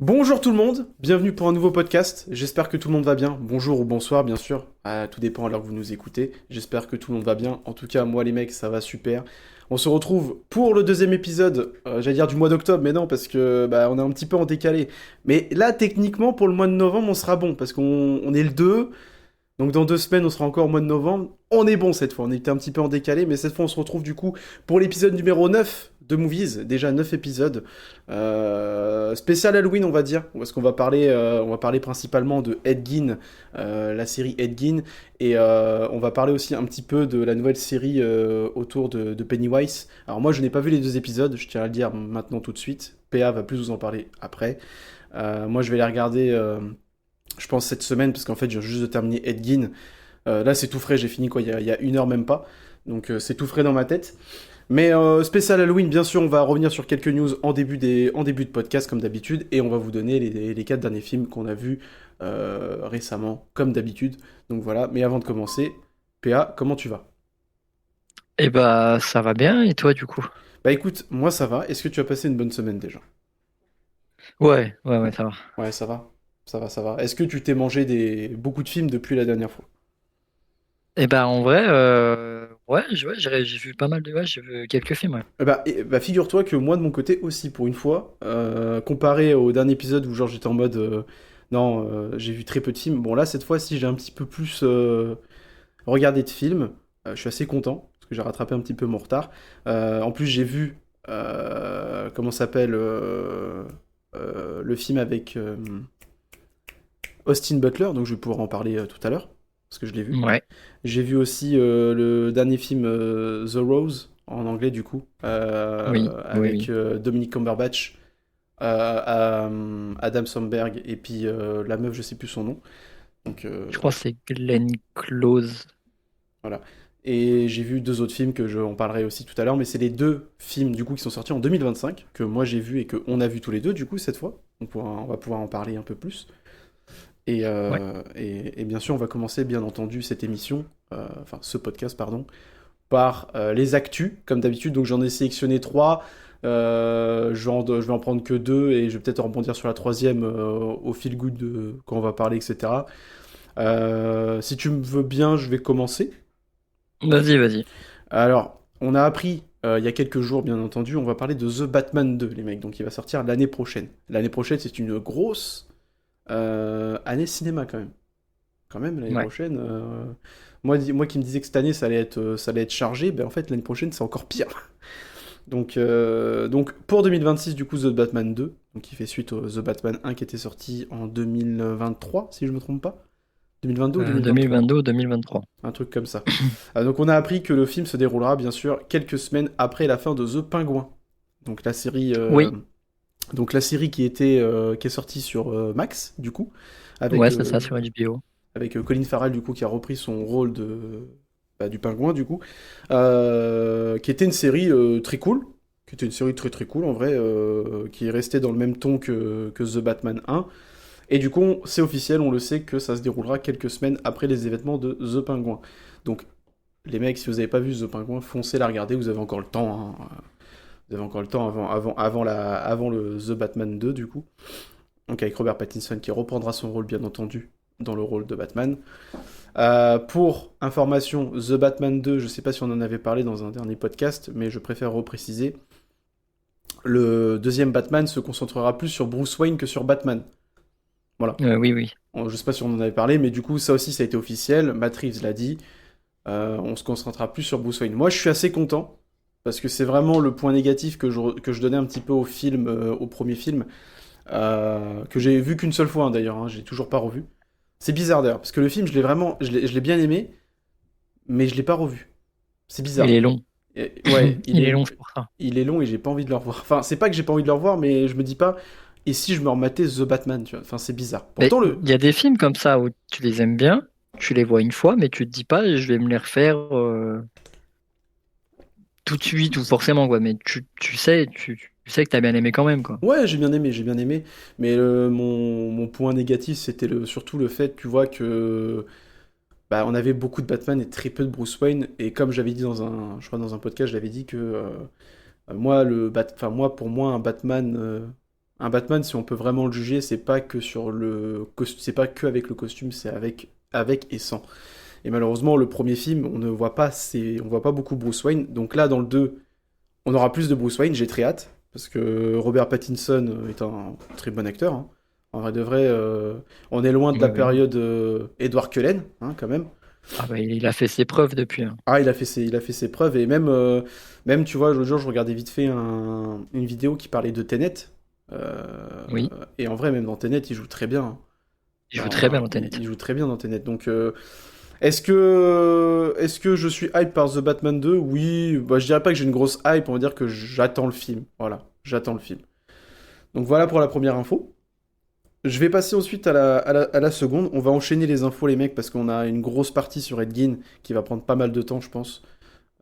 Bonjour tout le monde, bienvenue pour un nouveau podcast. J'espère que tout le monde va bien. Bonjour ou bonsoir, bien sûr. Tout dépend à l'heure que vous nous écoutez. J'espère que tout le monde va bien. En tout cas, moi les mecs, ça va super. On se retrouve pour le deuxième épisode, j'allais dire du mois d'octobre, mais non, parce que on est un petit peu en décalé. Mais là, techniquement, pour le mois de novembre, on sera bon, parce qu'on est le 2. Donc dans 2 semaines, on sera encore au mois de novembre. On est bon cette fois, on était un petit peu en décalé, mais cette fois on se retrouve du coup pour l'épisode numéro 9 de Movies, déjà 9 épisodes. Spécial Halloween on va dire, parce on va parler principalement de Ed Gein, la série Ed Gein, et on va parler aussi un petit peu de la nouvelle série autour de Pennywise. Alors moi je n'ai pas vu les 2 épisodes, je tiens à le dire maintenant tout de suite. PA va plus vous en parler après. Moi je vais les regarder je pense cette semaine, parce qu'en fait, je viens juste de terminer Ed Gein. Là, c'est tout frais, j'ai fini quoi, il y a 1 heure même pas. Donc, c'est tout frais dans ma tête. Mais spécial Halloween, bien sûr, on va revenir sur quelques news en début de podcast, comme d'habitude, et on va vous donner les 4 derniers films qu'on a vus récemment, comme d'habitude. Donc voilà, mais avant de commencer, PA, comment tu vas? Eh bah, ça va bien, et toi, du coup? Bah écoute, moi ça va. Est-ce que tu as passé une bonne semaine déjà? Ouais, ça va. Ouais, ça va. Ça va, ça va. Est-ce que tu t'es mangé beaucoup de films depuis la dernière fois? Eh bah, en vrai, ouais, j'ai vu pas mal de, ouais, j'ai vu quelques films, ouais. Figure-toi que moi de mon côté aussi, pour une fois, comparé au dernier épisode où genre j'étais en mode non, j'ai vu très peu de films. Bon là cette fois-ci j'ai un petit peu plus regardé de films. Je suis assez content parce que j'ai rattrapé un petit peu mon retard. En plus j'ai vu comment s'appelle le film avec Austin Butler, donc je vais pouvoir en parler tout à l'heure parce que je l'ai vu. Ouais, J'ai vu aussi le dernier film The Rose, en anglais du coup, avec oui. Dominic Cumberbatch, Adam Sandberg et puis la meuf, je sais plus son nom. Donc Je crois que c'est Glenn Close. voilà. Et j'ai vu 2 autres films que je en parlerai aussi tout à l'heure, mais c'est les 2 films du coup qui sont sortis en 2025 que moi j'ai vu et que on a vu tous les deux du coup cette fois. On va pouvoir en parler un peu plus. Ouais. Et bien sûr, on va commencer bien entendu cette émission, enfin ce podcast, pardon, par les actus, comme d'habitude. Donc j'en ai sélectionné 3. Je vais en prendre que 2 et je vais peut-être rebondir sur la troisième au fil good quand on va parler, etc. Si tu me veux bien, je vais commencer. Vas-y. Alors, on a appris il y a quelques jours, bien entendu, on va parler de The Batman 2, les mecs. Donc il va sortir l'année prochaine. L'année prochaine, c'est une grosse année cinéma quand même. Quand même, l'année Ouais. prochaine. Moi qui me disais que cette année ça allait être chargé, ben en fait l'année prochaine c'est encore pire. Donc pour 2026, du coup, The Batman 2, donc qui fait suite au The Batman 1 qui était sorti en 2023, si je me trompe pas. 2022 ou 2023, 2022 ou 2023. un truc comme ça. Donc on a appris que le film se déroulera bien sûr quelques semaines après la fin de The Penguin. Donc la série, euh, Oui, donc la série qui est sortie sur Max, du coup, avec ouais, c'est ça, sur HBO. Colin Farrell du coup qui a repris son rôle du pingouin du coup, qui était une série très cool, qui était une série très très cool en vrai, qui est restée dans le même ton que The Batman 1. Et du coup, c'est officiel, on le sait que ça se déroulera quelques semaines après les événements de The Penguin. Donc les mecs, si vous n'avez pas vu The Penguin, foncez la regarder, vous avez encore le temps. Hein. Vous avez encore le temps avant le The Batman 2 du coup. Donc avec Robert Pattinson qui reprendra son rôle bien entendu dans le rôle de Batman. Pour information, The Batman 2, je sais pas si on en avait parlé dans un dernier podcast, mais je préfère repréciser. Le deuxième Batman se concentrera plus sur Bruce Wayne que sur Batman. Voilà. Oui. Je sais pas si on en avait parlé, mais du coup, ça aussi, ça a été officiel. Matt Reeves l'a dit. On se concentrera plus sur Bruce Wayne. Moi, je suis assez content, parce que c'est vraiment le point négatif que je donnais un petit peu au film, au premier film, que j'ai vu qu'une seule fois hein, d'ailleurs, hein, j'ai toujours pas revu. C'est bizarre d'ailleurs, parce que le film, je l'ai bien aimé, mais je l'ai pas revu. C'est Il bizarre. est long. Ouais, Il est long, c'est pour ça. il est long et j'ai pas envie de le revoir. Enfin, c'est pas que j'ai pas envie de le revoir, mais je me dis pas. Et si je me rematais The Batman, tu vois. Enfin, c'est bizarre. Mais Pourtant, il y a des films comme ça où tu les aimes bien, tu les vois une fois, mais tu te dis pas, je vais me les refaire. Tout de suite ou forcément quoi, mais tu sais que t'as bien aimé quand même quoi. Ouais, j'ai bien aimé. Mais mon point négatif, c'était surtout le fait, tu vois, que on avait beaucoup de Batman et très peu de Bruce Wayne. Et comme j'avais dit je crois dans un podcast, j'avais dit que moi, pour moi, un Batman. Un Batman, si on peut vraiment le juger, c'est pas que sur c'est pas que avec le costume, c'est avec et sans. Et malheureusement, le premier film, on voit pas beaucoup Bruce Wayne. Donc là, dans le 2, on aura plus de Bruce Wayne, j'ai très hâte, parce que Robert Pattinson est un très bon acteur, hein. En vrai de vrai, on est loin de la Oui, oui. période Edward Cullen, hein, quand même. Ah bah, il a fait ses preuves depuis, hein. Ah, il a fait ses preuves, et même tu vois, l'autre jour, je regardais vite fait une vidéo qui parlait de Tenet, Oui, et en vrai, même dans Tenet, il joue très bien, hein. il joue très bien dans Tenet. Il joue très bien dans Tenet. Donc, est-ce que je suis hype par The Batman 2? Oui, bah, je dirais pas que j'ai une grosse hype, on va dire que j'attends le film. Voilà, j'attends le film. Donc voilà pour la première info. Je vais passer ensuite à la seconde. On va enchaîner les infos, les mecs, parce qu'on a une grosse partie sur Ed Gein qui va prendre pas mal de temps, je pense.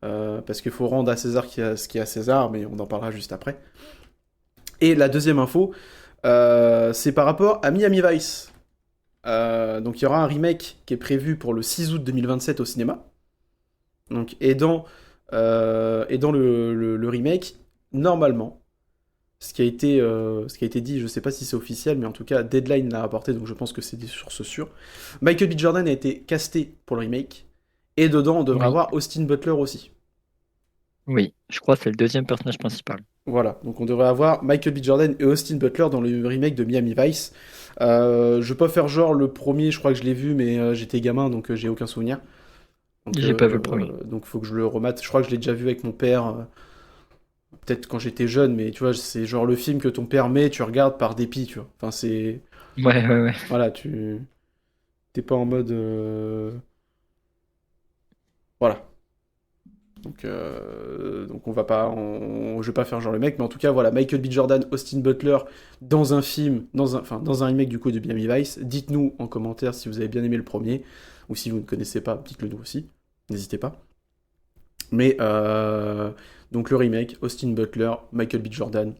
Parce qu'il faut rendre à César ce qui est à César, mais on en parlera juste après. Et la deuxième info, c'est par rapport à Miami Vice. Donc il y aura un remake qui est prévu pour le 6 août 2027 au cinéma. Donc, et dans le remake, normalement, ce qui a été dit, je sais pas si c'est officiel, mais en tout cas, Deadline l'a rapporté, donc je pense que c'est des sources sûres. Michael B. Jordan a été casté pour le remake, et dedans, on devrait Oui, avoir Austin Butler aussi. oui. Je crois que c'est le deuxième personnage principal. Voilà, donc on devrait avoir Michael B. Jordan et Austin Butler dans le remake de Miami Vice. Je vais pas faire genre le premier, je crois que je l'ai vu, mais j'étais gamin, donc j'ai aucun souvenir. J'ai pas vu le premier. Donc faut que je le remate. Je crois que je l'ai déjà vu avec mon père, peut-être quand j'étais jeune, mais tu vois, c'est genre le film que ton père met, tu regardes par dépit, tu vois. Enfin, c'est. Ouais, ouais, ouais. Voilà, t'es pas en mode. Voilà. Donc on va pas. Je vais pas faire genre le mec, mais en tout cas, voilà, Michael B. Jordan, Austin Butler dans un film, enfin, dans un remake du coup de Miami Vice. Dites-nous en commentaire si vous avez bien aimé le premier, ou si vous ne connaissez pas, dites-le nous aussi. N'hésitez pas. Mais donc le remake, Austin Butler, Michael B. Jordan.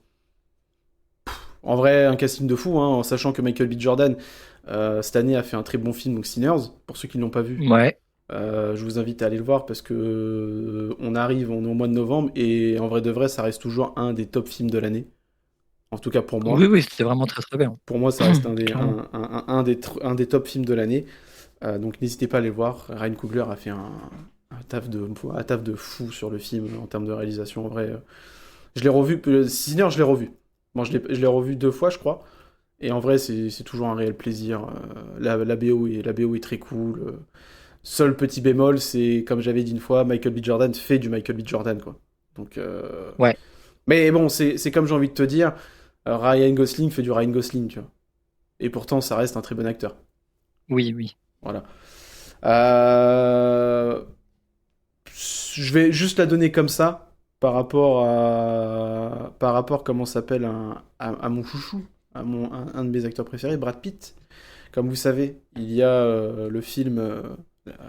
En vrai, un casting de fou, hein, en sachant que Michael B. Jordan, cette année, a fait un très bon film, donc Sinners, pour ceux qui ne l'ont pas vu. Ouais. Je vous invite à aller le voir parce que on est au mois de novembre, et en vrai de vrai, ça reste toujours un des top films de l'année. En tout cas pour Oui, moi. oui, c'était vraiment très très bien. Pour moi, ça reste Clairement. un des top films de l'année. Donc n'hésitez pas à aller le voir. Ryan Coogler a fait un taf de fou sur le film en termes de réalisation. En vrai, je l'ai revu. Sinner, je l'ai revu. Bon, je l'ai revu 2 fois, je crois. Et en vrai, c'est toujours un réel plaisir. La BO est très cool. Seul petit bémol, c'est, comme j'avais dit une fois, Michael B. Jordan fait du Michael B. Jordan, quoi. Donc, Ouais. mais bon, c'est comme j'ai envie de te dire, Ryan Gosling fait du Ryan Gosling, tu vois. Et pourtant, ça reste un très bon acteur. Oui, oui. Voilà. Euh, Je vais juste la donner comme ça par rapport comment s'appelle à mon chouchou, un de mes acteurs préférés, Brad Pitt. Comme vous savez, il y a le film,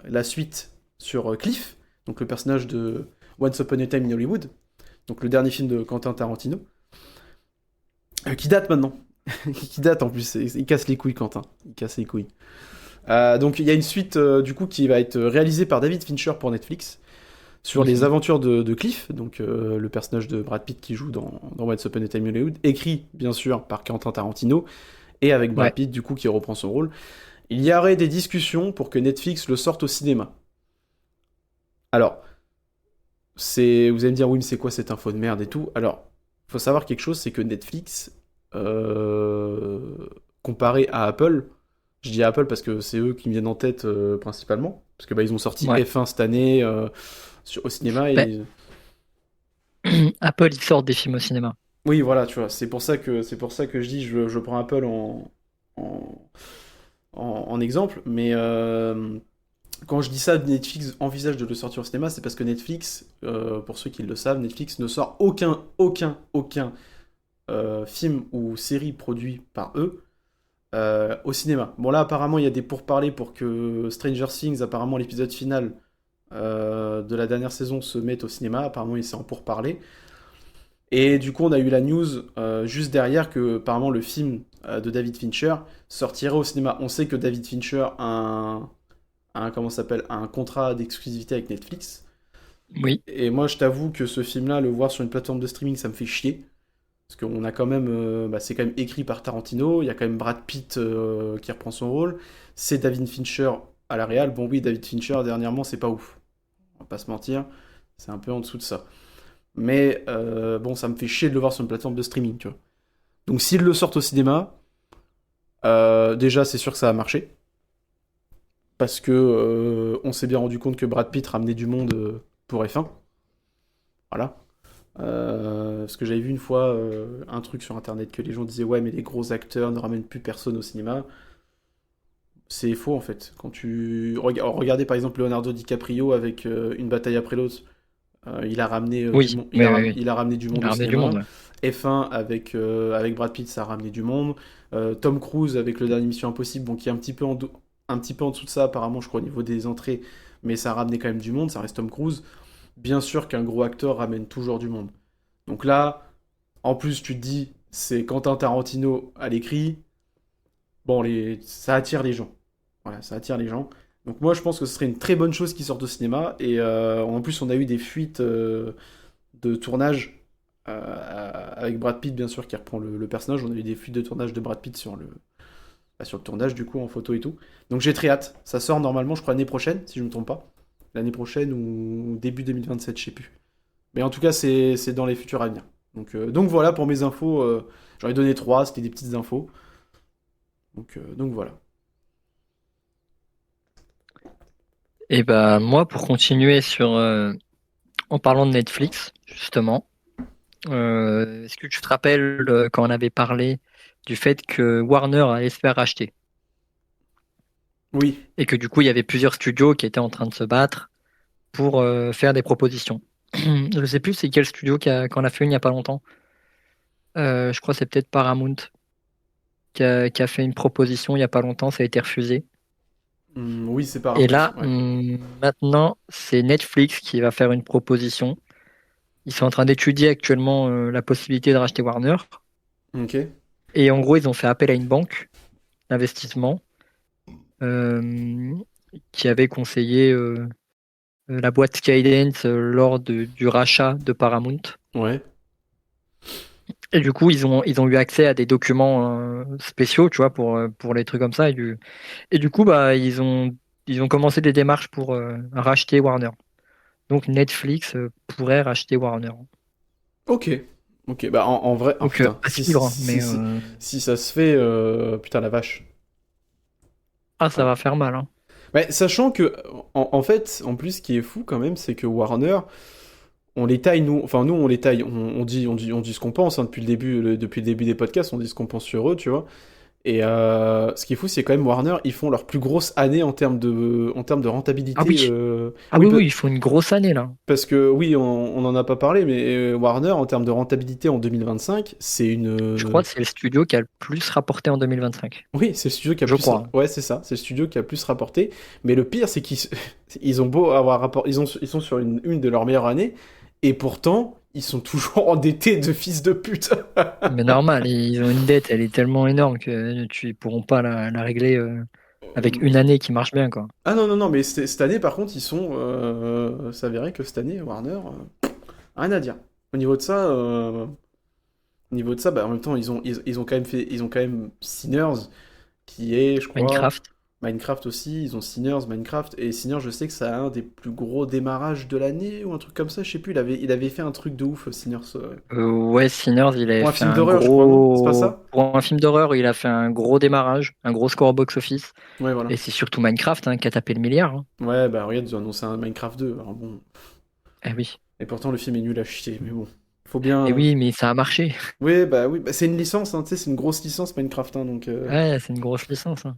la suite sur Cliff, donc le personnage de Once Upon a Time in Hollywood, donc le dernier film de Quentin Tarantino, qui date maintenant. Qui date en plus, il casse les couilles Quentin, il casse les couilles. Donc il y a une suite du coup qui va être réalisée par David Fincher pour Netflix sur les Mhm. aventures de Cliff, donc le personnage de Brad Pitt qui joue dans Once Upon a Time in Hollywood, écrit bien sûr par Quentin Tarantino et avec Brad Ouais. Pitt du coup qui reprend son rôle. Il y aurait des discussions pour que Netflix le sorte au cinéma. Alors, vous allez me dire oui mais c'est quoi cette info de merde et tout. Alors, faut savoir quelque chose, c'est que Netflix, comparé à Apple, je dis Apple parce que c'est eux qui me viennent en tête principalement, parce que bah, ils ont sorti Ouais. F1 cette année au cinéma Ben, et Apple, ils sortent des films au cinéma. oui voilà tu vois, c'est pour ça que je dis je prends Apple en, en exemple, mais quand je dis ça, Netflix envisage de le sortir au cinéma, c'est parce que Netflix, pour ceux qui le savent, Netflix ne sort aucun film ou série produit par eux au cinéma. Bon là apparemment il y a des pourparlers pour que Stranger Things, apparemment l'épisode final de la dernière saison se mette au cinéma, apparemment il s'est en pourparlers. Et du coup on a eu la news juste derrière que apparemment le film de David Fincher sortirait au cinéma. On sait que David Fincher comment ça s'appelle, a un contrat d'exclusivité avec Netflix. Oui. Et moi je t'avoue que ce film-là, le voir sur une plateforme de streaming, ça me fait chier. Parce qu'on a quand même, c'est quand même écrit par Tarantino, il y a quand même Brad Pitt qui reprend son rôle, c'est David Fincher à la réal. Bon oui, David Fincher dernièrement c'est pas ouf, on va pas se mentir, c'est un peu en dessous de ça. Mais bon, ça me fait chier de le voir sur une plateforme de streaming, tu vois. Donc s'ils le sortent au cinéma, déjà c'est sûr que ça va marcher, parce que on s'est bien rendu compte que Brad Pitt ramenait du monde pour F1, voilà. Parce que j'avais vu une fois un truc sur internet que les gens disaient ouais mais les gros acteurs ne ramènent plus personne au cinéma. C'est faux en fait. Quand tu regardez par exemple Leonardo DiCaprio avec Une bataille après l'autre, il a ramené du Oui, monde, oui, oui, oui. il a ramené du Il monde a au ramené du monde, cinéma. ouais. F1 avec Brad Pitt, ça a ramené du monde. Tom Cruise avec le dernier Mission Impossible, bon qui est un petit peu en dessous de ça apparemment, je crois au niveau des entrées, mais ça a ramené quand même du monde. Ça reste Tom Cruise. Bien sûr qu'un gros acteur ramène toujours du monde. Donc là, en plus, tu te dis, c'est Quentin Tarantino à l'écrit. Bon, ça attire les gens. Voilà, ça attire les gens. Donc moi, je pense que ce serait une très bonne chose qui sorte au cinéma. Et en plus, on a eu des fuites de tournage avec Brad Pitt, bien sûr, qui reprend le personnage. On a eu des fuites de tournage de Brad Pitt sur le tournage, du coup, en photo et tout. Donc j'ai très hâte. Ça sort normalement, je crois, l'année prochaine, si je ne me trompe pas. L'année prochaine ou début 2027, je sais plus. Mais en tout cas, c'est dans les futurs à venir. Donc voilà pour mes infos. J'en ai donné trois, c'était des petites infos. Donc voilà. Et bah moi, pour continuer en parlant de Netflix, justement, est-ce que tu te rappelles quand on avait parlé du fait que Warner allait se faire racheter Oui, et que du coup il y avait plusieurs studios qui étaient en train de se battre pour faire des propositions. Je sais plus c'est quel studio qui en a fait une il y a pas longtemps. Je crois que c'est peut-être Paramount qui a fait une proposition il y a pas longtemps, ça a été refusé. oui, c'est Et Paramount. là, Ouais. maintenant, c'est Netflix qui va faire une proposition. Ils sont en train d'étudier actuellement la possibilité de racheter Warner. Ok. Et en gros, ils ont fait appel à une banque d'investissement euh, qui avait conseillé la boîte Skydance lors du rachat de Paramount. Ouais. Et du coup, ils ont eu accès à des documents spéciaux, tu vois, pour les trucs comme ça. Et du coup, bah, ils ont commencé des démarches pour racheter Warner. Donc Netflix pourrait racheter Warner. Ok. Ok. Bah en vrai, oh Donc putain, à suivre, mais si ça se fait, putain la vache. ça Ouais. va faire mal, hein. Ouais, sachant que en fait, en plus, ce qui est fou quand même, c'est que Warner, on les taille nous, enfin nous on les taille, on dit ce qu'on pense hein, depuis le début des podcasts, on dit ce qu'on pense sur eux, tu vois. Et ce qui est fou, c'est quand même Warner, ils font leur plus grosse année en termes de Ah rentabilité. oui, ah Oui, oui, oui, il faut une grosse année là. parce que oui, on n'en a pas parlé, mais Warner, en termes de rentabilité en 2025, c'est une. Je crois que c'est le studio qui a le plus rapporté en 2025. Oui, c'est le studio qui a Je plus. crois. Ouais, c'est ça, c'est le studio qui a plus rapporté. Mais le pire, c'est qu'ils ils ont beau avoir rapport, ils sont sur une de leurs meilleures années, et pourtant, ils sont toujours endettés de fils de pute. Mais normal, ils ont une dette, elle est tellement énorme que tu ne pourront pas la régler avec une année qui marche bien, quoi. Ah non, non, non, mais cette année, par contre, ils sont. Ça verrait que cette année, Warner, rien à dire. Au niveau de ça, bah, en même temps, ils ont quand même Sinners, qui est, je crois, Minecraft. Minecraft aussi. Ils ont Sinners, Minecraft. Et Sinners, je sais que ça a un des plus gros démarrages de l'année, ou un truc comme ça, je sais plus. Il avait fait un truc de ouf, Sinners. Ouais, Sinners, il avait Pour un fait film un d'horreur, je crois, non? C'est pas gros. ça? Pour un film d'horreur, il a fait un gros démarrage, un gros score au box-office. Ouais, voilà. Et c'est surtout Minecraft hein, qui a tapé le milliard, hein. Ouais, bah regarde, ils ont annoncé un Minecraft 2. Alors bon. Eh oui. Et pourtant, le film est nul à chier, mais bon. Faut Et bien. oui, mais ça a marché. Oui, bah, c'est une licence, hein, tu sais, c'est une grosse licence Minecraft, hein, donc. Ouais, c'est une grosse licence, hein.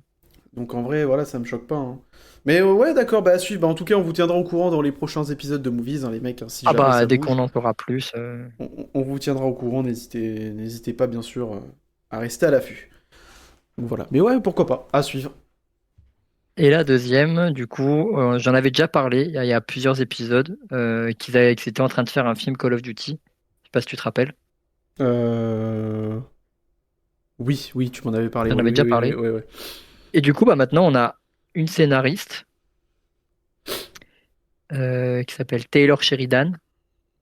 Donc en vrai, voilà, ça me choque pas, hein. Mais ouais, d'accord, bah à suivre. Bah, en tout cas, on vous tiendra au courant dans les prochains épisodes de Movies, hein, les mecs, hein, si Ah jamais bah, ça dès qu'on bouge. en saura plus. On vous tiendra au courant, n'hésitez pas, bien sûr, à rester à l'affût. Donc voilà. Mais ouais, pourquoi pas, à suivre. Et la deuxième, du coup, j'en avais déjà parlé il y a plusieurs épisodes, qu'ils étaient en train de faire un film Call of Duty. Je sais pas si tu te rappelles. Euh... Oui, oui, tu m'en avais parlé, J'en oui, avais oui, déjà oui, oui, parlé. oui, oui. Et du coup, bah maintenant, on a une scénariste qui s'appelle Taylor Sheridan.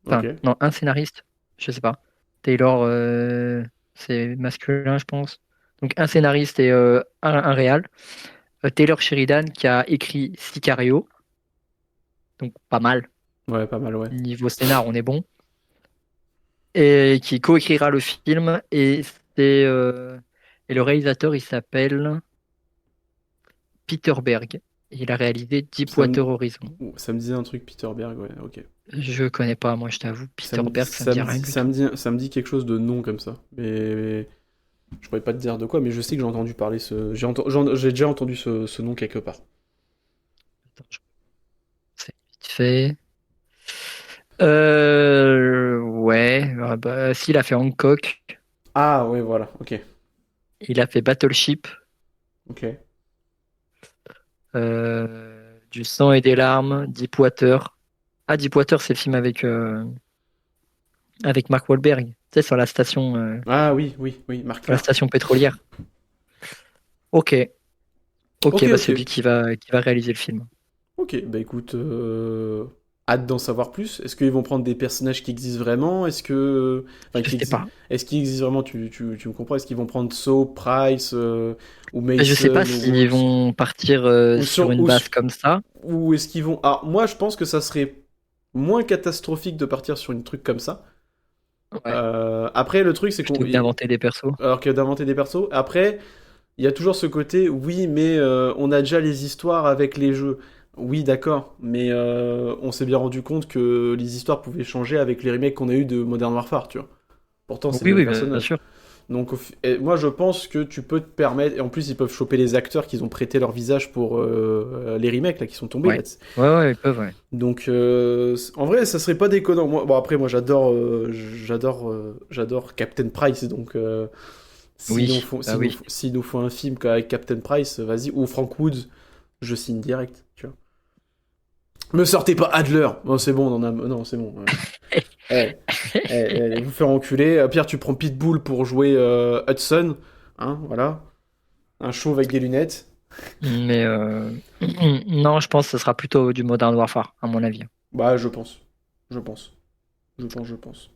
Ok. Enfin, non, un scénariste, je sais pas. Taylor, c'est masculin, je pense. Donc un scénariste et un réal. Taylor Sheridan qui a écrit Sicario, donc pas mal. Ouais, pas mal, ouais. Niveau scénar, on est bon. Et qui coécrira le film. Et le réalisateur, il s'appelle Peter Berg. Il a réalisé Ça me... Deepwater Horizon. ça me disait un truc, Peter Berg, ouais, ok. Je connais pas, moi, je t'avoue. Ça Peter me, Berg, ça me ça dit me rien dit, du ça tout. me dit, ça me dit quelque chose de non comme ça. Mais je pourrais pas te dire de quoi, mais je sais que j'ai entendu parler j'ai déjà entendu ce nom quelque part. Attends, c'est vite fait. Ouais, bah, s'il a fait Hancock, Ah, ouais, voilà, ok. il a fait Battleship, Ok. Du sang et des larmes, Deepwater. Ah, Deepwater, c'est le film avec Mark Wahlberg, tu sais, Ah oui, oui, oui, Marc sur la Clark. station pétrolière. Ok, Ok, ok, bah ok. c'est lui qui va réaliser le film. Ok, bah écoute, hâte d'en savoir plus. Est-ce qu'ils vont prendre des personnages qui existent vraiment? Est-ce que... Enfin, Je sais pas. est-ce qu'ils existent vraiment? Tu me comprends? Est-ce qu'ils vont prendre Soap, Price, ou Je sais pas Mason, ou s'ils Woods? vont partir Ou sur sur... une Ou, base comme ça. ou est-ce qu'ils vont... Ah, moi, je pense que ça serait moins catastrophique de partir sur une truc comme ça. Ouais, Après, le truc, c'est qu'on... plutôt que d'inventer des persos. Alors que d'inventer des persos. Après, il y a toujours ce côté, oui, mais on a déjà les histoires avec les jeux. Oui, d'accord, mais on s'est bien rendu compte que les histoires pouvaient changer avec les remakes qu'on a eu de Modern Warfare, tu vois. Pourtant, c'est Oui, le même oui, bien personnage. sûr. Donc, et moi, je pense que tu peux te permettre. Et en plus, ils peuvent choper les acteurs qui ont prêté leur visage pour les remakes là qui sont tombés là. Ouais, ouais, ouais, ils peuvent, ouais. Donc, en vrai, ça serait pas déconnant. Moi, bon, après, moi, j'adore Captain Price. Donc, Oui, bah oui. s'ils nous font un film avec Captain Price, vas-y. Ou Frank Woods, je signe direct. Tu vois. Me sortez pas Adler. Bon, c'est bon, on en a. Non, c'est bon. Eh, vous faire enculer. Pierre, tu prends Pitbull pour jouer Hudson. Hein, voilà. Un chauve avec des lunettes. Mais non, je pense que ce sera plutôt du Modern Warfare, à mon avis. Bah, je pense. Je pense. Je pense.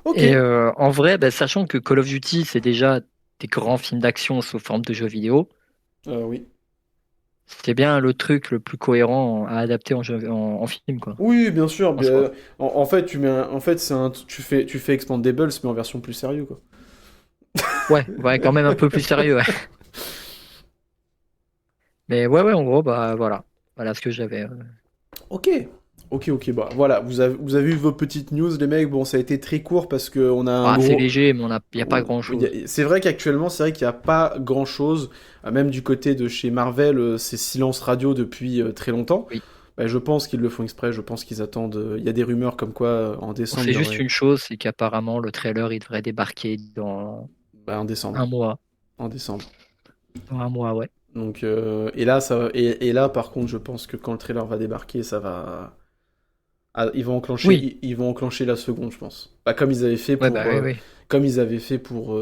Ok. Et en vrai, bah, sachant que Call of Duty, c'est déjà des grands films d'action sous forme de jeux vidéo, Oui. c'est bien le truc le plus cohérent à adapter en film, quoi, Oui, bien sûr. en soi. En fait, en fait, tu fais Expandables, mais en version plus sérieux, quoi. Ouais, ouais, quand même un peu plus sérieux, ouais. Mais ouais, ouais, en gros, bah voilà. Voilà ce que j'avais. Ok. Ok, ok, bah voilà, vous avez eu vos petites news, les mecs. Bon, ça a été très court parce que on a un Ah, c'est gros. léger, mais il n'y a pas grand-chose. C'est vrai qu'actuellement, c'est vrai qu'il n'y a pas grand-chose. Même du côté de chez Marvel, c'est silence radio depuis très longtemps. Oui. Bah, je pense qu'ils le font exprès, je pense qu'ils attendent. Il y a des rumeurs comme quoi en On décembre, sait il y juste aurait. une chose, c'est qu'apparemment, le trailer, il devrait débarquer Bah, en décembre. un mois. En décembre. Dans un mois, ouais. Donc, et là, et là, par contre, je pense que quand le trailer va débarquer, ça va. Ah, Oui, ils vont enclencher la seconde, je pense. Bah, comme ils avaient fait ouais, bah pour, oui, oui. comme ils avaient fait pour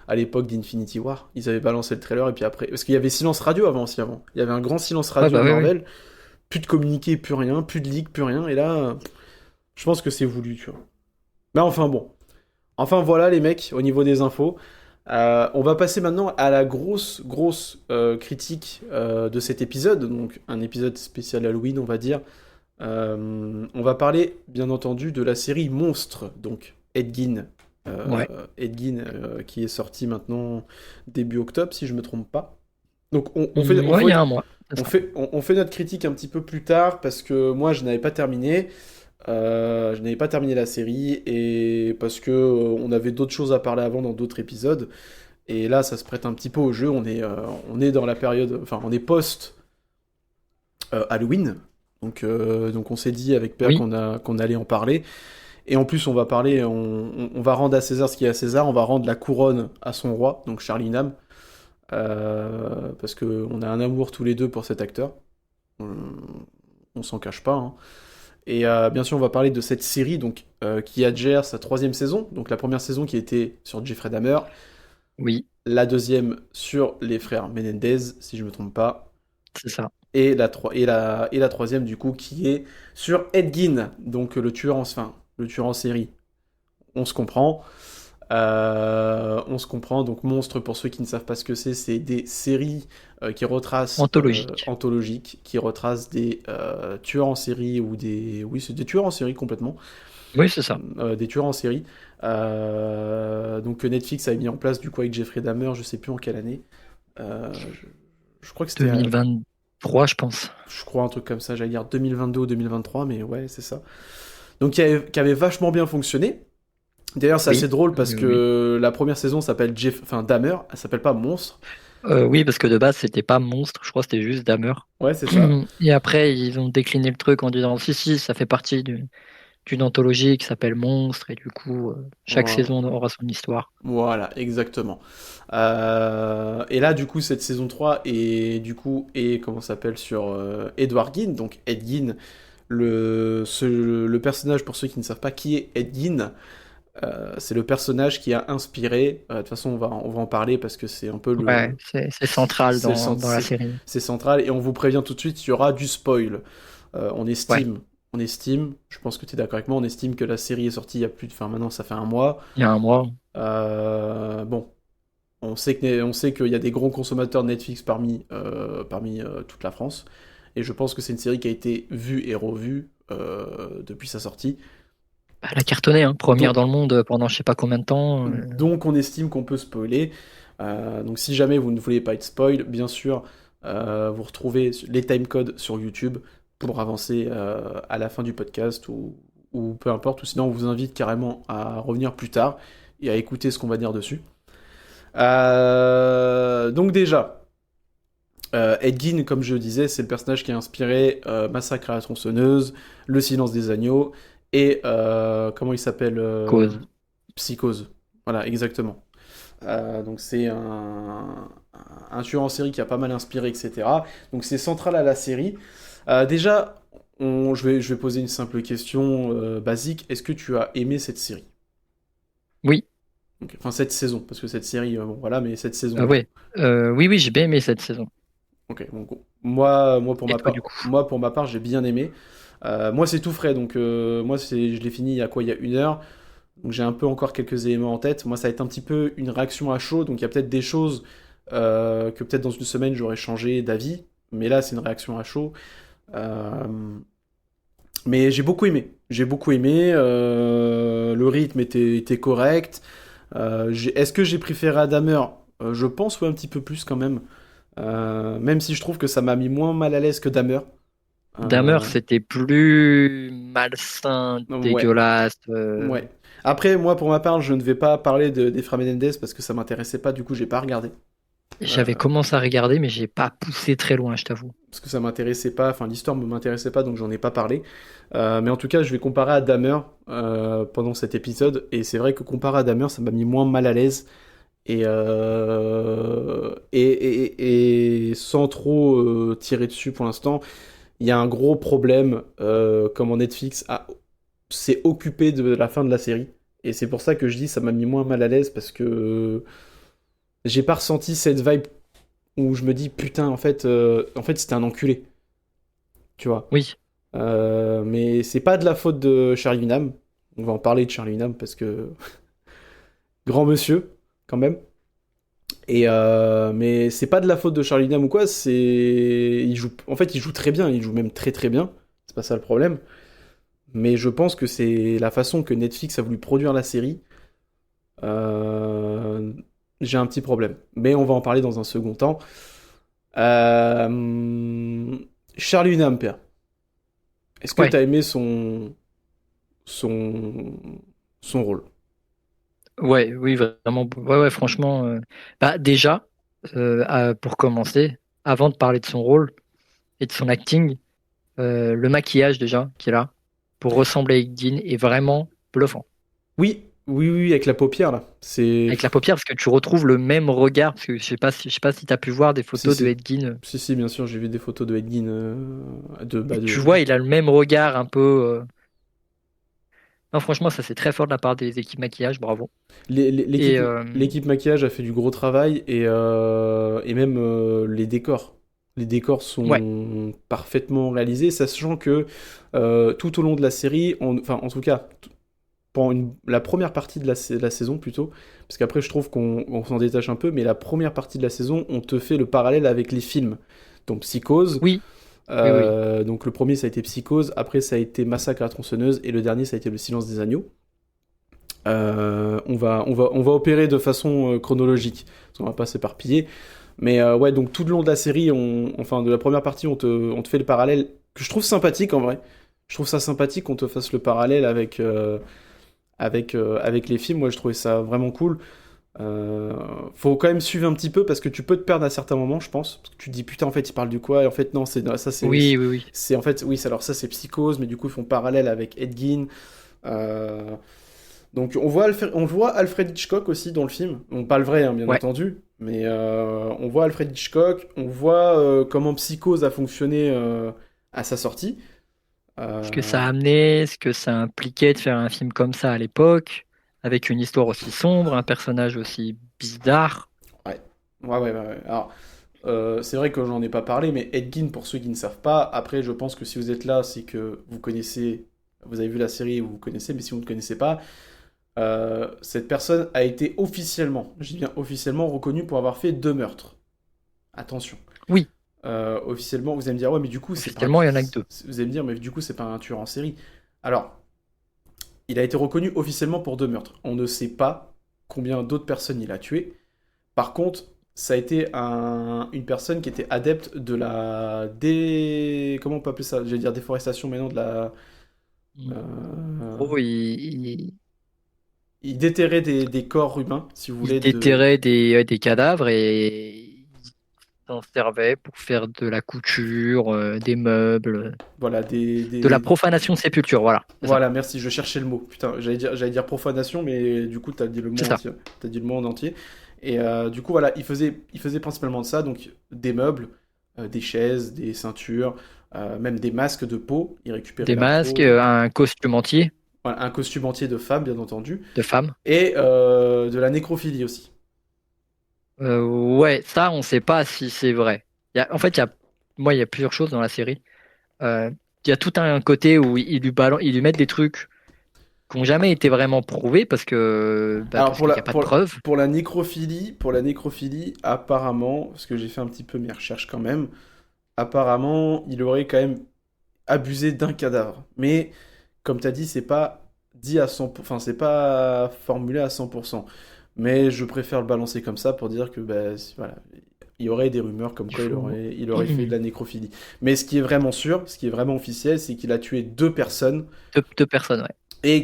à l'époque d'Infinity War. Ils avaient balancé le trailer et puis après, parce qu'il y avait silence radio avant aussi avant. Il y avait un grand silence Ouais, radio bah oui, oui. Marvel, plus de communiqué, plus rien, plus de leak, plus rien. Et là, je pense que c'est voulu, tu vois. Mais enfin bon. Enfin voilà les mecs, au niveau des infos. On va passer maintenant à la grosse critique de cet épisode, donc un épisode spécial Halloween, on va dire. On va parler, bien entendu, de la série Monstre, donc Ed Gein, Ouais. qui est sorti maintenant début octobre, si je me trompe pas. Donc Ouais, il y a un mois. C'est ça. on fait notre critique un petit peu plus tard, parce que moi, je n'avais pas terminé. Je n'avais pas terminé la série, et parce que on avait d'autres choses à parler avant dans d'autres épisodes. Et là, ça se prête un petit peu au jeu. On est dans la période, enfin, on est post Halloween. Donc on s'est dit avec Père Oui. qu'on allait en parler. Et en plus, on va parler, on va rendre à César ce qui est à César. On va rendre la couronne à son roi, donc Charlie Nam, parce que on a un amour tous les deux pour cet acteur. On s'en cache pas, hein. Et bien sûr, on va parler de cette série donc, qui adgère sa troisième saison. Donc la première saison qui était sur Jeffrey Dahmer, Oui, la deuxième sur les frères Menendez, si je me trompe pas, c'est ça. et la troisième du coup qui est sur Ed Gein, donc le tueur en série. on se comprend. On se comprend. Donc Monstre, pour ceux qui ne savent pas ce que c'est des séries qui retracent Anthologique. anthologiques, qui retracent des tueurs en série ou des, oui, c'est des tueurs en série complètement, Oui, c'est ça. des tueurs en série. Donc Netflix a mis en place du coup avec Jeffrey Dahmer, je sais plus en quelle année. Je crois que c'était, 2023, je pense. je crois un truc comme ça. J'allais dire 2022 ou 2023, mais ouais, c'est ça. Donc qui avait vachement bien fonctionné. D'ailleurs, c'est assez Oui. drôle parce Oui. que la première saison s'appelle Dahmer, elle s'appelle pas Monstre. Oui, parce que de base, c'était pas Monstre, je crois que c'était juste Dahmer. Ouais, c'est ça. Et après, ils ont décliné le truc en disant si, si, ça fait partie d'une anthologie qui s'appelle Monstre, et du coup, chaque Voilà, saison aura son histoire. voilà, exactement. Et là, du coup, cette saison 3 est comment ça s'appelle, sur Edward Gein, donc Ed Gein, le personnage, pour ceux qui ne savent pas qui est Ed Gein, c'est le personnage qui a inspiré, de toute façon, on va en parler parce que c'est un peu Ouais, c'est central c'est dans la série. c'est central, et on vous prévient tout de suite, il y aura du spoil. Ouais, On estime, je pense que tu es d'accord avec moi, on estime que la série est sortie il y a plus de, enfin maintenant ça fait un mois. il y a un mois. Bon, on sait qu'il y a des gros consommateurs de Netflix parmi toute la France, et je pense que c'est une série qui a été vue et revue depuis sa sortie. Elle a cartonné, hein, première Donc, dans le monde pendant je sais pas combien de temps. donc on estime qu'on peut spoiler. Donc si jamais vous ne voulez pas être spoil, bien sûr, vous retrouvez les timecodes sur YouTube pour avancer à la fin du podcast ou peu importe, ou sinon on vous invite carrément à revenir plus tard et à écouter ce qu'on va dire dessus. Donc déjà, Ed Gein, comme je disais, c'est le personnage qui a inspiré Massacre à la tronçonneuse, Le silence des agneaux et comment il s'appelle Cause. Psychose. Voilà, exactement. Donc c'est un tueur en série qui a pas mal inspiré, etc. Donc c'est central à la série. Déjà, je vais poser une simple question basique. Est-ce que tu as aimé cette série? Oui, Donc, enfin, cette saison, parce que cette série, bon voilà, mais cette saison du coup. ouais. Oui, oui, j'ai bien aimé cette saison. Ok, donc moi Et toi, du coup? pour ma part, j'ai bien aimé. Moi, c'est tout frais, donc je l'ai fini il y a quoi? Il y a 1 heure. Donc j'ai un peu encore quelques éléments en tête. Moi, ça va être un petit peu une réaction à chaud, donc il y a peut-être des choses que peut-être dans 1 semaine j'aurais changé d'avis, mais là c'est une réaction à chaud. Euh, mais j'ai beaucoup aimé. J'ai beaucoup aimé. Le rythme était correct. Est-ce que j'ai préféré Adamer? Je pense, ouais, un petit peu plus quand même. Même si je trouve que ça m'a mis moins mal à l'aise que Dahmer. Dahmer, Euh, c'était plus malsain, ouais, dégueulasse. ouais. Après, moi, pour ma part, je ne vais pas parler des frères Menendez parce que ça m'intéressait pas, du coup, j'ai pas regardé. J'avais commencé à regarder, mais j'ai pas poussé très loin, je t'avoue. Parce que ça m'intéressait pas, enfin, l'histoire ne m'intéressait pas, donc j'en ai pas parlé. Mais en tout cas, je vais comparer à Dahmer pendant cet épisode, et c'est vrai que comparer à Dahmer, ça m'a mis moins mal à l'aise. Et sans trop tirer dessus pour l'instant, il y a un gros problème, comment s'est occupé de la fin de la série. Et c'est pour ça que je dis ça m'a mis moins mal à l'aise parce que j'ai pas ressenti cette vibe où je me dis putain en fait c'était un enculé, tu vois. Oui, Mais c'est pas de la faute de Charlie Hunnam. On va en parler de Charlie Hunnam parce que grand monsieur quand même. Mais c'est pas de la faute de Charlie Hunnam ou quoi. Il joue très bien. Il joue même très très bien. C'est pas ça le problème. Mais je pense que c'est la façon que Netflix a voulu produire la série. Euh, j'ai un petit problème. Mais on va en parler dans un second temps. Euh, Charlie Hunnam, père. Est-ce que ouais, t'as aimé son, son rôle? ouais, oui, vraiment. Ouais, ouais, franchement. Bah, déjà, pour commencer, avant de parler de son rôle et de son acting, le maquillage déjà qui est là pour ressembler à Dean est vraiment bluffant. Oui, oui, oui, avec la paupière là. C'est. Avec la paupière, parce que tu retrouves le même regard, parce que je sais pas si tu as pu voir des Si, photos de si. Ed Gein. Si, si, bien sûr, j'ai vu des photos de Edgin. Et tu vois, il a le même regard un peu. Non, franchement, ça c'est très fort de la part des équipes maquillage, bravo. Et L'équipe maquillage a fait du gros travail et même les décors. Les décors ouais, sont parfaitement réalisés, sachant que tout au long de la série, enfin en tout cas, pendant la première partie de la saison plutôt, parce qu'après je trouve qu'on s'en détache un peu, mais la première partie de la saison, on te fait le parallèle avec les films. Donc Psychose, Oui, oui, oui. donc le premier ça a été Psychose, après ça a été Massacre à la tronçonneuse, et le dernier ça a été Le Silence des agneaux. On va opérer de façon chronologique, parce qu'on va pas s'éparpiller. Mais ouais, donc tout le long de la série, enfin de la première partie, on te fait le parallèle que je trouve sympathique en vrai. Je trouve ça sympathique qu'on te fasse le parallèle avec les films. Moi, je trouvais ça vraiment cool. Faut quand même suivre un petit peu parce que tu peux te perdre à certains moments, je pense. Parce que tu te dis putain, en fait, il parle du quoi? Et en fait, non, ça, Oui, oui, oui. c'est en fait, oui, alors ça, c'est Psychose, mais du coup, ils font parallèle avec Ed Gein. Euh, donc on voit Alfred Hitchcock aussi dans le film. On pas le vrai, hein, bien Ouais. entendu, mais on voit Alfred Hitchcock, on voit comment Psychose a fonctionné à sa sortie. Ce que ça Euh, a amené, ce que ça impliquait de faire un film comme ça à l'époque, avec une histoire aussi sombre, un personnage aussi bizarre. ouais. Ouais. Alors, c'est vrai que j'en ai pas parlé, mais Ed Gein, pour ceux qui ne savent pas, après, je pense que si vous êtes là, c'est que vous connaissez, vous avez vu la série et vous connaissez, mais si vous ne connaissez pas, cette personne a été officiellement, je dis bien officiellement, reconnue pour avoir fait 2 meurtres. Attention. Oui, Officiellement, vous allez me dire, ouais, mais du coup, c'est pas un... officiellement, il y en a que deux. Vous allez me dire, mais du coup, c'est pas un tueur en série. Alors, il a été reconnu officiellement pour 2 meurtres. On ne sait pas combien d'autres personnes il a tué. Par contre, ça a été une personne qui était adepte de la comment on peut appeler ça? J'allais dire déforestation, mais non, de la... En euh, gros, Il déterrait des corps humains, si vous il voulez, de... déterrait des cadavres et il s'en servait pour faire de la couture, des meubles, Voilà, de la profanation de sépulture, voilà, c'est ça. Voilà, merci, je cherchais le mot. Putain, j'allais dire profanation, mais du coup, t'as dit le mot C'est ça. entier. T'as dit le mot en entier. Et du coup, voilà, il faisait principalement de ça, donc des meubles, des chaises, des ceintures, même des masques de peau. Il récupérait Des la masques, peau, un costume entier voilà, un costume entier de femme, bien entendu, de femme. et de la nécrophilie aussi. Ouais, ça, on sait pas si c'est vrai. En fait, moi, il y a plusieurs choses dans la série. Euh, il y a tout un côté où ils lui mettent des trucs qui n'ont jamais été vraiment prouvés Alors parce qu'il n'y a pas de preuves. pour la nécrophilie, apparemment, parce que j'ai fait un petit peu mes recherches quand même, apparemment, il aurait quand même abusé d'un cadavre. Mais comme tu as dit, c'est pas dit à 100%, enfin c'est pas formulé à 100%. Mais je préfère le balancer comme ça pour dire que bah, voilà, il y aurait des rumeurs comme Il quoi il faut aurait, il aurait fait de la nécrophilie. Mais ce qui est vraiment sûr, ce qui est vraiment officiel, c'est qu'il a tué 2 personnes deux personnes, ouais. et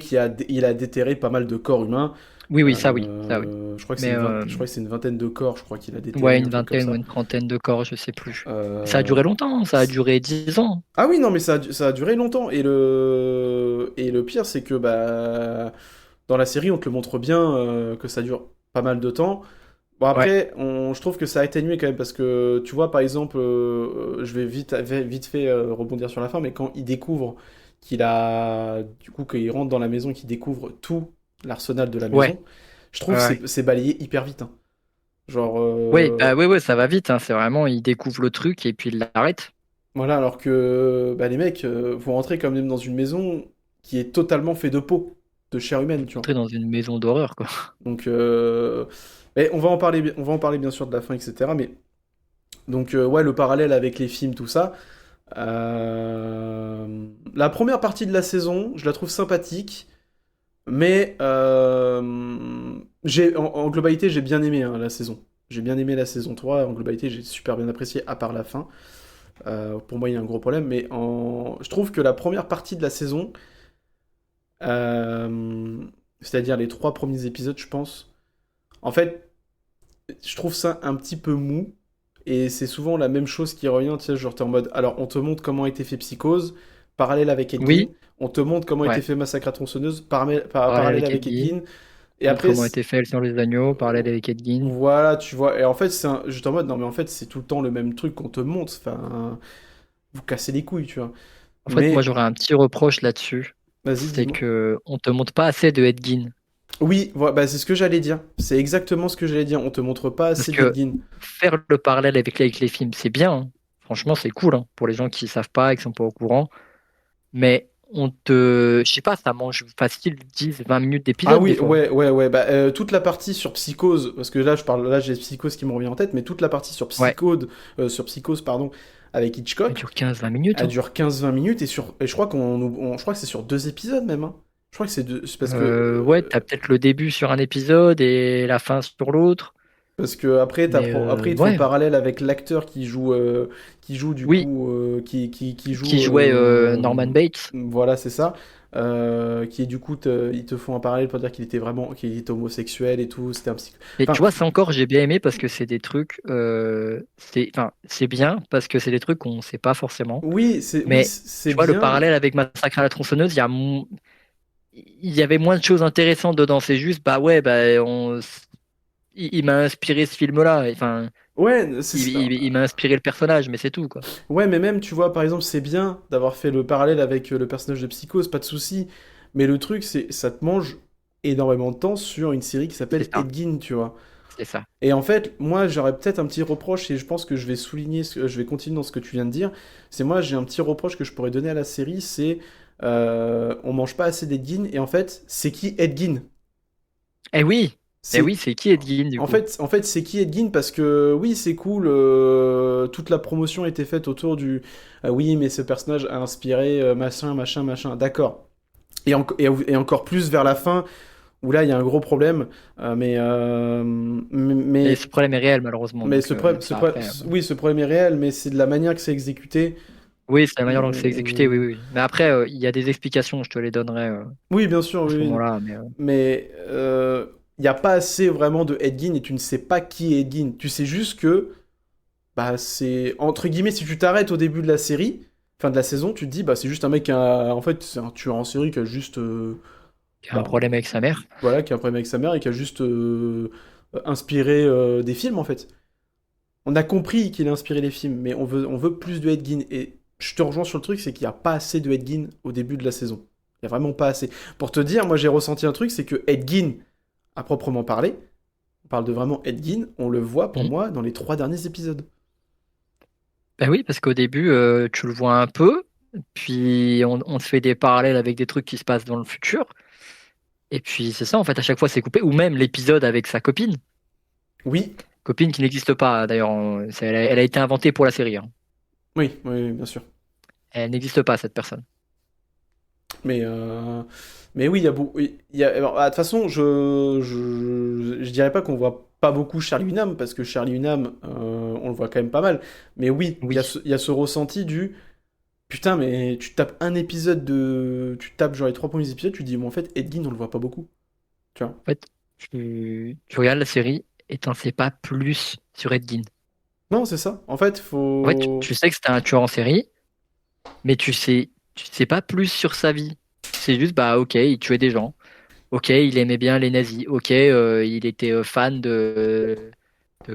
il a déterré pas mal de corps humains. Oui, oui, ça, oui, ça, oui. Je crois que c'est Mais je crois que c'est une vingtaine de corps, je crois qu'il a ouais, déterré, un une truc comme vingtaine ou ça. une trentaine de corps, je sais plus. Ça a Euh, duré longtemps, ça a duré 10 ans. Ah oui, non, mais ça a duré longtemps. Et le pire, c'est que bah, dans la série, on te le montre bien que ça dure pas mal de temps. Bon, Ouais, après, je trouve que ça a atténué quand même, parce que tu vois, par exemple, je vais vite fait rebondir sur la fin, mais quand il découvre du coup, qu'il rentre dans la maison, qu'il découvre tout l'arsenal de la ouais, maison, je trouve que ouais. c'est balayé hyper vite, hein. Genre, Oui, bah, ouais, ouais, ça va vite, hein. C'est vraiment, il découvre le truc et puis il l'arrête. voilà, alors que bah, les mecs vont rentrer quand même dans une maison qui est totalement faite de peau, de chair humaine, tu vois. Entrer dans une maison d'horreur, quoi. Donc, mais on va en parler bien sûr de la fin, etc. Mais donc, ouais, le parallèle avec les films, tout ça. La première partie de la saison, je la trouve sympathique, mais en globalité, j'ai bien aimé hein, la saison. J'ai bien aimé la saison 3. En globalité, j'ai super bien apprécié, à part la fin. Pour moi, il y a un gros problème, mais je trouve que la première partie de la saison, euh, c'est-à-dire les 3 premiers épisodes, je pense, en fait, je trouve ça un petit peu mou, et c'est souvent la même chose qui revient, tu sais, genre t'es en mode, alors on te montre comment a été fait Psychose, parallèle avec Ed Gein, Oui, on te montre comment a été ouais. fait Massacre à tronçonneuse, Parler parallèle avec avec Ed Edgine. Gein, et Montre après, comment était fait le Seigneur des Agneaux. Parler avec Edgine. voilà, tu vois, et en fait, j'étais en mode, non mais en fait, c'est tout le temps le même truc qu'on te montre, enfin, vous cassez les couilles, tu vois. En fait, moi, Mais, j'aurais un petit reproche là-dessus. vas-y, C'est dis-moi. que on te montre pas assez de Edgine. Oui, bah, c'est ce que j'allais dire. C'est exactement ce que j'allais dire. On te montre pas Parce assez que d'Edgin. faire le parallèle avec les films, c'est bien, hein. Franchement, c'est cool, hein, pour les gens qui savent pas et qui sont pas au courant. Mais je sais pas, ça mange facile 10-20 minutes Ah d'épisode des oui, fois. ouais. Bah, toute la partie sur Psychose, parce que là j'ai Psychose qui me revient en tête, mais toute la partie Ouais, sur Psychose, pardon, avec elle Hitchcock, dure 15-20 minutes, elle hein. dure 15-20 minutes et je crois je crois que c'est sur 2 épisodes même, hein. Je crois que c'est parce que Ouais, t'as peut-être le début sur un épisode et la fin sur l'autre, après mais après ils te font le ouais. parallèle avec l'acteur qui joue du Oui, coup qui qui joue jouait Norman Bates. voilà c'est ça qui est du coup ils te font un parallèle pour dire qu'il était homosexuel et tout, c'était un psy. Et Enfin, tu vois, ça encore, j'ai bien aimé parce que c'est des trucs, enfin, c'est bien parce que c'est des trucs qu'on sait pas forcément. oui, Mais c'est tu vois, le bien. parallèle avec Massacre à la tronçonneuse, il y avait moins de choses intéressantes dedans. C'est juste, bah ouais, bah, il m'a inspiré ce film-là. Enfin, Ouais, il m'a inspiré le personnage, mais c'est tout, quoi. ouais, mais même, tu vois, par exemple, c'est bien d'avoir fait le parallèle avec le personnage de Psychose, pas de souci. Mais le truc, c'est ça te mange énormément de temps sur une série qui C'est s'appelle ça, Ed Gein, tu vois. c'est ça. Et en fait, moi, j'aurais peut-être un petit reproche, et je pense que je vais je vais continuer dans ce que tu viens de dire. C'est moi, j'ai un petit reproche que je pourrais donner à la série, c'est on mange pas assez d'Ed Gein, et en fait, c'est qui Ed Gein? Oui, C'est c'est qui Ed du coup? En fait, c'est qui Ed Gein? Parce que oui, c'est cool, toute la promotion était faite autour du oui, mais ce personnage a inspiré machin, d'accord. Et encore plus vers la fin, où là, il y a un gros problème. Mais, Et ce problème est réel, malheureusement. mais Donc, ça, après. oui, ce problème est réel, mais c'est de la manière que c'est exécuté. Oui, c'est la manière dont c'est exécuté, oui, Où- oui. Mais après, il y a des explications, je te les donnerai Oui, bien sûr, à ce oui. moment-là. Mais il n'y a pas assez vraiment de Ed Gein et tu ne sais pas qui est Ed Gein. Tu sais juste que bah c'est entre guillemets si tu t'arrêtes au début de la série, fin de la saison, tu te dis bah c'est juste un mec en fait c'est un tueur en série qui a juste Il y a un bah, problème avec sa mère. voilà qui a un problème avec sa mère et qui a juste inspiré des films en fait. On a compris qu'il a inspiré les films, mais on veut plus de Ed Gein et je te rejoins sur le truc, c'est qu'il n'y a pas assez de Ed Gein au début de la saison. Il y a vraiment pas assez. Pour te dire, moi j'ai ressenti un truc, c'est que Ed Gein, à proprement parler, on parle de vraiment Ed Gein, on le voit pour Mhm. moi dans les 3 derniers épisodes. Ben oui, parce qu'au début, tu le vois un peu, puis on se fait des parallèles avec des trucs qui se passent dans le futur. Et puis c'est ça, en fait, à chaque fois c'est coupé. Ou même l'épisode avec sa copine. Oui, Copine qui n'existe pas, d'ailleurs. Elle a été inventée pour la série, hein. oui, bien sûr. Elle n'existe pas, cette personne. Mais, mais oui, il y a beaucoup. Alors, de toute façon, je dirais pas qu'on voit pas beaucoup Charlie Hunnam, parce que Charlie Hunnam, on le voit quand même pas mal. Mais oui, Oui. il y a ce ressenti du putain, mais tu tapes un épisode de. Tu tapes genre les 3 premiers épisodes, tu dis, bon, en fait, Ed Gein, on le voit pas beaucoup. Tu vois? En fait, tu regardes la série et t'en sais pas plus sur Ed Gein. Non, c'est ça. En fait, En fait, faut. tu sais que c'était un tueur en série, mais tu sais pas plus sur sa vie. C'est juste, bah, ok, il tuait des gens. Ok, il aimait bien les nazis. Ok, il était fan de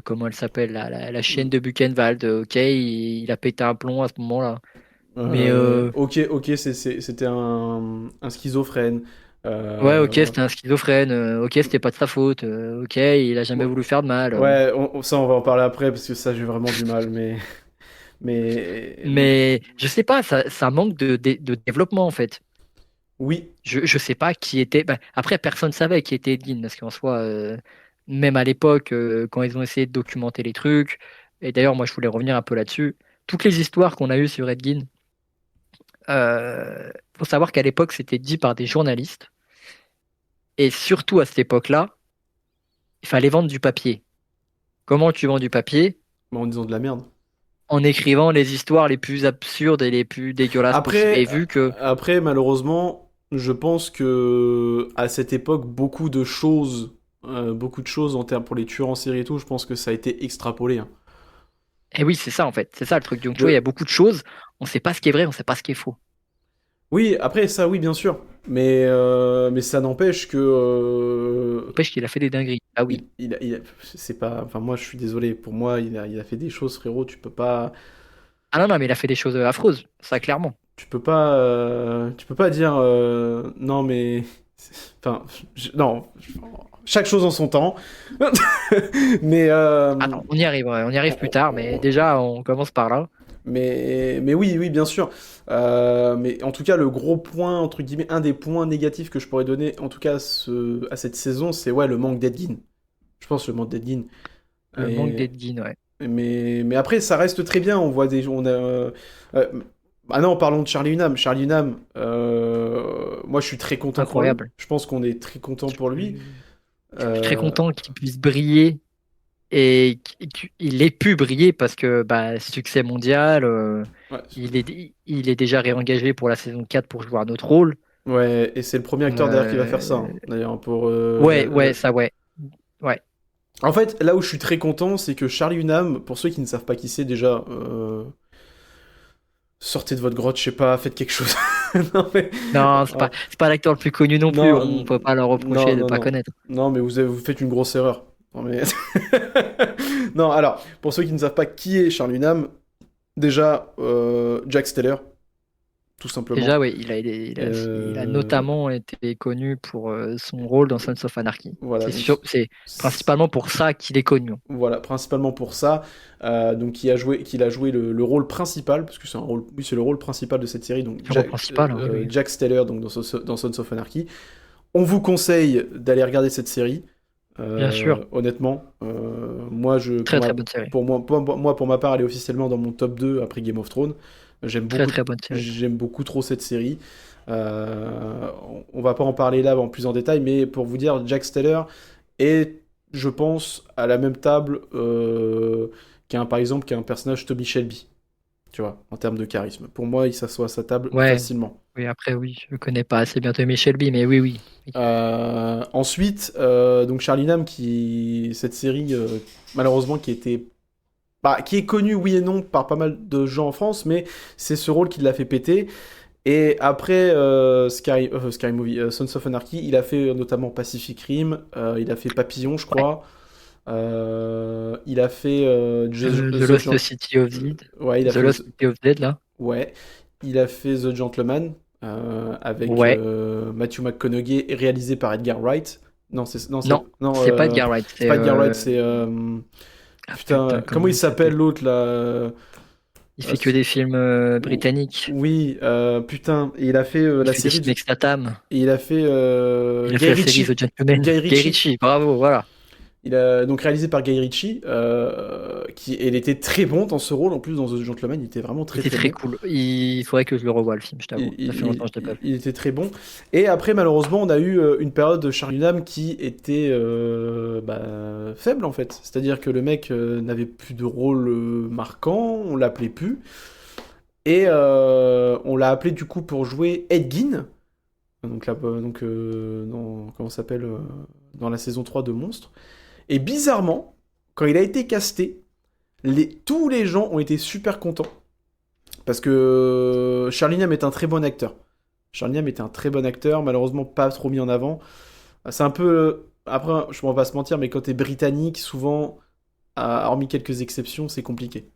comment elle s'appelle, la chienne de Buchenwald. Ok, il a pété un plomb à ce moment-là. Mais Ok, c'était un schizophrène. ouais, ok, Voilà. c'était un schizophrène. Ok, c'était pas de sa faute. Ok, il a jamais Bon, voulu faire de mal. ouais, ça on va en parler après parce que ça j'ai vraiment du mal, mais Mais je sais pas, ça manque de développement en fait. oui, Je sais pas qui était. Bah, après, personne savait qui était Ed Gein, parce qu'en soi, même à l'époque, quand ils ont essayé de documenter les trucs, et d'ailleurs, moi je voulais revenir un peu là-dessus, toutes les histoires qu'on a eues sur Ed Gein, faut savoir qu'à l'époque, c'était dit par des journalistes, et surtout à cette époque-là, il fallait vendre du papier. Comment tu vends du papier? en disant de la merde. En écrivant les histoires les plus absurdes et les plus dégueulasses possibles. Après, Et vu que après malheureusement, je pense que à cette époque, beaucoup de choses en termes pour les tueurs en série et tout, je pense que ça a été extrapolé, hein. Et oui, c'est ça en fait, c'est ça le truc. Donc tu vois, il y a Le, beaucoup de choses, on sait pas ce qui est vrai, on sait pas ce qui est faux. Oui, après ça, oui, bien sûr. Mais ça n'empêche que N'empêche qu'il a fait des dingueries. Ah oui. c'est pas. Enfin, moi, je suis désolé. Pour moi, il a fait des choses, frérot. Ah non, non, mais il a fait des choses affreuses, ça clairement. Tu peux pas dire non, mais. Enfin, non. Chaque chose en son temps. Mais Attends, on y arrive plus tard, mais déjà on commence par là. Mais oui, oui, bien sûr. Mais en tout cas, le gros point, entre guillemets, un des points négatifs que je pourrais donner, en tout cas à cette saison, c'est ouais, le manque d'Edgin. Je pense le manque d'Edgin. Le manque Et, d'Edgin, ouais. mais après, ça reste très bien. On voit des. Euh, ah non, parlons de Charlie Hunnam. Charlie Hunnam, moi je suis très content pour lui. Incroyable. Je pense qu'on est très content pour lui. Je suis très Euh, content qu'il puisse briller et qu'il ait pu briller parce que bah, succès mondial, ouais, il est déjà réengagé pour la saison 4 pour jouer un autre rôle. ouais, et c'est le premier acteur d'ailleurs qui va faire ça, Euh, hein, d'ailleurs, pour ouais, ouais, ça, ouais. Ouais, En fait, là où je suis très content, c'est que Charlie Hunnam, pour ceux qui ne savent pas qui c'est déjà, sortez de votre grotte, je sais pas, faites quelque chose. Non mais, non, euh, c'est pas l'acteur le plus connu non plus. non, On peut pas leur non, reprocher de non, pas non, connaître. non, mais vous faites une grosse erreur. Non mais, non, alors, pour ceux qui ne savent pas qui est Charlie Hunnam, déjà, Jack Steller, tout simplement. Déjà, oui, il a Euh, notamment été connu pour son rôle dans Sons of Anarchy. voilà, C'est principalement pour ça qu'il est connu. voilà, principalement pour ça. Donc, qu'il a joué le rôle principal, parce que c'est un rôle, oui, c'est le rôle principal de cette série. Donc, Le rôle principal, hein, oui, oui. Jack Steller, donc dans Sons of Anarchy. On vous conseille d'aller regarder cette série. Bien sûr. Honnêtement, moi, Très très bonne série. pour ma part, elle est officiellement dans mon top 2 après Game of Thrones. Très très bonne série. J'aime beaucoup trop cette série. On va pas en parler là en plus en détail, mais pour vous dire, Jack Steller est, je pense, à la même table par exemple, qu'un personnage Toby Shelby, tu vois, en termes de charisme. Pour moi, il s'assoit à sa table Ouais, facilement. oui, après, oui, je connais pas assez bien Tommy Shelby, mais oui, oui. Oui. Ensuite, donc Charlie Nam, cette série, malheureusement, qui est connue, oui et non, par pas mal de gens en France, mais c'est ce rôle qui l'a fait péter. Et après Sky Movie, Sons of Anarchy, il a fait notamment Pacific Rim, il a fait Papillon, je Ouais. crois. Il a fait The Lost City of Dead. Ouais, il a The fait Lost City of Dead, là. ouais, il a fait The Gentleman avec Ouais. Matthew McConaughey et réalisé par Edgar Wright. Non, Non, c'est pas Edgar Wright. c'est pas Edgar Wright, c'est Ah, putain, comment comment il il s'appelle s'appelle? l'autre là Il euh, fait que des films britanniques. Oui, putain, et il a fait Il la fait des série films avec Statham. et il a fait Il a fait Guy la série Ritchie. The Gentleman. Guy Guy Ritchie. Ritchie, bravo, voilà. Il a donc réalisé par Guy Ritchie, et il était très bon dans ce rôle. En plus, dans The Gentleman, il était vraiment Il très était très très bon. cool. Il faudrait que je le revoie, le film, je Il, t'avoue. Ça fait il- longtemps que je l'ai pas vu. il était très bon. Et après, malheureusement, on a eu une période de Charlie Hunnam qui était faible en fait. C'est-à-dire que le mec n'avait plus de rôle marquant, on l'appelait plus. Et on l'a appelé du coup pour jouer Ed Gein. Donc, là, comment ça s'appelle dans la saison 3 de Monstres. Et bizarrement, quand il a été casté, tous les gens ont été super contents. Parce que Charlie Hunnam est un très bon acteur. Charlie Hunnam était un très bon acteur, malheureusement pas trop mis en avant. C'est un peu. Après, je ne vais pas se mentir, mais quand t'es britannique, souvent, hormis quelques exceptions, c'est compliqué.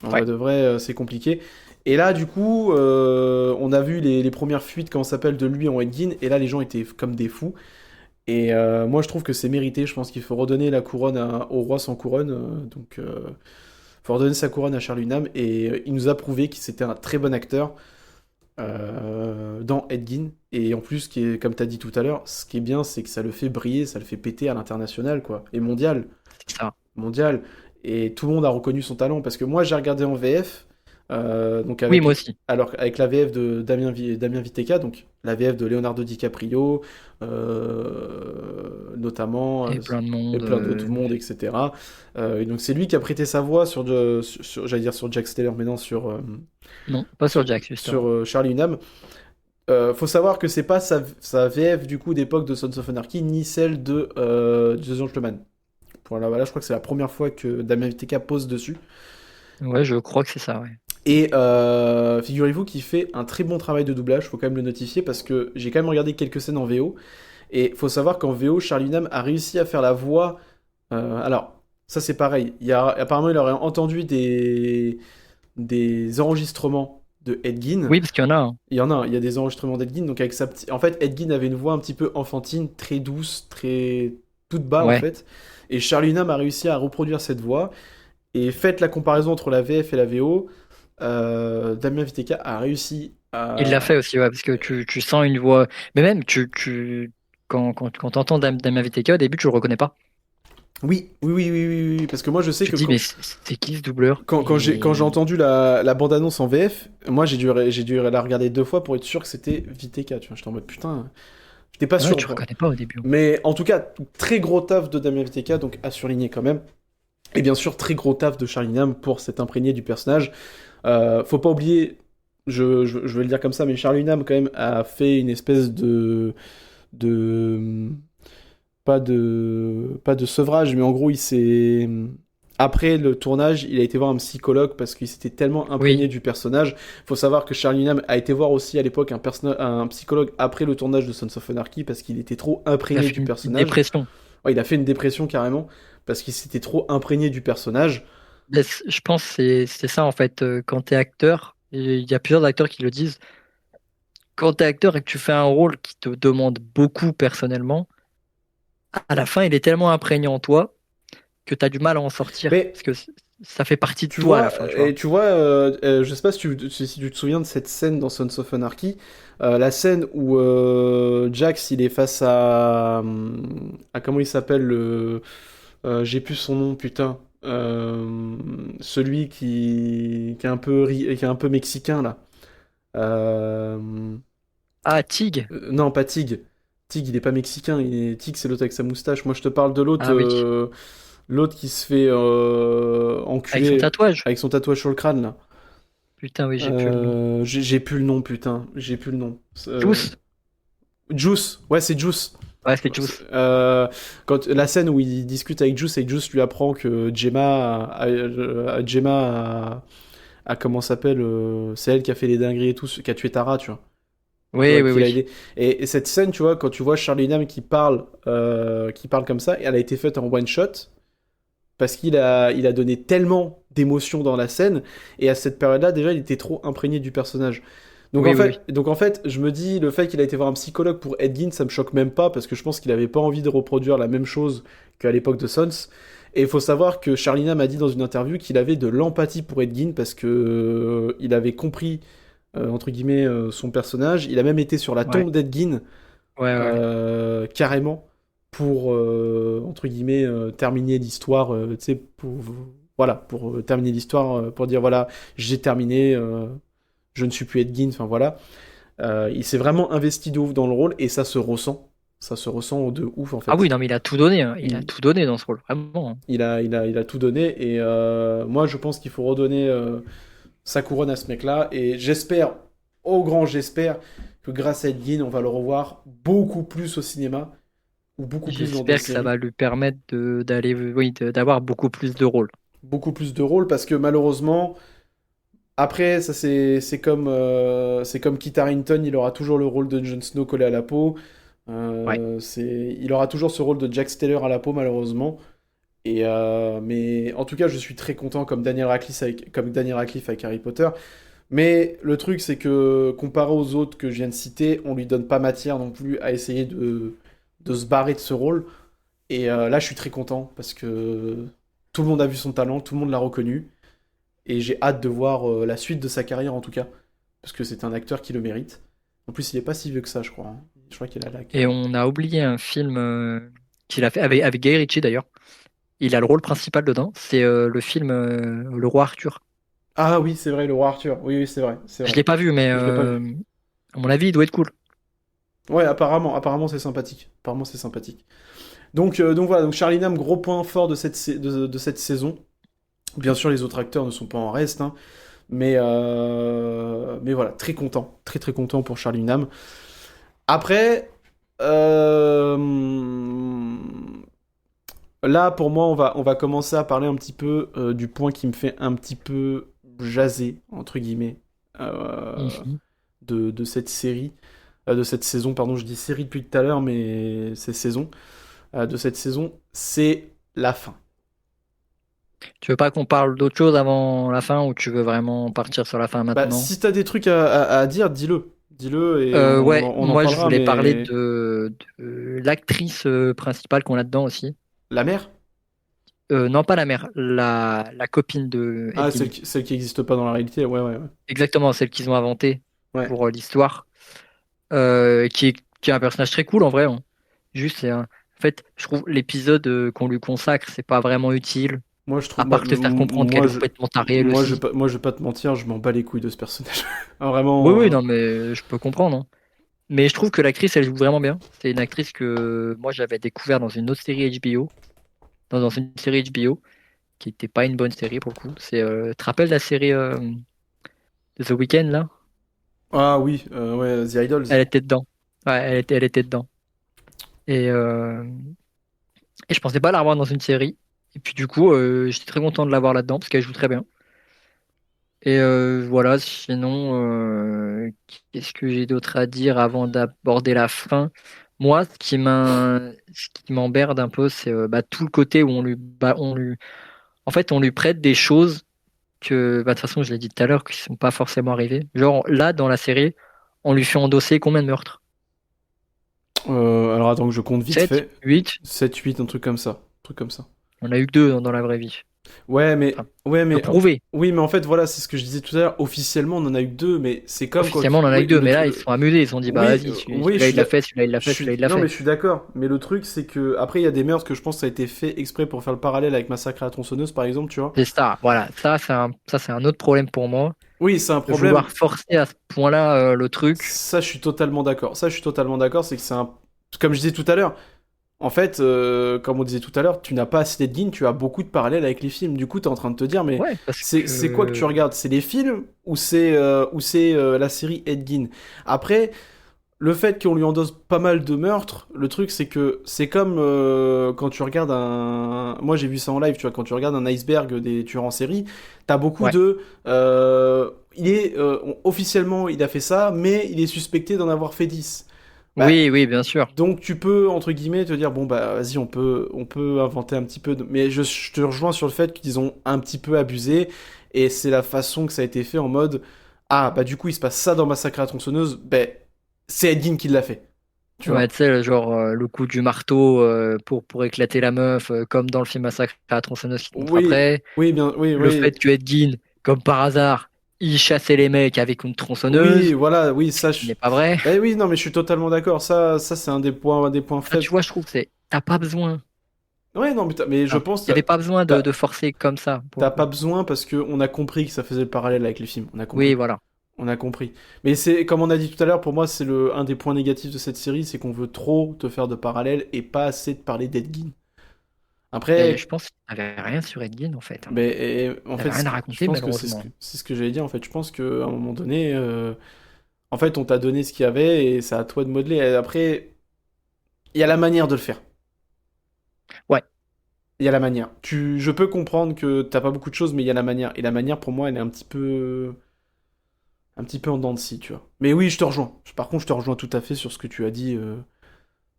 En vrai Ouais. de vrai, c'est compliqué. Et là, du coup, on a vu les premières fuites, comment ça s'appelle, de lui en Edgin, et là, les gens étaient comme des fous. Et moi, je trouve que c'est mérité. Je pense qu'il faut redonner la couronne au roi sans couronne. Faut redonner sa couronne à Charles Hunnam. Et il nous a prouvé qu'il c'était un très bon acteur dans Edgin. Et en plus, comme tu as dit tout à l'heure, ce qui est bien, c'est que ça le fait briller, ça le fait péter à l'international, quoi. Et mondial. C'est ça. Mondial. Et tout le monde a reconnu son talent. Parce que moi, j'ai regardé en VF. Donc Oui, moi aussi. avec la VF de Damien Viteka, donc la VF de Leonardo DiCaprio, notamment, Et plein de et monde. plein d'autres monde, etc. Et donc c'est lui qui a prêté sa voix j'allais dire sur Jack Steller, mais non, Non, pas sur Jack, justement. Charlie Hunnam. Faut savoir que c'est pas sa VF du coup d'époque de Sons of Anarchy, ni celle de The Gentleman. Voilà, je crois que c'est la première fois que Damien Viteka pose dessus. Ouais, je crois que c'est ça, ouais. Et figurez-vous qu'il fait un très bon travail de doublage, faut quand même le notifier, parce que j'ai quand même regardé quelques scènes en VO, et faut savoir qu'en VO, Charlie Hunnam a réussi à faire la voix... alors, ça c'est pareil, apparemment il aurait entendu des enregistrements de Ed Gein. Oui, parce qu'il y en a un. Il y a des enregistrements d'Ed Gein, donc avec en fait, Ed Gein avait une voix un petit peu enfantine, très douce, très toute bas en Ouais. fait, et Charlie Hunnam a réussi à reproduire cette voix, Et faites la comparaison entre la VF et la VO. Damien Viteka a réussi Il l'a à... fait aussi, ouais, parce que tu sens une voix. Mais même, quand t'entends Damien Viteka, au début, tu le reconnais pas. Oui, oui, oui, oui, oui, oui, parce que moi je sais Tu que te dis, mais c'est qui ce doubleur? quand j'ai entendu la bande-annonce en VF, moi j'ai dû la regarder 2 fois pour être sûr que c'était Viteka, tu vois. J'étais en mode putain, j'étais pas Ouais, sûr, tu tu vois. reconnais pas au début. Mais en tout cas, très gros taf de Damien Viteka, donc à surligner quand même. Et bien sûr, très gros taf de Charlie Nam pour s'être imprégné du personnage. Faut pas oublier, je vais le dire comme ça, mais Charlie Nam quand même a fait une espèce de pas de sevrage, mais en gros, il s'est après le tournage, il a été voir un psychologue parce qu'il s'était tellement imprégné Oui, du personnage. Faut savoir que Charlie Hunnam a été voir aussi à l'époque un psychologue après le tournage de Sons of Anarchy parce qu'il était trop il a imprégné fait du une personnage. dépression. Ouais, il a fait une dépression carrément parce qu'il s'était trop imprégné du personnage. Mais je pense que c'est ça, en fait. Quand t'es acteur, et il y a plusieurs acteurs qui le disent, quand t'es acteur et que tu fais un rôle qui te demande beaucoup personnellement, à la fin, il est tellement imprégné en toi que t'as du mal à en sortir. Mais Parce que ça fait partie de tu toi à la vois, fin, tu vois. et tu vois, je sais pas si tu te souviens de cette scène dans Sons of Anarchy, la scène où Jax il est face à comment il s'appelle j'ai plus son nom putain, celui qui est un peu qui est un peu mexicain là. Euh, Ah, Tig. non pas Tig. Tig il est pas mexicain, Tig c'est l'autre avec sa moustache. Moi je te parle de l'autre. Ah oui. L'autre qui se fait Avec son enculer tatouage. avec son tatouage sur le crâne là. Putain, oui, j'ai plus le nom. J'ai plus le nom, putain. J'ai plus le nom. Juice. Juice. Ouais, c'est Juice. Ouais, c'est Juice. Quand la scène où il discute avec Juice et que Juice lui apprend que comment s'appelle c'est elle qui a fait les dingueries et tout, qui a tué Tara, tu vois. Tu Oui, vois, oui, qui l'a oui. aidé. Et cette scène, tu vois, quand tu vois Charlie Hunnam qui parle comme ça, elle a été faite en one shot parce qu'il a donné tellement d'émotions dans la scène, et à cette période-là, déjà, il était trop imprégné du personnage. Donc en Oui, oui, oui. fait, donc en fait, je me dis, le fait qu'il a été voir un psychologue pour Ed Gein, ça me choque même pas, parce que je pense qu'il avait pas envie de reproduire la même chose qu'à l'époque de Sons. Et il faut savoir que Charlina m'a dit dans une interview qu'il avait de l'empathie pour Ed Gein, parce que il avait compris, entre guillemets, son personnage. Il a même été sur la Ouais, tombe d'Ed Gein, ouais, ouais. carrément pour entre guillemets terminer l'histoire, tu sais, voilà, pour terminer l'histoire, pour dire voilà, j'ai terminé, je ne suis plus Ed Gein, enfin voilà. Il s'est vraiment investi de ouf dans le rôle et ça se ressent de ouf en Ah oui, fait. non, mais il a tout donné, hein. Il a Il, tout donné dans ce rôle, vraiment, hein. il a tout donné et moi je pense qu'il faut redonner sa couronne à ce mec-là et j'espère, au grand j'espère, que grâce à Ed Gein, on va le revoir beaucoup plus au cinéma ou beaucoup plus dans des J'espère que ça séries, va lui permettre d'aller, oui, d'avoir beaucoup plus de rôles. beaucoup plus de rôles, parce que malheureusement, après, ça c'est comme Kit Harington, il aura toujours le rôle de Jon Snow collé à la peau. Ouais. Il aura toujours ce rôle de Jack Steller à la peau, malheureusement. Mais en tout cas, je suis très content comme Daniel Radcliffe avec Harry Potter. Mais le truc, c'est que comparé aux autres que je viens de citer, on lui donne pas matière non plus à essayer de se barrer de ce rôle. Et là, je suis très content parce que tout le monde a vu son talent, tout le monde l'a reconnu. Et j'ai hâte de voir la suite de sa carrière en tout cas. Parce que c'est un acteur qui le mérite. En plus, il est pas si vieux que ça, je crois, hein. Je crois qu'il a la... Et on a oublié un film qu'il a fait avec Guy Ritchie d'ailleurs. Il a le rôle principal dedans. C'est le film Le Roi Arthur. Ah oui, c'est vrai, le roi Arthur. Oui, oui, c'est vrai, c'est Je vrai. l'ai pas vu, mais Je l'ai pas vu. à mon avis, il doit être cool. Ouais, apparemment c'est sympathique. Apparemment c'est sympathique. Donc voilà, donc Charlie Nam, gros point fort de cette saison. Bien sûr, les autres acteurs ne sont pas en reste, hein, mais voilà, très content. Très très content pour Charlie Nam. Après, là, pour moi, on va commencer à parler un petit peu du point qui me fait un petit peu jaser, entre guillemets, euh, Mhm. de cette série, de cette saison, pardon, je dis série depuis tout à l'heure, mais c'est saison, de cette saison, c'est la fin. Tu veux pas qu'on parle d'autre chose avant la fin ou tu veux vraiment partir sur la fin Bah, maintenant? si t'as des trucs à dire, dis-le. Dis-le et on, Ouais, en on en moi je parlera, voulais parler mais de l'actrice principale qu'on a dedans aussi. la mère? Non, pas la mère, la copine de Ah, Edgin. celle qui existe pas dans la réalité, ouais, ouais, ouais. Exactement, celle qu'ils ont inventée Ouais. pour l'histoire. Qui est un personnage très cool en vrai, hein. Juste, en fait, je trouve l'épisode qu'on lui consacre, c'est pas vraiment utile, Moi, je trouve, à part te faire comprendre qu'elle est complètement tarée elle aussi. moi, je vais pas te mentir, je m'en bats les couilles de ce personnage. Ah, Oui, vraiment. oui, non, mais je peux comprendre, hein. Mais je trouve que l'actrice, elle joue vraiment bien. C'est une actrice que moi j'avais découvert dans une autre série HBO, dans une série HBO, qui était pas une bonne série pour le coup. Tu te rappelles la série de The Weeknd là? Ah oui, ouais, The Idols. Elle était dedans. Ouais, elle était dedans. Et, euh, et je pensais pas la revoir dans une série. Et puis du coup, j'étais très content de la voir là-dedans parce qu'elle joue très bien. Voilà, sinon, qu'est-ce que j'ai d'autre à dire avant d'aborder la fin? Moi, ce qui m'emmerde un peu, c'est tout le côté où en fait, on lui prête des choses que, de toute façon, je l'ai dit tout à l'heure, qui sont pas forcément arrivées. Genre, là, dans la série, on lui fait endosser combien de meurtres? Alors attends que je compte vite 7, fait. 8. 7 8 un truc comme ça. Un truc comme ça. On a eu que deux dans la vraie vie. Ouais, mais. Enfin, Ouais, de mais. prouver. Oui, mais en fait, voilà, c'est ce que je disais tout à l'heure. Officiellement, on en a eu que deux, mais c'est comme quand Officiellement, tu. on en a eu Oui, que deux, mais là, ils se sont amusés. Ils se sont dit, bah Oui, vas-y, oui, celui-là, il l'a fait, celui-là, il l'a fait, celui-là, il l'a non, mais fait. je suis d'accord. Mais le truc, c'est que. Après, il y a des meurtres que je pense que ça a été fait exprès pour faire le parallèle avec Massacre à la tronçonneuse, par exemple, tu vois. C'est ça, voilà. Ça, c'est un autre problème pour moi. Oui, c'est un De problème. vouloir forcer à ce point-là le truc. Ça, je suis totalement d'accord. Ça, je suis totalement d'accord. C'est que c'est un. Comme je disais tout à l'heure, en fait, comme on disait tout à l'heure, tu n'as pas assez d'Edgin, tu as beaucoup de parallèles avec les films. Du coup, tu es en train de te dire, mais Ouais, parce c'est quoi que tu que. regardes? C'est les films ou c'est la série Edgin? Après, le fait qu'on lui endosse pas mal de meurtres, le truc c'est que c'est comme quand tu regardes un. Moi j'ai vu ça en live, tu vois, quand tu regardes un iceberg des tueurs en série, t'as beaucoup Ouais. de. Il est. Officiellement, il a fait ça, mais il est suspecté d'en avoir fait 10. Bah, Oui, oui, bien sûr. donc tu peux, entre guillemets, te dire, bon bah vas-y, on peut inventer un petit peu. Mais je te rejoins sur le fait qu'ils ont un petit peu abusé, et c'est la façon que ça a été fait en mode, ah bah du coup il se passe ça dans Massacre à la tronçonneuse, bah c'est Ed Gein qui l'a fait. Tu Ouais, vois. tu sais, genre le coup du marteau pour éclater la meuf, comme dans le film Massacre à la tronçonneuse qui te montre Oui, après. oui, bien, oui, Le oui. fait que Ed Gein, comme par hasard, il chassait les mecs avec une Oui, tronçonneuse, voilà, oui, ce ça. qui n'est pas vrai. Bah oui, non, mais je suis totalement d'accord. Ça c'est un des points Ça, tu faibles. vois, je trouve que t'as pas besoin. Ouais, non, mais je Enfin, pense il n'y avait pas besoin t'as, de forcer comme ça, pour le t'as coup. pas besoin parce que on a compris que ça faisait le parallèle avec les films. On a Oui, compris. voilà. On a compris. Mais c'est comme on a dit tout à l'heure, pour moi, c'est un des points négatifs de cette série, c'est qu'on veut trop te faire de parallèles et pas assez de parler d'Edgin. Et Après, je pense qu'il n'y avait rien sur Ed Gein, en fait, hein. en Il n'y fait, avait rien à je raconter, pense que malheureusement. c'est ce que j'allais dire. En fait, je pense qu'à un moment donné, en fait, on t'a donné ce qu'il y avait et c'est à toi de modeler. Et après, il y a la manière de le faire. Ouais, Il y a la manière. Je peux comprendre que t'as pas beaucoup de choses, mais il y a la manière. Et la manière, pour moi, elle est un petit peu en dents de scie, tu vois. Mais oui, je te rejoins. Par contre, je te rejoins tout à fait sur ce que tu as dit,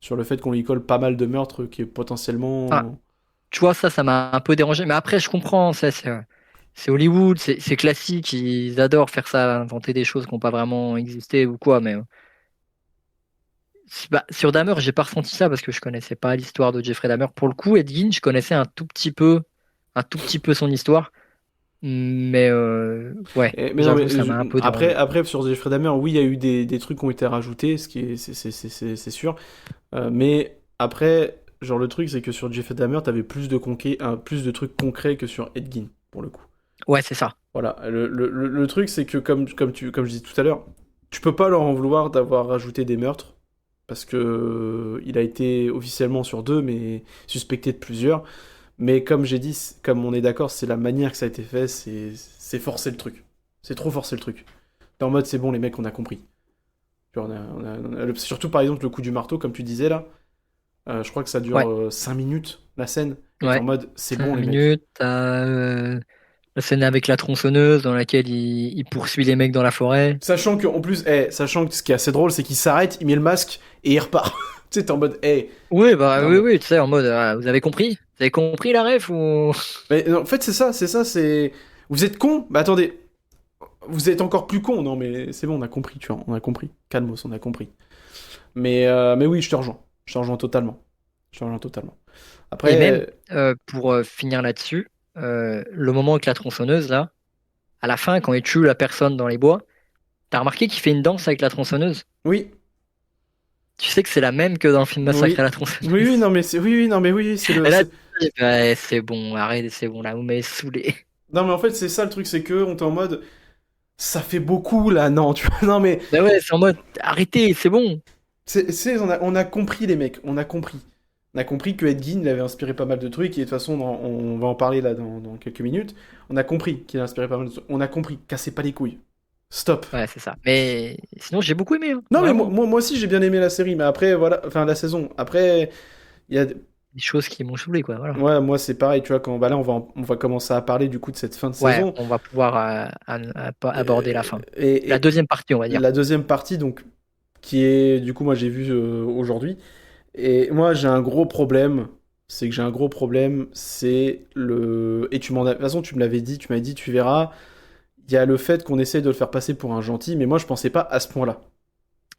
sur le fait qu'on lui colle pas mal de meurtres qui est enfin, potentiellement. tu vois, ça m'a un peu dérangé. Mais après, je comprends, ça, c'est Hollywood, c'est classique, ils adorent faire ça, inventer des choses qui n'ont pas vraiment existé ou quoi. Mais sur Dahmer, j'ai pas ressenti ça parce que je connaissais pas l'histoire de Jeffrey Dahmer. Pour le coup, Ed Gein, je connaissais un tout petit peu son histoire. Mais ouais, Mais non, j'avoue, mais ça m'a un peu après, dérangé. sur Jeffrey Dahmer, oui, il y a eu des trucs qui ont été rajoutés, ce qui est, c'est sûr. Mais après, genre, le truc, c'est que sur Jeffrey Dahmer, t'avais plus de trucs concrets que sur Ed Gein, pour le coup. Ouais, c'est ça. Voilà, le truc c'est que comme je disais tout à l'heure, tu peux pas leur en vouloir d'avoir rajouté des meurtres, parce que il a été officiellement sur deux, mais suspecté de plusieurs. Mais comme j'ai dit, comme on est d'accord, c'est la manière que ça a été fait, c'est forcer le truc. C'est trop forcer le truc. T'es en mode c'est bon les mecs, on a compris. Tu vois, surtout par exemple le coup du marteau, comme tu disais là, je crois que ça dure Ouais, 5 minutes la scène, et t'es en ouais. mode c'est bon Cinq les mecs. minutes, t'as la scène avec la tronçonneuse dans laquelle il poursuit les mecs dans la forêt. Sachant que, en plus, sachant que ce qui est assez drôle, c'est qu'il s'arrête, il met le masque et il repart. Tu sais, t'es en mode, Oui, bah non oui, mais. oui, tu sais, en mode, vous avez compris? Vous avez compris la ref ou... Mais non, en fait, c'est. Vous êtes con? Bah attendez, vous êtes encore plus con. Non mais c'est bon, on a compris, tu vois, on a compris. Calmos, on a compris. Mais oui, je te rejoins. Je te rejoins totalement. Je te rejoins totalement. Après, Et même, pour finir là-dessus, le moment avec la tronçonneuse, là, à la fin, quand il tue la personne dans les bois, t'as remarqué qu'il fait une danse avec la tronçonneuse? oui, Tu sais que c'est la même que dans le film Massacre à oui, la oui, oui, tronçonneuse. non, mais oui, non, mais oui, c'est Et là, j'ai fait, ouais, c'est bon, arrête, c'est bon, là, vous m'avez saoulé. non, mais en fait, c'est ça le truc, c'est que on est en mode, ça fait beaucoup là, non, tu vois, non, mais Bah ouais, c'est en mode, arrêtez, c'est bon. on a compris les mecs, on a compris. On a compris que Ed Gein il avait inspiré pas mal de trucs, et de toute façon, on va en parler là dans quelques minutes. On a compris qu'il a inspiré pas mal de trucs. On a compris, cassez pas les couilles. Stop. Ouais, c'est ça. Mais sinon, j'ai beaucoup aimé, hein, Non, mais vraiment. moi aussi, j'ai bien aimé la série, mais après, voilà, enfin, la saison. Après, il y a. Des choses qui m'ont saoulé, quoi, voilà. Ouais, moi, c'est pareil, tu vois, quand bah là, on va commencer à parler du coup de cette fin de Ouais, saison. on va pouvoir aborder la fin. La Et deuxième partie, on va dire. la deuxième partie, donc, qui est, du coup, moi, j'ai vu aujourd'hui. Et moi, j'ai un gros problème. C'est que j'ai un gros problème. C'est le. Et tu m'en as. De toute façon, tu me l'avais dit, tu m'as dit, tu verras. Il y a le fait qu'on essaye de le faire passer pour un gentil, mais moi, je pensais pas à ce point-là.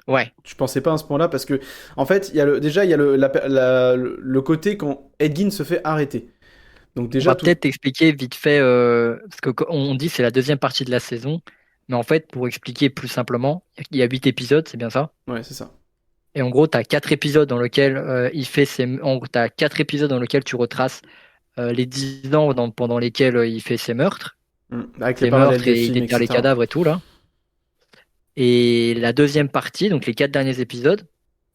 Ouais. Je pensais pas à ce point-là parce que, en fait, déjà, il y a le côté quand Edgin se fait arrêter. Donc, On déjà, va tout. peut-être expliquer vite fait, parce que on dit c'est la deuxième partie de la saison, mais en fait, pour expliquer plus simplement, il y a 8 épisodes, c'est bien ça? Ouais, c'est ça. Et en gros, tu as 4 épisodes dans lesquels t'as 4 épisodes dans lesquels tu retraces les 10 ans pendant lesquels il fait ses meurtres. Avec les Ses parallèles meurtres des et il films, déterre les etc. cadavres et tout, là. Et la deuxième partie, donc les 4 derniers épisodes,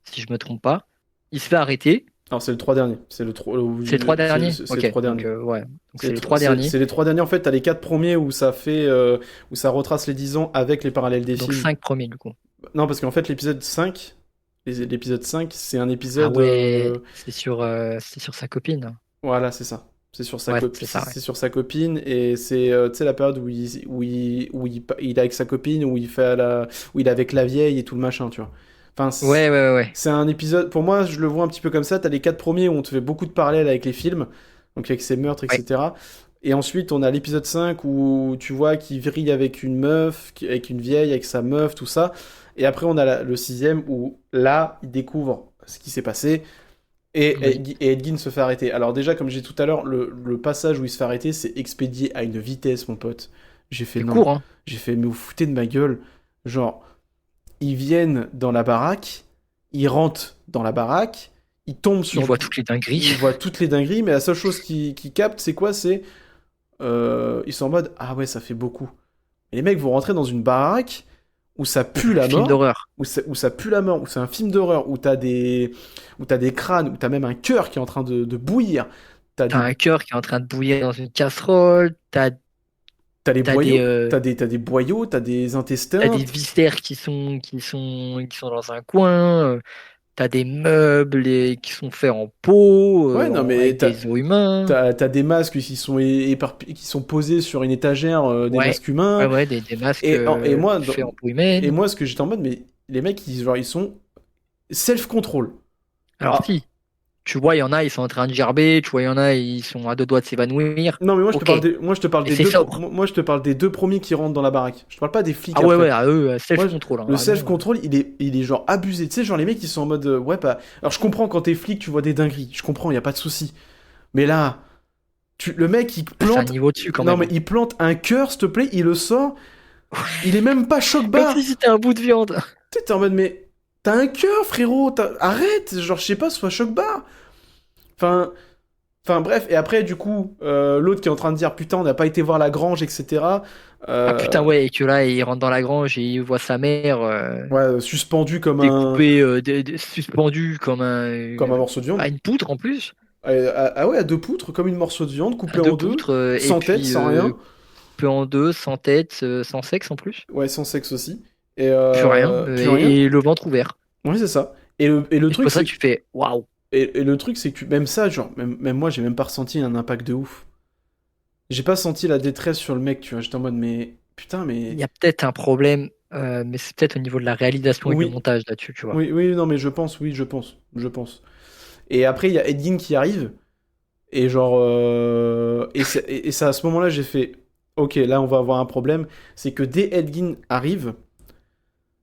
si je me trompe pas, il se fait arrêter. Alors, c'est le trois derniers. C'est le trois, C'est les 3 derniers? c'est les Ok, trois donc derniers. ouais. Donc c'est les 3 derniers. C'est les trois derniers, en fait. T'as les quatre premiers où ça fait. Où ça retrace les 10 ans avec les parallèles des Donc films. 5 premiers du coup. Non, parce qu'en fait, l'épisode 5, l'épisode 5, c'est un Ah épisode. ouais, c'est sur sa copine. Voilà, c'est ça. C'est sur sa Ouais, c'est ça, ouais. c'est sur sa copine et c'est tu sais la période il est avec sa copine où où il est avec la vieille et tout le machin, tu vois. Enfin, Ouais, ouais, ouais, ouais. c'est un épisode pour moi, je le vois un petit peu comme ça, t'as les quatre premiers où on te fait beaucoup de parallèles avec les films, donc avec ses meurtres, Ouais. etc. Et ensuite, on a l'épisode 5 où tu vois qu'il vrille avec une meuf, avec une vieille, avec sa meuf, tout ça. Et après, on a le sixième où là, il découvre ce qui s'est passé. Oui. Et Edgin se fait arrêter. Alors déjà, comme j'ai dit tout à l'heure, le passage où il se fait arrêter, c'est expédié à une vitesse, mon pote. J'ai fait C'est non. court, hein. J'ai fait, mais vous foutez de ma gueule. Genre, ils viennent dans la baraque, ils rentrent dans la baraque, ils tombent Il sur... voit toutes les dingueries. Ils voient toutes les dingueries, mais la seule chose qu'ils captent, c'est quoi? C'est... ils sont en mode, ah ouais, ça fait beaucoup. Et les mecs vont rentrer dans une baraque où ça pue la Film mort, d'horreur. où ça pue la mort, où c'est un film d'horreur, où t'as des crânes, où t'as même un cœur qui est en train de bouillir, t'as T'as des, un cœur qui est en train de bouillir dans une casserole. t'as les T'as des, boyaux, euh, t'as des boyaux, t'as des t'as intestins. des viscères qui sont dans un coin. T'as des meubles qui sont faits en peau, Ouais, non mais avec des os humains. t'as des masques qui sont qui sont posés sur une étagère, des Ouais, masques ouais, humains. ouais, des masques Et moi, faits en peau et humaine. moi, ce que j'étais en mode, mais les mecs, genre, ils sont self-control. Alors Ah, si, tu vois, il y en a, ils sont en train de gerber, tu vois, il y en a, ils sont à 2 doigts de s'évanouir. non, mais Ok, moi, je te parle et des c'est sobre. moi, je te parle des deux premiers qui rentrent dans la baraque. Je te parle pas des flics Ah ouais, après. ouais, à eux, Moi, self-control, hein, le vraiment. self-control, il est genre abusé. Tu sais, genre les mecs, ils sont en mode, ouais, bah. Alors, je comprends quand t'es flic, tu vois des dingueries. Je comprends, y a pas de souci. Mais là, le mec, il C'est un plante. niveau dessus quand Non, même, mais hein. il plante un cœur, s'il te plaît, il le sort. Il est même pas choc Comme si barre. c'était un bout de viande. Tu sais, t'es en mode, mais t'as un cœur, frérot. Arrête. Genre, je sais pas, sois choc barre. Enfin. Enfin bref, et après du coup, l'autre qui est en train de dire putain on n'a pas été voir la grange, etc. Ah putain, Euh, ouais, et que là, il rentre dans la grange et il voit sa mère ouais, suspendu découpée, suspendue comme un morceau de viande. à une poutre en plus, Ah ouais, à deux poutres, comme une morceau de viande, à coupé deux en deux, poutres, et sans tête, puis sans rien. coupée en deux, sans tête, sans sexe en plus. Ouais, sans sexe aussi. Et Plus rien, plus rien. et le ventre ouvert. Ouais, c'est ça. Et le Et truc pour ça, c'est tu fais waouh. et le truc c'est que même ça, genre même moi j'ai même pas ressenti un impact de ouf. J'ai pas senti la détresse sur le mec, tu vois. J'étais en mode mais putain Il mais y a peut-être un problème, mais c'est peut-être au niveau de la réalisation et du oui. montage là-dessus, tu vois. Oui, non mais je pense, oui, je pense. Et après il y a Edgin qui arrive. Et genre, et ça, à ce moment-là, j'ai fait, ok, là, on va avoir un problème. C'est que dès Edgin arrive,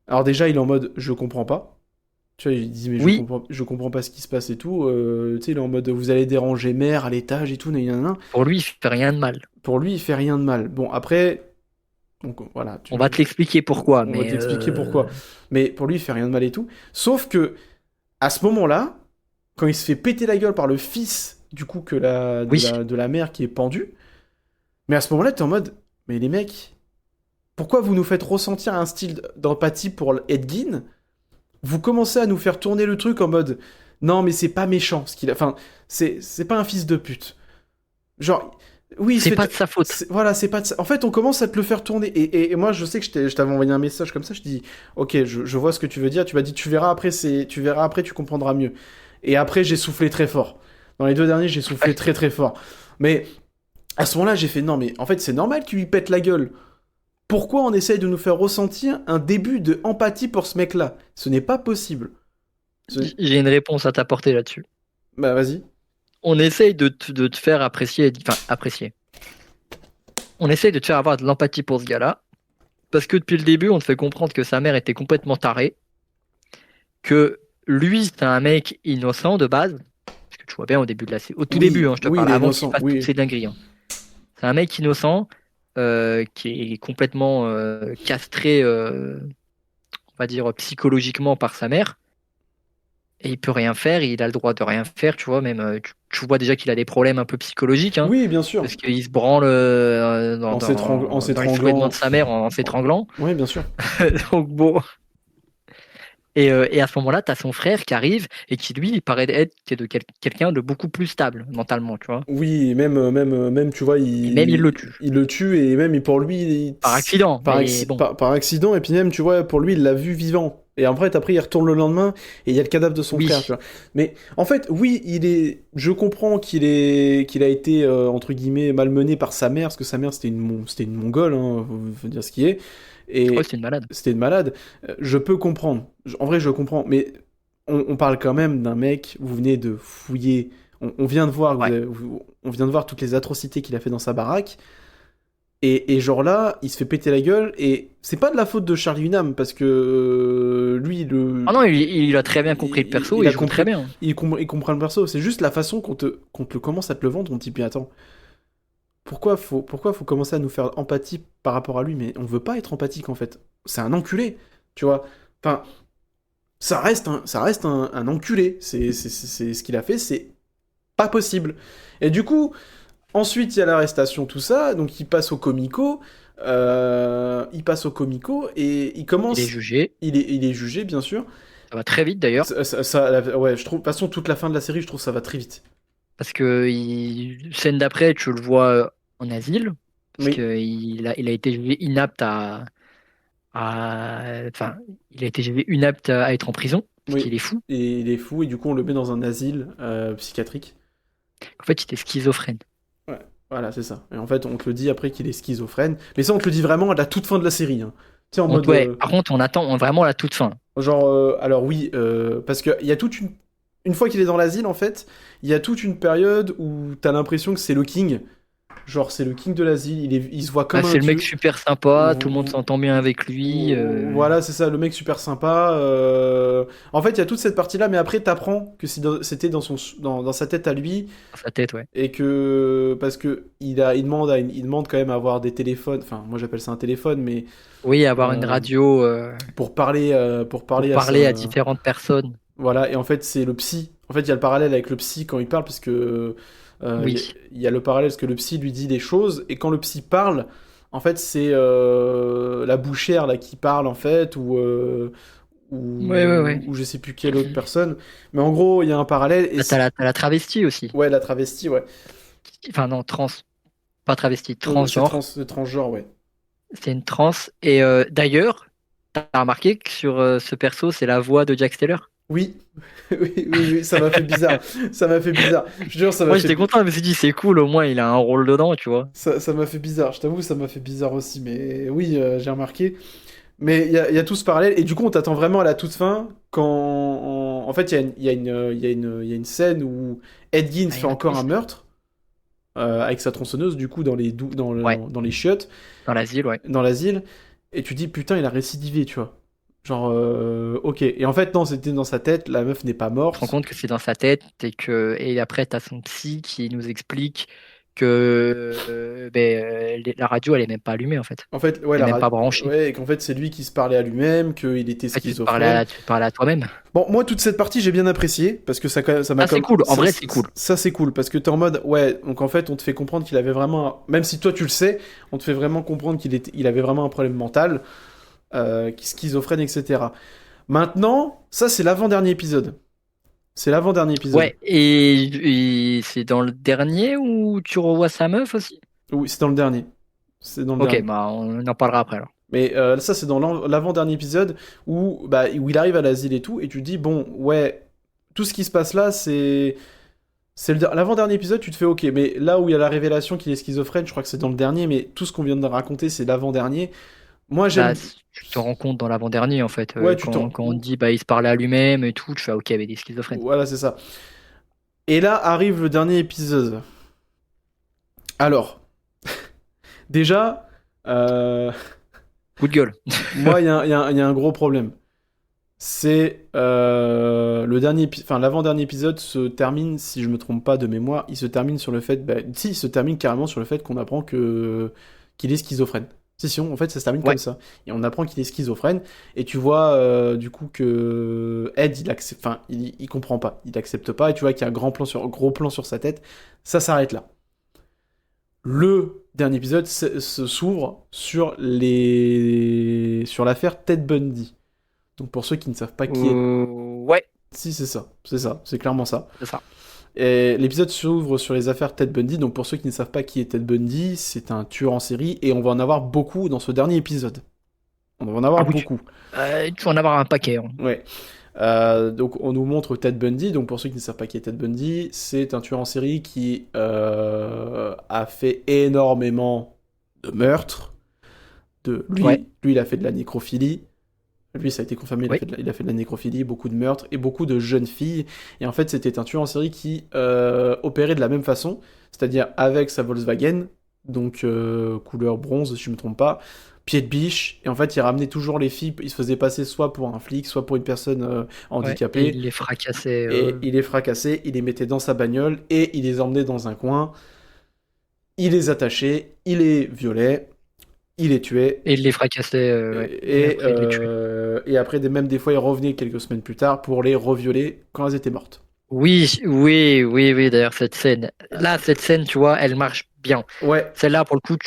alors déjà, il est en mode, je comprends pas. Tu vois, il dit, mais Oui, je comprends pas ce qui se passe et tout. Tu sais, il est en mode, vous allez déranger mère à l'étage et tout, nan. pour lui, il fait rien de mal. Pour lui, il fait rien de mal. Bon, après, donc voilà, On va te l'expliquer pourquoi, on va mais t'expliquer pourquoi. Mais pour lui, il fait rien de mal et tout. Sauf que, à ce moment-là, quand il se fait péter la gueule par le fils, du coup, oui, de la mère qui est pendue, mais à ce moment-là, t'es en mode, mais les mecs, pourquoi vous nous faites ressentir un style d'empathie pour Edgin? Vous commencez à nous faire tourner le truc en mode, non, mais c'est pas méchant ce qu'il a. Enfin, c'est pas un fils de pute. Genre, oui, il se c'est fait. pas de sa faute. Voilà, c'est pas de ça. En fait, on commence à te le faire tourner. Et moi, je sais que je t'avais envoyé un message comme ça. Je dis, ok, je vois ce que tu veux dire. Tu m'as dit, tu verras après, tu comprendras mieux. Et après, j'ai soufflé très fort. Dans les deux derniers, j'ai soufflé Ouais. très très fort. Mais à ce moment-là, j'ai fait, non, mais en fait, c'est normal qu'il lui pète la gueule. Pourquoi on essaye de nous faire ressentir un début de empathie pour ce mec-là? Ce n'est pas possible. J'ai une réponse à t'apporter là-dessus. Bah, vas-y. On essaye de te faire apprécier, enfin apprécier. On essaye de te faire avoir de l'empathie pour ce gars-là, parce que depuis le début, on te fait comprendre que sa mère était complètement tarée, que lui, c'est un mec innocent de base, parce que tu vois bien au début de la série, au tout début, Oui, hein, je te oui, il parle, est avant qu'il innocent. fasse toutes Oui, ces dingueries, hein. C'est un mec innocent qui est complètement castré, on va dire, psychologiquement par sa mère. Et il peut rien faire, il a le droit de rien faire, tu vois, même tu vois déjà qu'il a des problèmes un peu psychologiques, hein, oui, bien sûr. parce qu'il se branle En dans les sous-vêtements de s'étranglant. sa mère en s'étranglant. Oui, bien sûr. Donc bon. Et à ce moment-là, tu as son frère qui arrive et qui, lui, il paraît être quelqu'un de beaucoup plus stable mentalement, tu vois. Oui, et même, tu vois, Et même il le tue. il le tue, et même, pour lui, Par accident, mais bon. par accident, et puis même, tu vois, pour lui, il l'a vu vivant. Et après, il retourne le lendemain, et il y a le cadavre de son Oui, frère, tu vois. Mais, en fait, oui, je comprends qu'il a été, entre guillemets, malmené par sa mère, parce que sa mère, c'était une mongole, hein, faut dire ce qui est. je crois Et que c'est une malade. c'était une malade. Je peux comprendre. En vrai, je comprends. Mais on parle quand même d'un mec, vous venez de fouiller. On vient de voir, Ouais. on vient de voir toutes les atrocités qu'il a fait dans sa baraque. Et genre là, il se fait péter la gueule. Et c'est pas de la faute de Charlie Hunnam, parce que lui, Ah non, il a très bien compris le perso, il il a joue très compris. bien. Il comprend le perso. C'est juste la façon qu'on te le commence à te le vendre. On te dit, puis attends, pourquoi faut commencer à nous faire empathie par rapport à lui? Mais on veut pas être empathique en fait. C'est un enculé, tu vois. Enfin, ça reste un enculé. C'est ce qu'il a fait, c'est pas possible. Et du coup, ensuite il y a l'arrestation, tout ça. Donc il passe au comico et il Il est commence. jugé. Il est jugé, bien sûr. Ça va très vite d'ailleurs, Ouais, je trouve. De toute façon, toute la fin de la série, je trouve ça va très vite. parce que scène d'après, tu le vois en asile, parce Oui, il a été jugé inapte enfin, il a été jugé inapte à être en prison, parce oui. qu'il est fou. Et il est fou et du coup on le met dans un asile psychiatrique. En fait, il était schizophrène. Ouais, voilà, c'est ça. Et en fait, on te le dit après qu'il est schizophrène. Mais ça, on te le dit vraiment à la toute fin de la série, hein. Tu sais, en mode. Ouais, par contre, on attend vraiment la toute fin. Genre, alors oui, parce qu'il y a toute une. Une fois qu'il est dans l'asile, en fait, il y a toute une période où t'as l'impression que c'est le king. Genre, c'est le king de l'asile, il se voit Ah, comme un c'est le mec dieu. super sympa, tout le monde s'entend bien avec lui. Voilà, c'est ça, le mec super sympa. En fait, il y a toute cette partie-là, mais après, t'apprends que c'était dans sa tête à lui, Dans sa tête, ouais. et que parce que il demande quand même à avoir des téléphones. Enfin, moi j'appelle ça un téléphone, mais Oui, avoir une euh, radio pour pour parler à parler à sa. différentes personnes. Voilà, et en fait c'est le psy. En fait, il y a le parallèle avec le psy quand il parle, parce que Oui. il y a le parallèle parce que le psy lui dit des choses, et quand le psy parle, en fait c'est la bouchère là qui parle en fait, Ouais, ouais, ouais. ou je sais plus quelle autre personne. Mais en gros, il y a un parallèle et Ah, t'as la travestie aussi. ouais, la travestie, ouais. Enfin, non, pas travestie, transgenre. C'est transgenre, ouais. C'est une trans. Et d'ailleurs, t'as remarqué que sur ce perso, c'est la voix de Jack Steller? Oui, oui, ça m'a fait bizarre. Ça m'a fait bizarre. Je te jure, Moi, j'étais content, je me suis dit, c'est cool, au moins, il a un rôle dedans, tu vois. ça m'a fait bizarre. Je t'avoue, ça m'a fait bizarre aussi. Mais oui, j'ai remarqué. Mais il y a tout ce parallèle. Et du coup, on t'attend vraiment à la toute fin. Quand, en fait, il y a une scène où Ed Gein Ah, il y fait a un encore un twist. meurtre avec sa tronçonneuse, du coup, Ouais, dans les chiottes, dans l'asile, ouais. dans l'asile. Et tu dis, putain, il a récidivé, tu vois. Genre, ok. Et en fait, non, c'était dans sa tête, la meuf n'est pas Tu te rends morte. compte que c'est dans sa tête et après t'as son psy qui nous explique que la radio elle est même pas allumée en fait. En fait, ouais, Elle est même pas branchée. ouais, et qu'en fait, c'est lui qui se parlait à lui-même, qu'il était Ah, schizophrène. tu te parlais à toi-même. Bon, moi, toute cette partie, j'ai bien apprécié, parce que ça m'a Ah, c'est comme. cool. En vrai, c'est cool. Ça, c'est cool, parce que t'es en mode, ouais, donc en fait, on te fait comprendre qu'il avait vraiment. Même si toi, tu le sais, on te fait vraiment comprendre il avait vraiment un problème mental, schizophrène, etc. Maintenant, ça, c'est l'avant-dernier épisode. C'est l'avant-dernier épisode. Ouais, et c'est dans le dernier où tu revois sa meuf aussi? Oui, c'est dans le dernier. C'est dans le Ok, dernier. bah on en parlera après alors. Mais ça, c'est dans l'avant-dernier épisode où il arrive à l'asile et tout, et tu te dis, bon, ouais, tout ce qui se passe là, c'est l'avant-dernier épisode, tu te fais ok, mais là où il y a la révélation qu'il est schizophrène, je crois que c'est dans le dernier, mais tout ce qu'on vient de raconter, c'est l'avant-dernier. Moi, Bah, j'aime. tu te rends compte dans l'avant-dernier en fait, Ouais, tu t'en. quand on te dit bah il se parlait à lui-même et tout, tu fais ok, il est schizophrène. Voilà, c'est ça. Et là arrive le dernier épisode. Alors, déjà, euh, Coup de gueule. moi, il y a un gros problème. C'est enfin l'avant-dernier épisode se termine, si je me trompe pas de mémoire, il se termine sur le fait, si, il se termine carrément sur le fait qu'on apprend que qu'il est schizophrène. Si, en fait, ça se termine Ouais, comme ça. Et on apprend qu'il est schizophrène, et tu vois du coup que Ed, enfin, il comprend pas, il accepte pas, et tu vois qu'il y a un gros plan sur sa tête. Ça s'arrête là. Le dernier épisode s'ouvre sur sur l'affaire Ted Bundy. Donc pour ceux qui ne savent pas qui est. ouais, Si, c'est clairement ça. c'est ça. Et l'épisode s'ouvre sur les affaires Ted Bundy, donc pour ceux qui ne savent pas qui est Ted Bundy, c'est un tueur en série, et on va en avoir beaucoup dans ce dernier épisode. On va en Ah avoir oui, beaucoup. tu vas en avoir un paquet, hein. Ouais. Donc on nous montre Ted Bundy, donc pour ceux qui ne savent pas qui est Ted Bundy, c'est un tueur en série qui a fait énormément de meurtres. Ouais, Lui, il a fait de la nécrophilie. Lui, ça a été confirmé, oui, il a fait de la nécrophilie, beaucoup de meurtres et beaucoup de jeunes filles. Et en fait, c'était un tueur en série qui opérait de la même façon, c'est-à-dire avec sa Volkswagen, donc couleur bronze, si je me trompe pas, pied de biche. Et en fait, il ramenait toujours les filles, il se faisait passer soit pour un flic, soit pour une personne ouais. Et handicapée. il les fracassait. Et il les fracassait, il les mettait dans sa bagnole et il les emmenait dans un coin. Il les attachait, il les violait, il les tuait. Et il les fracassait, ouais. Et après, il les tuait. Et après, même des fois, ils revenaient quelques semaines plus tard pour les revioler quand elles étaient mortes. Oui, oui, oui, oui, d'ailleurs, cette scène. Là, cette scène, tu vois, elle marche bien. Ouais. Celle-là, pour le coup,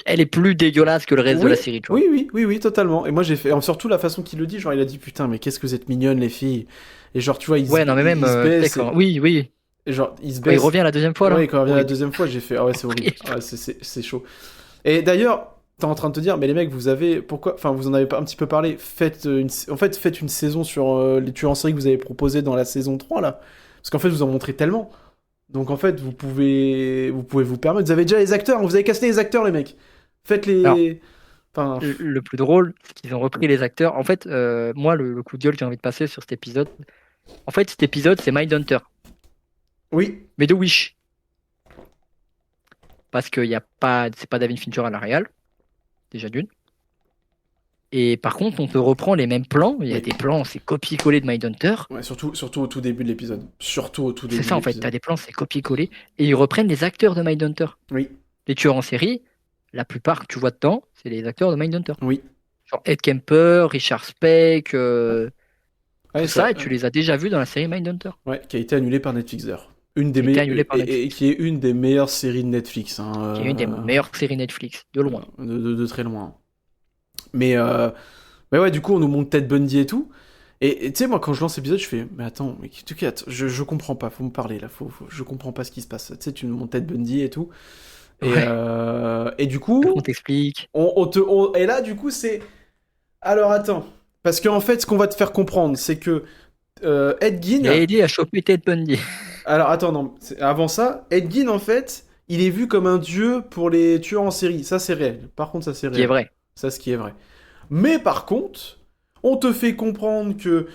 elle est plus dégueulasse que le reste de Oui, la série, tu vois. oui, totalement. Et moi, j'ai fait. Surtout la façon qu'il le dit, genre, il a dit putain, mais qu'est-ce que vous êtes mignonnes, les filles. Et genre, tu vois, Ouais, non, mais même, il se tu sais, baisse. oui, oui. Et genre, il se Quand il baisse. revient la deuxième fois, là. Ouais, quand il revient la Horrible. deuxième fois, j'ai fait ah ouais, c'est horrible. Horrible. Ouais, c'est chaud. Et d'ailleurs, t'es en train de te dire, mais les mecs, vous avez. Pourquoi. Enfin, vous en avez pas un petit peu parlé. En fait, faites une saison sur les tueurs en série que vous avez proposé dans la saison 3 là. Parce qu'en fait, vous en montrez tellement. Donc en fait, vous pouvez vous permettre. Vous avez déjà les acteurs, vous avez casté les acteurs, les mecs. Faites Alors, les. Enfin, le plus drôle, c'est qu'ils ont repris les acteurs. En fait, moi, le coup de gueule que j'ai envie de passer sur cet épisode, en fait, cet épisode, c'est Mindhunter, oui, mais de Wish. Parce qu'il y a pas, c'est pas David Fincher à la réal, déjà d'une. Et par contre, on te reprend les mêmes plans. Il y a oui. des plans, c'est copier-coller de Mindhunter. Ouais, surtout au tout début de l'épisode. Surtout au tout C'est début de ça en fait, t'as l'épisode. des plans, c'est copier-coller. Et ils reprennent les acteurs de Mindhunter. Oui, Les tueurs en série, la plupart que tu vois dedans, c'est les acteurs de Mindhunter. oui. Genre Ed Kemper, Richard Speck, Ouais, tout ça, et tu les as déjà vus dans la série Mindhunter. ouais, qui a été annulée par Netflix d'ailleurs. Qui a été annulée par Et Netflix. qui est une des meilleures séries de Netflix, hein, Qui est une des meilleures séries Netflix, de loin. de très loin. Mais, mais ouais, du coup, on nous montre Ted Bundy et tout. Et tu sais, moi, quand je lance l'épisode, je fais, mais attends, je comprends pas, faut me parler là, je comprends pas ce qui se passe. Tu sais, tu nous montres Ted Bundy et tout. Ouais, Et du on coup, t'explique. et là, du coup, c'est. Alors attends. Parce qu'en fait, ce qu'on va te faire comprendre, c'est que Ed Il a Gein. aidé à choper Ted Bundy. Alors attends, non. Avant ça, Ed Gein, en fait, il est vu comme un dieu pour les tueurs en série. Ça, c'est réel. Par contre, ça, c'est Qui est réel. vrai. Ça, ce qui est vrai. Mais par contre, on te fait comprendre que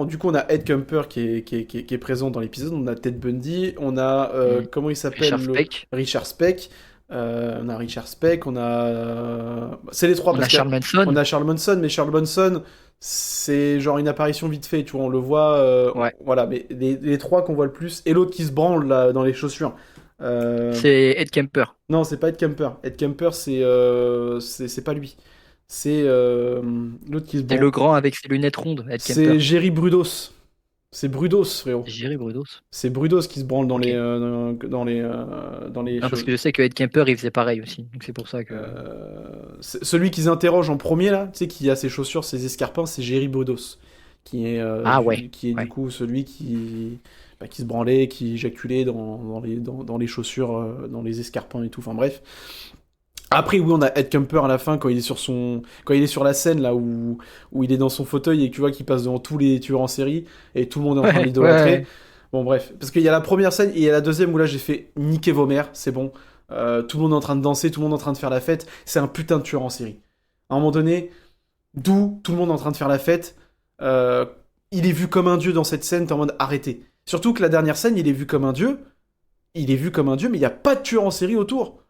du coup on a Ed Kemper qui est présent dans l'épisode, on a Ted Bundy, on a comment il s'appelle Richard Speck. Richard Speck, On a Richard Speck, on a... C'est les trois, On parce a qu'on Charles Manson. a Charles Manson, mais Charles Manson, c'est genre une apparition vite fait, tu vois, on le voit... Ouais. voilà, mais les trois qu'on voit le plus, et l'autre qui se branle là, dans les chaussures. C'est Ed Kemper. Non, c'est pas Ed Kemper. Ed Kemper, c'est pas lui. C'est l'autre qui se C'est branle. le grand avec ses lunettes rondes, Ed Kemper. C'est Jerry Brudos. C'est Brudos, frérot. Jerry Brudos. C'est Brudos qui se branle Ok. dans les Non, parce choses. que je sais que Ed Kemper, il faisait pareil aussi. Donc c'est pour ça que. Celui qu'ils interrogent en premier, là, tu sais, qui a ses chaussures, ses escarpins, c'est Jerry Brudos. Ah ouais. Qui est du Ouais. coup celui qui se branlait, qui éjaculait dans les chaussures, dans les escarpins et tout. Enfin bref. Après, oui, on a Ed Kemper à la fin quand il est quand il est sur la scène là où il est dans son fauteuil et que tu vois qu'il passe devant tous les tueurs en série et tout le monde est en train de Ouais, l'idolâtrer. ouais. Bon, bref, parce qu'il y a la première scène et il y a la deuxième où là j'ai fait niquer vos mères, c'est bon. Tout le monde est en train de danser, tout le monde est en train de faire la fête. C'est un putain de tueur en série. À un moment donné, d'où tout le monde est en train de faire la fête. euh, il est vu comme un dieu dans cette scène, t'es en mode arrêtez. Surtout que la dernière scène, il est vu comme un dieu. Il est vu comme un dieu, mais il n'y a pas de tueur en série autour.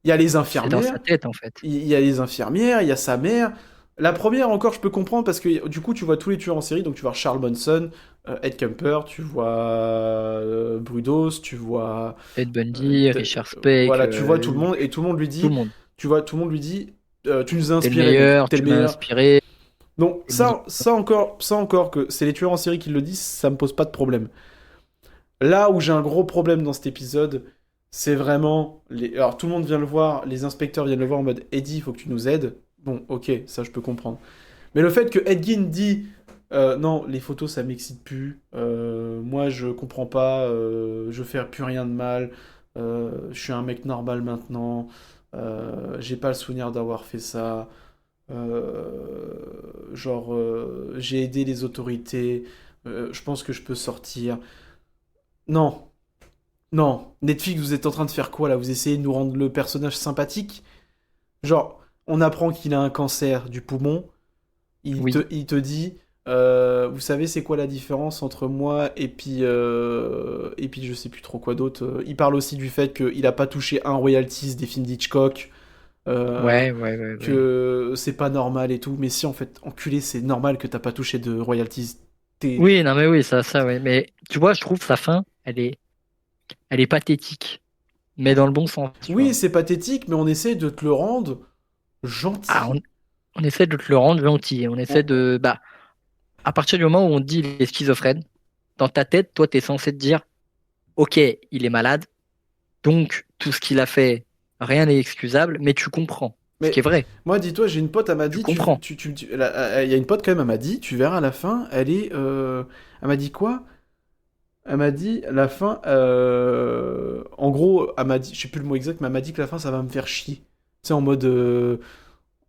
Il y a les C'est dans infirmières, sa tête, en fait. il y a les infirmières, il y a sa mère. La première encore, je peux comprendre parce que du coup, tu vois tous les tueurs en série. Donc, tu vois Charles Manson, Ed Kemper, tu vois Brudos, tu vois. Ted Bundy, T- Richard Speck, voilà, tu vois tout le monde et tout le monde lui tout dit. le monde. Tu vois, tout le monde lui dit tu nous as T'es le inspiré, mec, meilleur, t'es le tu m'as meilleur. inspiré. Donc, Il dit, ça encore, que c'est les tueurs en série qui le disent, ça me pose pas de problème. Là où j'ai un gros problème dans cet épisode, c'est vraiment. Alors, tout le monde vient le voir, les inspecteurs viennent le voir en mode Eddie, il faut que tu nous aides. Bon, ok, ça je peux comprendre. Mais le fait que Ed Gein dit non, les photos ça m'excite plus, moi je comprends pas, je fais plus rien de mal, je suis un mec normal maintenant, j'ai pas le souvenir d'avoir fait ça, j'ai aidé les autorités, je pense que je peux sortir. Non, non, Netflix, vous êtes en train de faire quoi là? Vous essayez de nous rendre le personnage sympathique? Genre, on apprend qu'il a un cancer du poumon. oui, Il te dit, vous savez c'est quoi la différence entre moi et puis je sais plus trop quoi d'autre. Il parle aussi du fait qu'il a pas touché un royalties des films d'Hitchcock, euh, ouais. que c'est pas normal et tout. Mais si en fait, enculé, c'est normal que t'as pas touché de royalties. T'es... Oui, non, mais oui, ça, ouais. Mais tu vois, je trouve sa fin, elle est pathétique, mais dans le bon sens, tu Oui, vois. c'est pathétique, mais on essaie de te le rendre Ah, gentil. on essaie de te le rendre gentil. On essaie On- de, bah, à partir du moment où on te dit il est schizophrène, dans ta tête, toi, t'es censé te dire, ok, il est malade, donc tout ce qu'il a fait, rien n'est excusable, mais tu comprends. Ce qui est Mais vrai, moi, dis-toi, j'ai une pote, elle m'a tu dit, comprends. il y a une pote quand même, elle m'a dit, tu verras à la fin, elle m'a dit quoi? Elle m'a dit, à la fin, en gros, elle m'a dit, je sais plus le mot exact, mais elle m'a dit que la fin, ça va me faire chier. Tu sais, en mode, euh,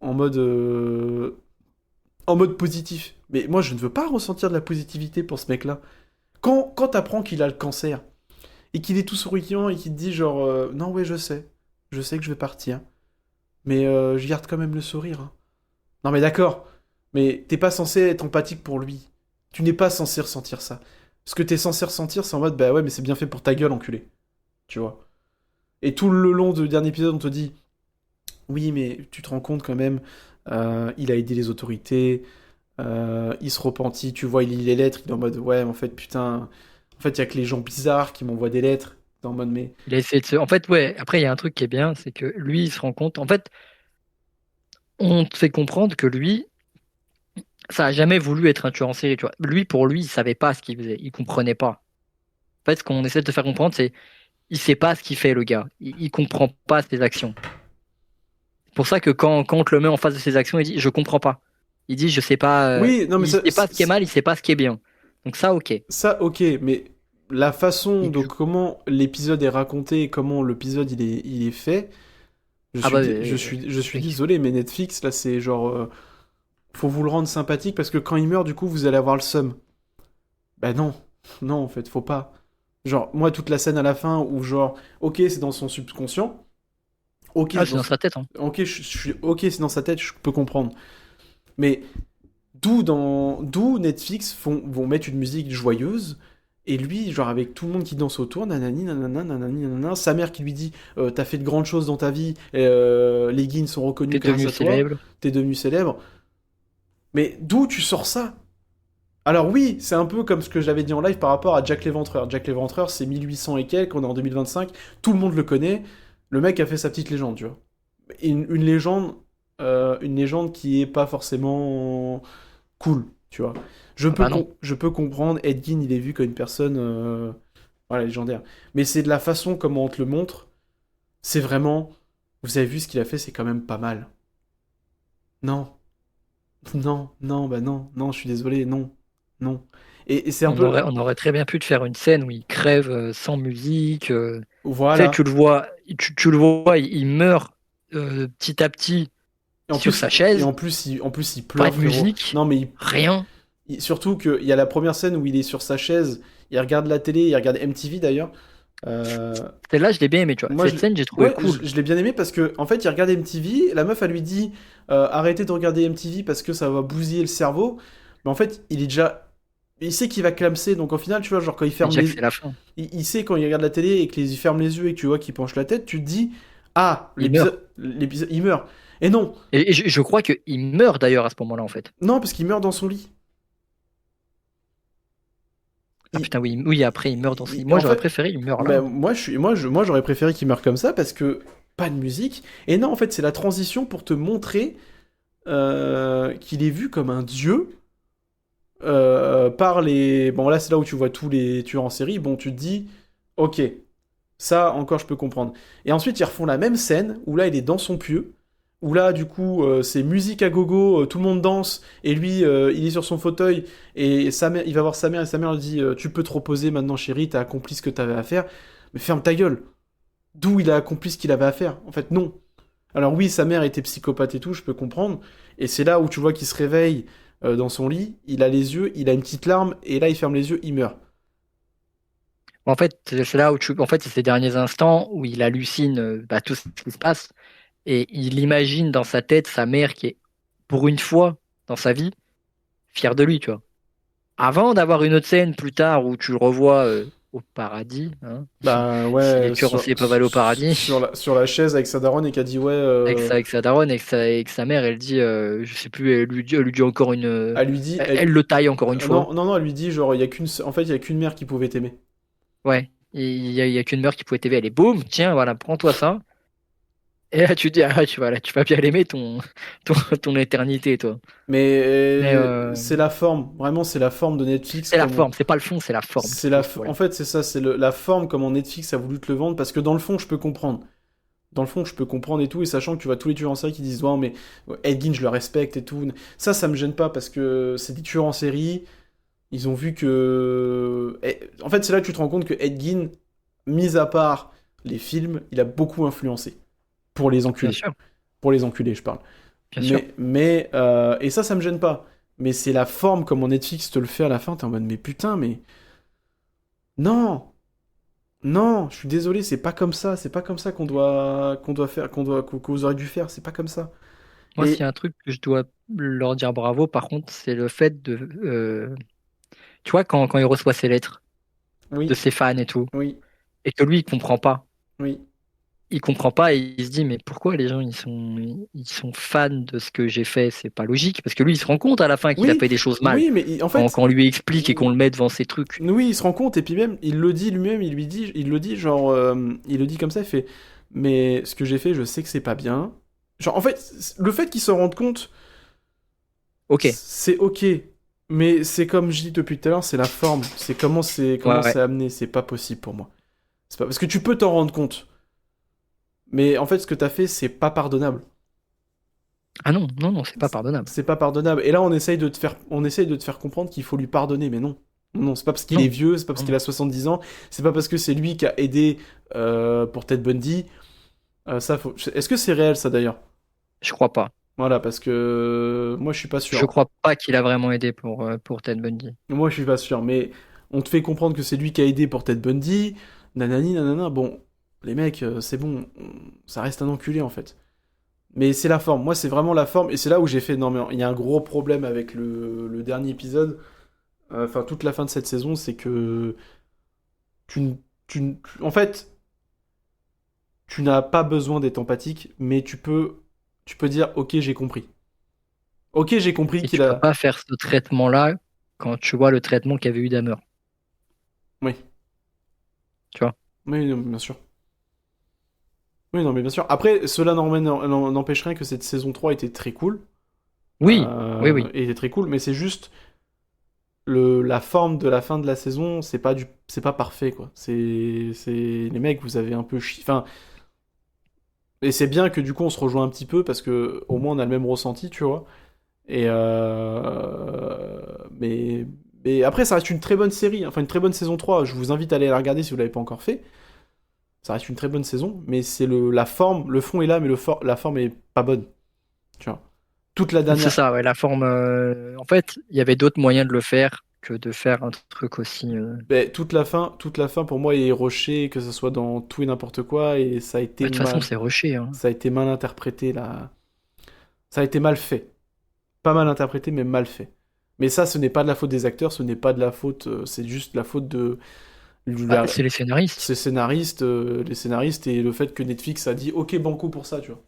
en mode positif. Mais moi, je ne veux pas ressentir de la positivité pour ce mec-là. Quand t'apprends qu'il a le cancer, et qu'il est tout souriant, et qu'il te dit genre, non, ouais, je sais que je vais partir, mais je garde quand même le sourire, hein. Non mais d'accord, mais t'es pas censé être empathique pour lui. Tu n'es pas censé ressentir ça. Ce que t'es censé ressentir, c'est en mode, bah ouais, mais c'est bien fait pour ta gueule, enculé. Tu vois. Et tout le long du dernier épisode, on te dit, oui, mais tu te rends compte quand même, il a aidé les autorités, il se repentit, tu vois, il lit les lettres, il est en mode, ouais, mais en fait, putain, en fait, il y a que les gens bizarres qui m'envoient des lettres. T'es en mode, mais... Il a essayé de se... En fait, ouais, après, il y a un truc qui est bien, c'est que lui, il se rend compte. En fait, on te fait comprendre que lui, ça a jamais voulu être un tueur en série, tu vois. Lui, pour lui, il savait pas ce qu'il faisait, il comprenait pas. En fait, ce qu'on essaie de te faire comprendre, c'est il sait pas ce qu'il fait, le gars. Il comprend pas ses actions. C'est pour ça que quand on te le met en face de ses actions, il dit je comprends pas. Il dit je sais pas, Oui, non, mais il sait pas ce qui est mal, il sait pas ce qui est bien. Donc ça, ok. ça, ok, mais la façon Et de du comment l'épisode est raconté et comment l'épisode il est fait, ah bah je suis mec, désolé, mais Netflix, là, c'est genre, faut vous le rendre sympathique parce que quand il meurt, du coup, vous allez avoir le seum. Bah non, non, en fait, faut pas. Genre, moi, toute la scène à la fin où, genre, ok, c'est dans son subconscient, ok, ah c'est dans sa tête, hein. ok, ok, c'est dans sa tête, je peux comprendre. Mais d'où Netflix vont mettre une musique joyeuse Et lui, genre avec tout le monde qui danse autour, nanani, nanana, nanani, nanana, sa mère qui lui dit t'as fait de grandes choses dans ta vie, et, les guines sont reconnus T'es grâce devenu à toi, célèbre. t'es devenu célèbre. Mais d'où tu sors ça? Alors oui, c'est un peu comme ce que j'avais dit en live par rapport à Jack l'Éventreur. Jack l'Éventreur, c'est 1800 et quelques, on est en 2025, tout le monde le connaît, le mec a fait sa petite légende, tu vois. Une légende qui est pas forcément cool, tu vois. Ah bah non. Je peux comprendre, Ed Gein, il est vu comme une personne voilà, légendaire. Mais c'est de la façon comment on te le montre, c'est vraiment... Vous avez vu ce qu'il a fait, c'est quand même pas mal. Non, non, non, bah non, non, je suis désolé, non, non. Et c'est un peu... On aurait très bien pu te faire une scène où il crève sans musique. Tu sais, Voilà. tu le vois, il meurt petit à petit Et en sur plus, sa chaise. en plus, il Pas pleure, de frérot. musique, Non, mais rien. surtout qu'il y a la première scène où il est sur sa chaise, il regarde la télé, il regarde MTV d'ailleurs. Euh, Celle-là, je l'ai bien aimé, tu vois. moi, Cette scène, j'ai trouvé ouais, cool. je l'ai bien aimé parce que, en fait, il regarde MTV, la meuf, elle lui dit arrêtez de regarder MTV parce que ça va bousiller le cerveau. Mais en fait, il est déjà. Il sait qu'il va clamser, donc au final, tu vois, genre quand il Mais ferme Jack, les. c'est la fin. Il sait quand il regarde la télé et qu'il ferme les yeux et que tu vois qu'il penche la tête, tu te dis ah, Il meurt. l'épisode, il meurt. Et non, Et je crois qu'il meurt d'ailleurs à ce moment-là, en fait. non, parce qu'il meurt dans son lit. Ah Il- putain, oui, oui, après, il meurt dans ce lit. Moi, en j'aurais fait, préféré, il meurt là. ben, moi, j'aurais préféré qu'il meure comme ça parce que pas de musique. Et non, en fait, c'est la transition pour te montrer qu'il est vu comme un dieu par les. Bon, là, c'est là où tu vois tous les tueurs en série. Bon, tu te dis, ok, ça encore, je peux comprendre. Et ensuite, ils refont la même scène où là, il est dans son pieu. Où là, du coup, c'est musique à gogo, tout le monde danse, et lui, il est sur son fauteuil, et sa mère, il va voir sa mère, et sa mère lui dit tu peux te reposer maintenant, chérie, t'as accompli ce que t'avais à faire. Mais ferme ta gueule. D'où il a accompli ce qu'il avait à faire? En fait, non. Alors oui, sa mère était psychopathe et tout, je peux comprendre. Et c'est là où tu vois qu'il se réveille dans son lit, il a les yeux, il a une petite larme, et là, il ferme les yeux, il meurt. En fait, c'est là où en fait, c'est ces derniers instants où il hallucine tout ce qui se passe et il imagine dans sa tête sa mère qui est, pour une fois dans sa vie, fière de lui, tu vois. Avant d'avoir une autre scène plus tard où tu le revois au paradis, hein, Bah si les ouais, tueurs en série peuvent aller au paradis, sur la chaise avec sa daronne et qui a dit ouais, avec sa daronne, avec sa mère, elle dit, je sais plus, elle lui dit encore elle lui dit, elle le taille encore une fois. non, non, non, elle lui dit genre, il y a qu'une, en fait, il y a qu'une mère qui pouvait t'aimer. Ouais, il y a qu'une meurtre qui pouvait t'aider. Elle est boum, tiens, voilà, prends-toi ça. Et là, tu te dis, ah, tu vas bien l'aimer ton éternité, toi. Mais Mais c'est la forme, vraiment, c'est la forme de Netflix. c'est la forme, c'est pas le fond, c'est la forme qu'il faut En explorer. fait, c'est ça, c'est la forme comment Netflix a voulu te le vendre, parce que dans le fond, je peux comprendre. Dans le fond, je peux comprendre et tout, et sachant que tu vois tous les tueurs en série qui disent, ouais, mais Ed Gein, je le respecte et tout. Ça me gêne pas, parce que c'est des tueurs en série, ils ont vu que... En fait, c'est là que tu te rends compte que Ed Gein, mis à part les films, il a beaucoup influencé. Pour les Bien enculés. sûr, Pour les enculés, je parle. bien sûr. Et ça me gêne pas. Mais c'est la forme comment Netflix te le fait à la fin, t'es en mode, mais putain, mais... Non! Non, je suis désolé, c'est pas comme ça qu'on doit faire, que vous aurez dû faire, c'est pas comme ça. Moi, s'il y Et a un truc que je dois leur dire bravo, par contre, c'est le fait de, tu vois, quand il reçoit ses lettres de oui, ses fans et tout, oui, et que lui, il comprend pas. oui, Il comprend pas et il se dit, mais pourquoi les gens, ils sont fans de ce que j'ai fait? C'est pas logique. Parce que lui, il se rend compte à la fin qu'il a oui, fait des choses mal. oui, mais en fait, Quand on lui explique et qu'on le met devant ces trucs. oui, il se rend compte et puis même, il le dit lui-même, il le dit genre, il le dit comme ça, il fait, mais ce que j'ai fait, je sais que c'est pas bien. Genre, en fait, le fait qu'il se rende compte, Ok, c'est ok, mais c'est comme je dis depuis tout à l'heure, c'est la forme, ouais, comment ouais. c'est amené, c'est pas possible pour moi. C'est pas parce que tu peux t'en rendre compte, mais en fait, ce que t'as fait, c'est pas pardonnable. Ah non, non, non, c'est pas pardonnable. C'est pas pardonnable. Et là, on essaye de te faire comprendre qu'il faut lui pardonner, mais non. Non, non, c'est pas parce qu'il est Non, vieux, c'est pas parce non, qu'il non. a 70 ans, c'est pas parce que c'est lui qui a aidé pour Ted Bundy. Est-ce que c'est réel, ça, d'ailleurs? Je crois pas. Voilà, parce que moi, je suis pas Je sûr. crois pas qu'il a vraiment aidé pour Ted Bundy. Moi, je suis pas sûr, mais on te fait comprendre que c'est lui qui a aidé pour Ted Bundy, nanani, nanana. Bon, les mecs, c'est bon, ça reste un enculé, en fait. Mais c'est la forme. Moi, c'est vraiment la forme. Et c'est là où j'ai fait, non, mais il y a un gros problème avec le dernier épisode. enfin toute la fin de cette saison, c'est que en fait, tu n'as pas besoin d'être empathique, mais tu peux dire, ok, j'ai compris. Ok, j'ai compris Et qu'il tu peux a. pas faire ce traitement-là quand tu vois le traitement qu'avait eu Dahmer. Oui, Tu vois? oui, non, bien sûr. Oui, non, mais bien sûr. Après, cela n'empêche rien que cette saison 3 était très cool. Oui, oui, oui. Était très cool, mais c'est juste la forme de la fin de la saison, c'est pas parfait, quoi. Les mecs, vous avez un peu enfin, et c'est bien que du coup on se rejoint un petit peu parce que au moins on a le même ressenti, tu vois. Et mais après, ça reste une très bonne série, enfin une très bonne saison 3. Je vous invite à aller la regarder si vous l'avez pas encore fait. Ça reste une très bonne saison, mais c'est la forme, le fond est là, mais la forme est pas bonne, tu vois. Toute la C'est dernière, ça, ouais, la forme. En fait, il y avait d'autres moyens de le faire que de faire un truc aussi. ben, toute la fin pour moi est rushée, que ce soit dans tout et n'importe quoi, et Bah, de toute façon, c'est rushé, hein. ça a été mal interprété là. Ça a été mal fait. Pas mal interprété, mais mal fait. Mais ça, ce n'est pas de la faute des acteurs, ce n'est pas de la faute, c'est juste la faute de Bah, la- c'est les scénaristes. ces scénaristes, les scénaristes et le fait que Netflix a dit OK banco pour ça, tu vois.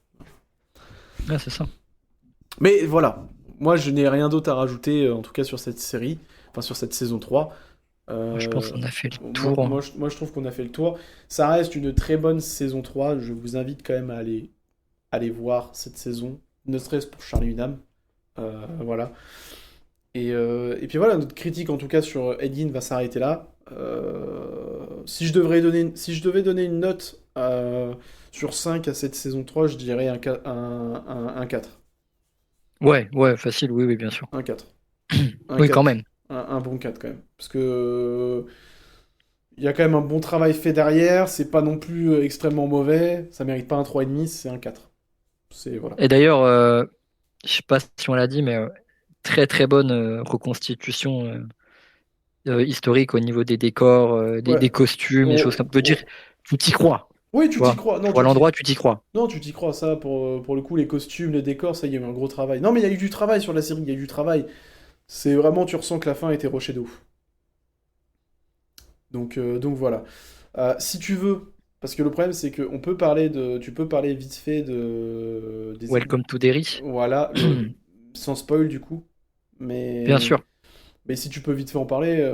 Ouais, c'est ça. Mais voilà, moi je n'ai rien d'autre à rajouter, en tout cas sur cette série, enfin sur cette saison 3. Moi, je pense Euh, qu'on a fait le tour, hein. moi, je trouve qu'on a fait le tour. Ça reste une très bonne saison 3. Je vous invite quand même à aller voir cette saison, ne serait-ce pour Charlie Hunnam. Voilà. Et puis voilà, notre critique en tout cas sur Edgin va s'arrêter là. Si je devais donner une note sur 5 à cette saison 3, je dirais un 4. Ouais, ouais, facile, oui, oui, bien sûr. Un 4. Un Oui, quand 4. même. Un bon 4 quand même. Parce que il y a quand même un bon travail fait derrière, c'est pas non plus extrêmement mauvais, ça mérite pas un 3,5, c'est un 4. C'est voilà. Et d'ailleurs, je sais pas si on l'a dit, mais très très bonne reconstitution historique au niveau des décors, Ouais. des costumes, des choses On- comme. Je veux dire, on- tu t'y crois, Oui, tu tu t'y vois. crois. Tu vois l'endroit, tu t'y crois. Non, tu t'y crois, ça, pour le coup, les costumes, les décors, ça, il y a eu un gros travail. Non, mais il y a eu du travail sur la série, il y a eu du travail. C'est vraiment, tu ressens que la fin était rushée de ouf. Donc voilà. Si tu veux, parce que le problème, c'est que tu peux parler vite fait Welcome to Derry. voilà, sans spoil du coup. Bien Mais, sûr. mais si tu peux vite fait en parler,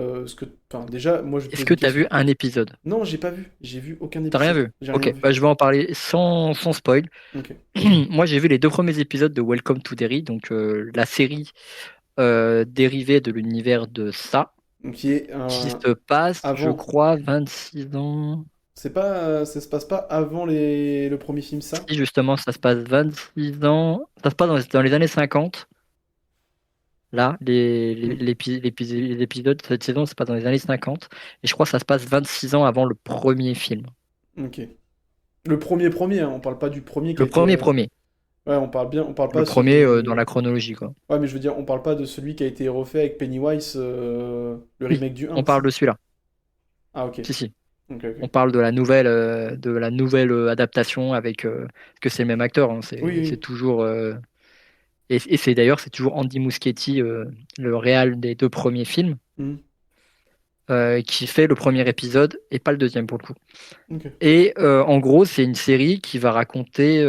enfin, déjà, moi, je vais te Est-ce poser que une tu as question. vu un épisode? Non, j'ai pas vu. J'ai vu aucun T'as rien épisode. vu? J'ai rien Ok, vu. bah, je vais en parler sans spoil. Ok. Moi, j'ai vu les deux premiers épisodes de Welcome to Derry, donc la série dérivée de l'univers de ça, Donc, qui est qui un se passe, je avant. crois, 26 ans. C'est pas, ça se passe pas avant le premier film, ça? Si, justement, ça se passe 26 ans. Ça se passe dans les années 50. Là, Hmm, l'épisode de cette saison, c'est pas dans les années 50. Et je crois que ça se passe 26 ans avant le premier film. ok. Le premier, hein, on parle pas du premier qui a Le été. premier. Ouais, on parle Le pas premier dans celui. la chronologie, quoi. Ouais, mais je veux dire, on parle pas de celui qui a été refait avec Pennywise, le Oui, remake du on 1. parle de celui-là. Ah, ok. Si, si. Ok, On ok. parle de la nouvelle adaptation avec parce que c'est le même acteur, hein, Oui, c'est oui. toujours et c'est d'ailleurs c'est toujours Andy Muschietti, le réal des deux premiers films, Hmm, qui fait le premier épisode et pas le deuxième pour le coup. ok. Et en gros, c'est une série qui va raconter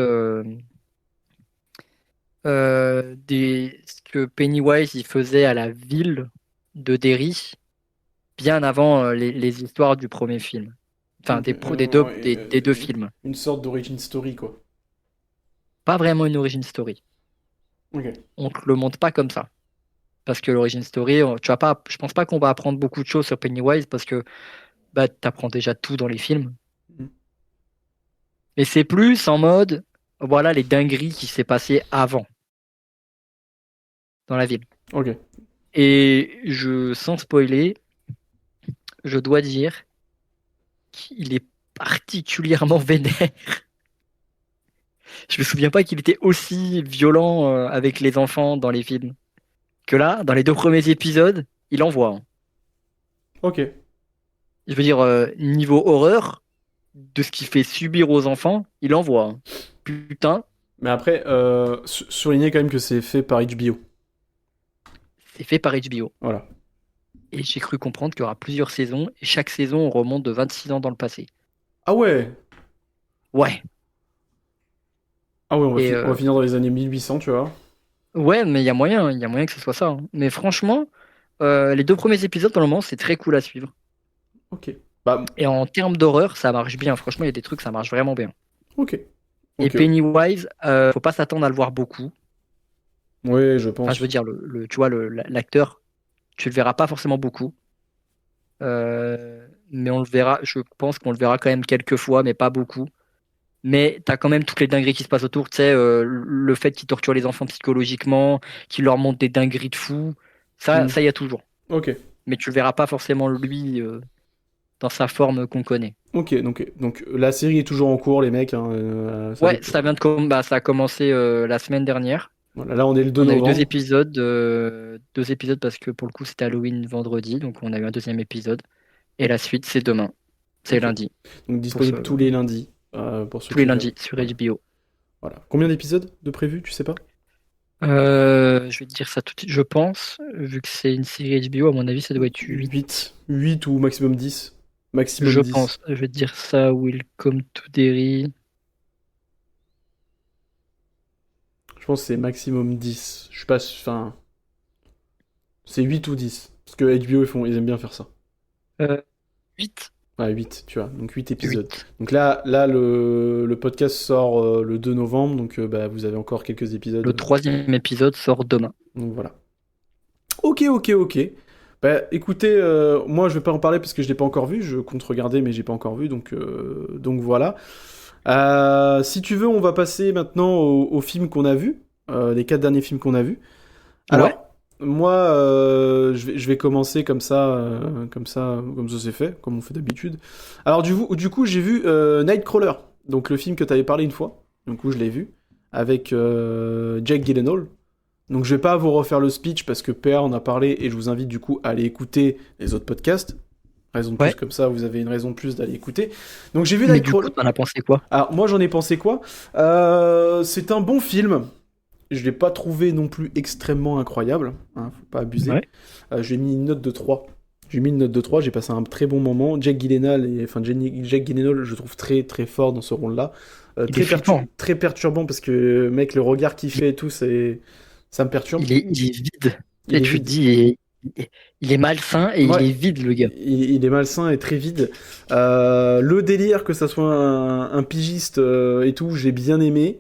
ce que Pennywise il faisait à la ville de Derry bien avant les histoires du premier film. Enfin, Ok. Ouais, des deux films. une sorte d'origin story, quoi. Pas vraiment une origin story. Ok. On te le montre pas comme ça. Parce que l'origin story, tu vas pas, je pense pas qu'on va apprendre beaucoup de choses sur Pennywise parce que bah, tu apprends déjà tout dans les films. Hmm, Mais c'est plus en mode, voilà les dingueries qui s'est passé avant dans la ville. ok. Et sans spoiler, je dois dire qu'il est particulièrement vénère. Je me souviens pas qu'il était aussi violent avec les enfants dans les films. Que là, dans les deux premiers épisodes, il envoie, hein. Ok. Je veux dire, niveau horreur, de ce qu'il fait subir aux enfants, il envoie, hein. Putain, Mais après, souligner quand même que c'est fait par HBO. c'est fait par HBO. Voilà. Et j'ai cru comprendre qu'il y aura plusieurs saisons. Et chaque saison, on remonte de 26 ans dans le passé. Ah ouais. Ouais. Ah ouais, Et on va finir dans les années 1800, tu vois. ouais, mais il y a moyen que ce soit ça, hein. Mais franchement, les 2 premiers épisodes, pour le moment, c'est très cool à suivre. Ok. Bah, Et en termes d'horreur, ça marche bien. Franchement, il y a des trucs, ça marche vraiment bien. ok. Et Ok. Pennywise, faut pas s'attendre à le voir beaucoup. Ouais, je Enfin, je veux pense. dire, tu vois, l'acteur, tu le verras pas forcément beaucoup. Mais on le verra, je pense qu'on le verra quand même quelques fois, mais pas beaucoup. Mais t'as quand même toutes les dingueries qui se passent autour, tu sais, le fait qu'il torture les enfants psychologiquement, qu'il leur montre des dingueries de fous, Hmm. ça y a toujours. Ok. Mais tu le verras pas forcément lui dans sa forme qu'on connaît. Donc la série est toujours en cours, les mecs, hein, Ouais, ça a commencé la semaine dernière. Voilà, là, on est le 2 On a eu novembre. 2 épisodes parce que pour le coup c'était Halloween vendredi, donc on a eu un deuxième épisode. Et la suite c'est demain, c'est Ok. lundi, Donc pour disponible tous les lundis, pour ceux tous les qui veulent. lundis sur Voilà. HBO. Voilà. Combien d'épisodes de prévu, tu sais pas? Je vais te dire ça tout de suite, je pense, vu que c'est une série HBO, à mon avis ça doit être 8. 8 ou maximum 10. Maximum Je 10. pense, je vais te dire ça, Welcome to Derry. Je pense que c'est maximum 10. Je suis pas. Enfin, c'est 8 ou 10. Parce que HBO, ils aiment bien faire ça. Euh, 8. Ouais, 8, tu vois. Donc 8 épisodes. 8. Donc là le podcast sort le 2 novembre. Donc bah, vous avez encore quelques épisodes. Le troisième épisode sort demain. Donc voilà. Ok. Bah écoutez, moi je vais pas en parler parce que je l'ai pas encore vu. Je compte regarder, mais j'ai pas encore vu. Donc voilà. Si tu veux, on va passer maintenant aux films qu'on a vus. Les 4 derniers films qu'on a vus. Ouais. Alors, moi, je vais commencer comme ça c'est fait, comme on fait d'habitude. Alors, du coup, j'ai vu Nightcrawler, donc le film que tu avais parlé une fois. Du coup, je l'ai vu, avec Jake Gyllenhaal. Donc, je vais pas vous refaire le speech parce que PA en a parlé et je vous invite du coup à aller écouter les autres podcasts. Raison de plus, Ouais. comme ça, vous avez une raison de plus d'aller écouter. Donc, j'ai vu Mais du Nightcrawler. coup, t'en as pensé quoi? Alors, moi, j'en ai pensé quoi? C'est un bon film. Je l'ai pas trouvé non plus extrêmement incroyable, hein, faut pas abuser. Ouais. J'ai mis une note de 3. J'ai mis une note de 3, j'ai passé un très bon moment. Jack Gyllenhaal, je trouve très très fort dans ce rôle-là. Il est flippant. Très perturbant parce que, mec, le regard qu'il fait et tout, ça me perturbe. Il est vide. Il Et est tu te vide. dis, il est malsain et il Ouais, est vide, le gars. il est malsain et très vide. Le délire que ça soit un pigiste et tout, j'ai bien aimé.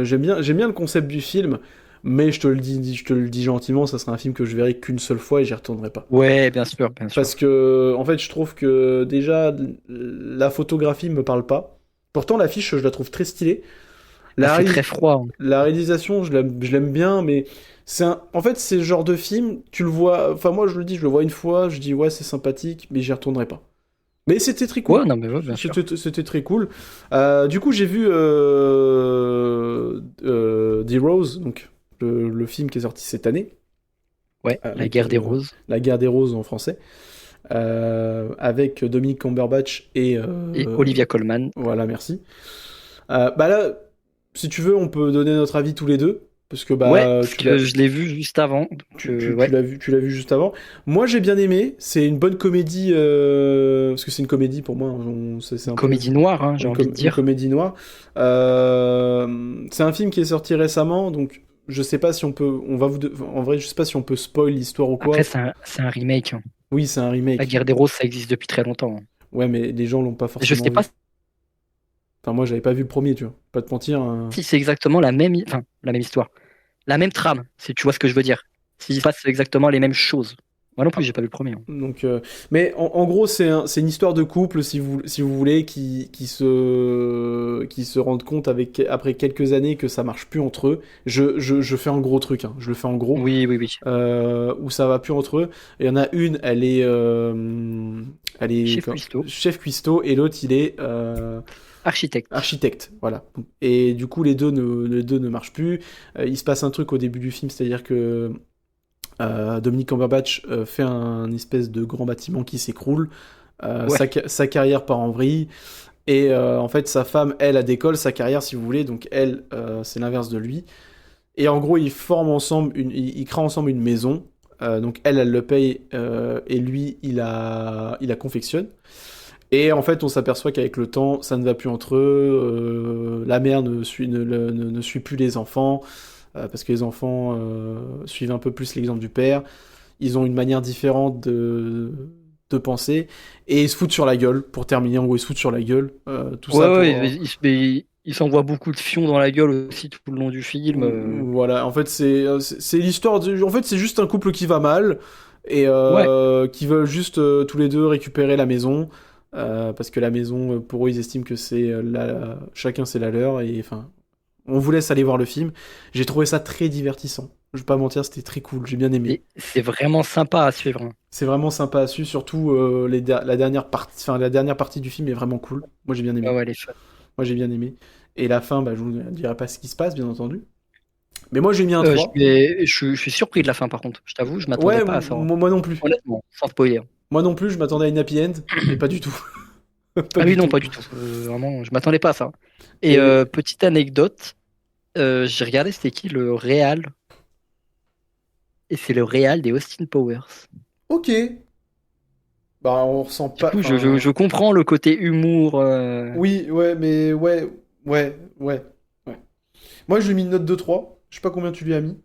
J'aime bien le concept du film, mais je te le dis gentiment, ça sera un film que je verrai qu'une seule fois et j'y retournerai pas. Ouais, bien sûr, bien sûr. Parce que, en fait, je trouve que déjà, la photographie me parle pas. Pourtant, l'affiche, je la trouve très stylée. Bah, La, c'est réalis- très froid, hein. la réalisation, je l'aime bien, mais en fait, c'est le genre de film, tu le vois, enfin, moi, je le dis, je le vois une fois, je dis, ouais, c'est sympathique, mais j'y retournerai pas. Mais c'était très cool. Ouais, non, mais ouais, bien sûr. C'était très cool. Du coup, j'ai vu The Rose, donc le film qui est sorti cette année, Ouais, la avec guerre des roses. La guerre des roses en français, avec Dominic Cumberbatch et Et Olivia Colman. voilà, merci. Bah là, si tu veux, on peut donner notre avis tous les deux, parce que Ouais, bah parce que je l'ai vu juste avant. Donc, ouais. tu l'as vu juste avant. Moi, j'ai bien aimé. C'est une bonne comédie, parce que c'est une comédie pour moi. C'est un peu Comédie noire, hein, j'ai envie de une dire. comédie noire. C'est un film qui est sorti récemment, donc je sais pas si on peut. En vrai, je sais pas si on peut spoil l'histoire ou quoi. Après, c'est un remake, hein. Oui, c'est un La remake. guerre des roses, ça existe depuis très longtemps, hein. Ouais, mais les gens l'ont pas Je forcément sais pas vu. Enfin, moi, j'avais pas vu le premier, tu vois. Pas te mentir. si c'est exactement enfin, la même histoire. La même trame, si tu vois ce que je veux dire. S'il se passe exactement les mêmes choses. Moi non plus, j'ai pas vu le premier, hein. Donc, mais en gros, c'est une histoire de couple, si vous voulez, qui se rendent compte après quelques années que ça marche plus entre eux. Je fais un gros truc, hein, je le fais en gros, Oui, oui, oui. où ça va plus entre eux. Et il y en a une, elle est Chef Cuistot. chef cuistot, et l'autre, il est Architecte. architecte, voilà. Et du coup, les deux ne marchent plus. Il se passe un truc au début du film, c'est-à-dire que Dominic Cumberbatch fait un espèce de grand bâtiment qui s'écroule, Ouais. sa carrière part en vrille, et en fait sa femme, elle décolle sa carrière si vous voulez, donc elle, c'est l'inverse de lui. Et en gros, ils créent ensemble une maison Donc elle le paye et lui, il la confectionne. Et en fait, on s'aperçoit qu'avec le temps, ça ne va plus entre eux. La mère ne suit plus les enfants parce que les enfants suivent un peu plus l'exemple du père. Ils ont une manière différente de penser et ils se foutent sur la gueule. Pour terminer, en gros, ils se foutent sur la gueule. Tout ça pour. Il s'envoie beaucoup de fions dans la gueule aussi tout le long du film. Voilà, en fait, c'est l'histoire. En fait, c'est juste un couple qui va mal et qui veulent juste tous les deux récupérer la maison. Parce que la maison, pour eux, ils estiment que c'est chacun c'est la leur. Et enfin, on vous laisse aller voir le film. J'ai trouvé ça très divertissant. Je vais pas mentir, c'était très cool. J'ai bien aimé. Et c'est vraiment sympa à suivre. C'est vraiment sympa à suivre, surtout la dernière partie du film est vraiment cool. Moi, j'ai bien aimé. Ouais, les fans. Moi, j'ai bien aimé. Et la fin, bah, je vous dirai pas ce qui se passe, bien entendu. Mais moi, j'ai mis un 3. Je suis surpris de la fin, par contre. Je t'avoue, je m'attendais pas à ça. Moi non plus. Honnêtement, sans spoiler. Moi non plus, je m'attendais à une happy end, mais pas du tout. Pas du tout. Vraiment, je m'attendais pas à ça. Et petite anecdote, j'ai regardé c'était qui le réal. Et c'est le réal des Austin Powers. Ok. Bah, on ressent Du pas. coup, je comprends le côté humour. Oui, ouais, mais ouais. Moi, je lui ai mis une note de 3. Je sais pas combien tu lui as mis.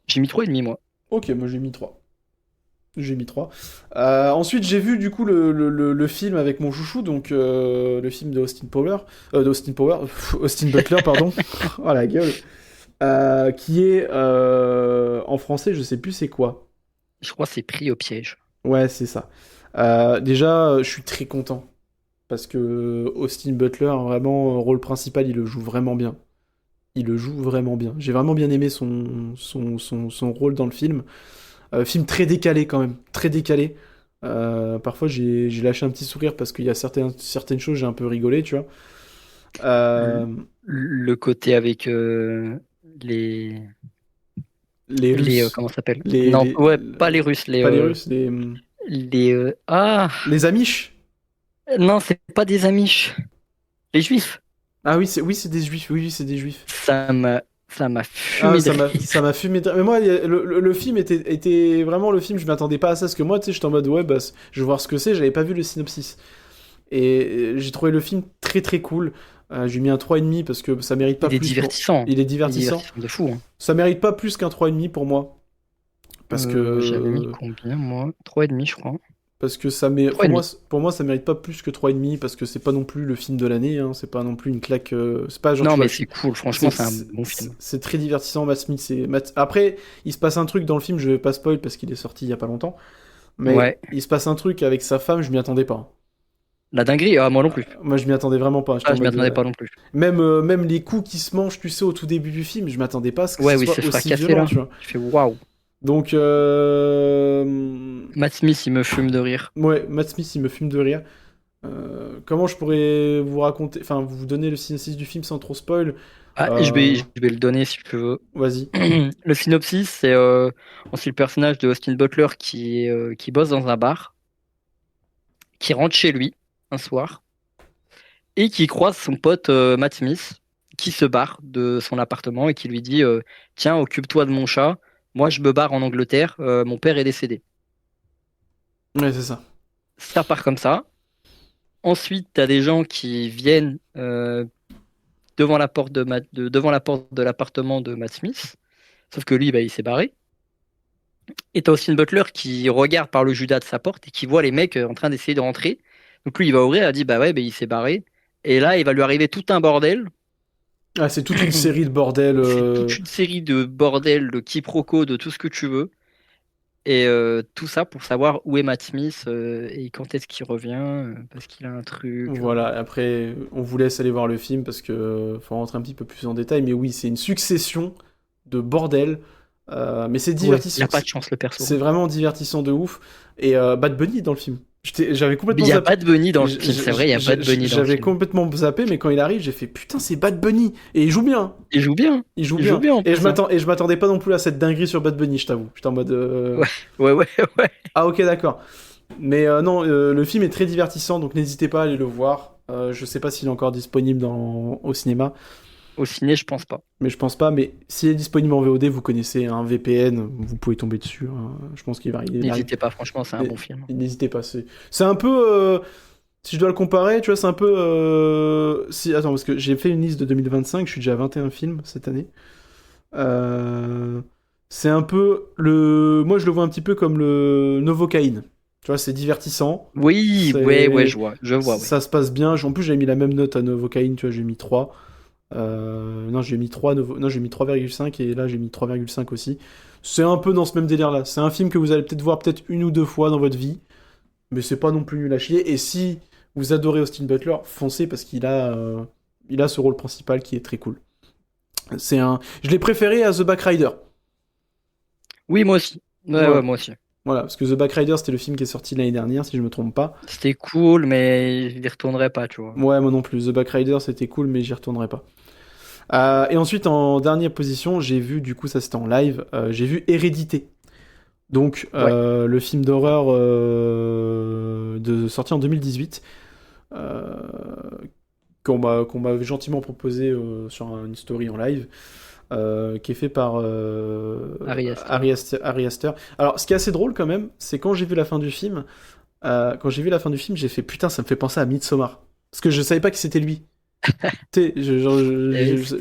J'ai mis 3,5 moi. Ok, moi j'ai mis 3. J'ai mis 3. Ensuite, j'ai vu du coup le film avec mon chouchou, donc le film de Austin Power, Austin Butler, pardon. Oh la gueule. Qui est en français, je sais plus c'est quoi. Je crois que c'est pris au piège. Ouais, c'est ça. Déjà, je suis très content parce que Austin Butler, vraiment, rôle principal, il le joue vraiment bien. Il le joue vraiment bien. J'ai vraiment bien aimé son rôle dans le film. Film très décalé quand même, très décalé. Parfois j'ai lâché un petit sourire parce qu'il y a certaines choses j'ai un peu rigolé, tu vois. Le côté avec Les Russes. comment ça s'appelle? Les, Non, les- ouais, pas les Russes, pas les Russes, les Amish. non, c'est pas des Amish. Les Juifs. Ah oui, c'est des Juifs. Oui, c'est des Juifs. Ça m'a Ah, fumé de rire. ça m'a fumé. Mais moi, le film était vraiment le film. Je m'attendais pas à ça parce que moi, tu sais, j'étais en mode ouais, bah, je vais voir ce que c'est. J'avais pas vu le synopsis. Et j'ai trouvé le film très très cool. J'ai mis un 3,5 parce que ça mérite pas Il est plus. divertissant. Il est divertissant. De fou. Hein. Ça mérite pas plus qu'un 3,5 pour moi. Parce que. J'avais mis combien, moi? 3,5, je crois. Parce que pour moi, ça mérite pas plus que 3,5 parce que c'est pas non plus le film de l'année. Hein, c'est pas non plus une claque. C'est pas genre. Non, mais c'est cool. Franchement, c'est un bon film. C'est très divertissant. Matt Smith. Après, il se passe un truc dans le film. Je vais pas spoil parce qu'il est sorti il y a pas longtemps. Mais ouais. il se passe un truc avec sa femme. Je m'y attendais pas. La dinguerie, moi non plus. Moi, je m'y attendais vraiment pas. Je m'y attendais pas non plus. Même les coups qui se mangent, tu sais, au tout début du film, je m'attendais pas à ce que ce soit aussi violent, tu vois. Je fais waouh. Donc, Matt Smith, il me fume de rire. Ouais, Matt Smith, il me fume de rire. Comment je pourrais vous raconter, enfin, vous donner le synopsis du film sans trop spoil? Je vais le donner si tu veux. Vas-y. Le synopsis, c'est le personnage de Austin Butler qui bosse dans un bar, qui rentre chez lui un soir et qui croise son pote Matt Smith qui se barre de son appartement et qui lui dit tiens, occupe-toi de mon chat, moi je me barre en Angleterre, mon père est décédé. Ouais, c'est ça. Ça part comme ça. Ensuite, tu as des gens qui viennent devant la porte de l'appartement de Matt Smith, sauf que lui, il s'est barré. Et t'as Austin Butler qui regarde par le judas de sa porte et qui voit les mecs en train d'essayer de rentrer. Donc lui, il va ouvrir, il dit bah ouais, il s'est barré. Et là, il va lui arriver tout un bordel. Ah, c'est toute une série de bordel. C'est toute une série de bordel, de quiproquos, de tout ce que tu veux. Et tout ça pour savoir où est Matt Smith et quand est-ce qu'il revient, parce qu'il a un truc. Voilà, après, on vous laisse aller voir le film parce que faut rentrer un petit peu plus en détail. Mais oui, c'est une succession de bordel. Mais c'est divertissant. Il n'a pas de chance, le perso. C'est vraiment divertissant de ouf. Et Bad Bunny est dans le film. J'avais complètement zappé. Il n'y a zappé. pas de Bunny dans le film, c'est vrai, il n'y a pas de Bunny dans le film. J'avais complètement zappé, mais quand il arrive, j'ai fait putain, c'est Bad Bunny. Et il joue bien. Il joue bien. Il joue bien. Et je m'attendais pas non plus à cette dinguerie sur Bad Bunny, je t'avoue. J'étais en mode. Ouais. Ah, ok, d'accord. Mais non, le film est très divertissant, donc n'hésitez pas à aller le voir. Je sais pas s'il est encore disponible au cinéma. Au ciné, je pense pas. Mais je pense pas. Mais s'il est disponible en VOD, vous connaissez un VPN, vous pouvez tomber dessus, hein. Je pense qu'il va arriver. N'hésitez pas, franchement, c'est un bon film. N'hésitez pas. C'est un peu. Si je dois le comparer, tu vois, c'est un peu. Attends, parce que j'ai fait une liste de 2025, je suis déjà à 21 films cette année. Euh, C'est un peu le. Moi, je le vois un petit peu comme le Novocaine. Tu vois, c'est divertissant. Oui, ouais, je vois, ouais. Ça se passe bien. En plus, j'ai mis la même note à Novocaine, tu vois, j'ai mis 3. Non, j'ai mis 3, non, j'ai mis 3,5 et là, j'ai mis 3,5 aussi. C'est un peu dans ce même délire-là. C'est un film que vous allez peut-être voir peut-être une ou deux fois dans votre vie, mais c'est pas non plus nul à chier. Et si vous adorez Austin Butler, foncez parce il a ce rôle principal qui est très cool. Je l'ai préféré à The Back Rider. Oui, moi aussi. Ouais, moi aussi. Voilà, parce que The Back Rider, c'était le film qui est sorti l'année dernière, si je me trompe pas. C'était cool, mais je n'y retournerai pas, tu vois. Ouais, moi non plus. The Back Rider, c'était cool, mais j'y retournerai pas. Et ensuite, en dernière position, j'ai vu, du coup, ça c'était en live, j'ai vu Hérédité. Donc, le film d'horreur sorti en 2018, euh, qu'on m'a gentiment proposé sur une story en live, qui est fait par Ari Aster. Alors, ce qui est assez drôle quand même, c'est quand j'ai vu la fin du film, j'ai fait putain, ça me fait penser à Midsommar. Parce que je savais pas que c'était lui. Tu sais,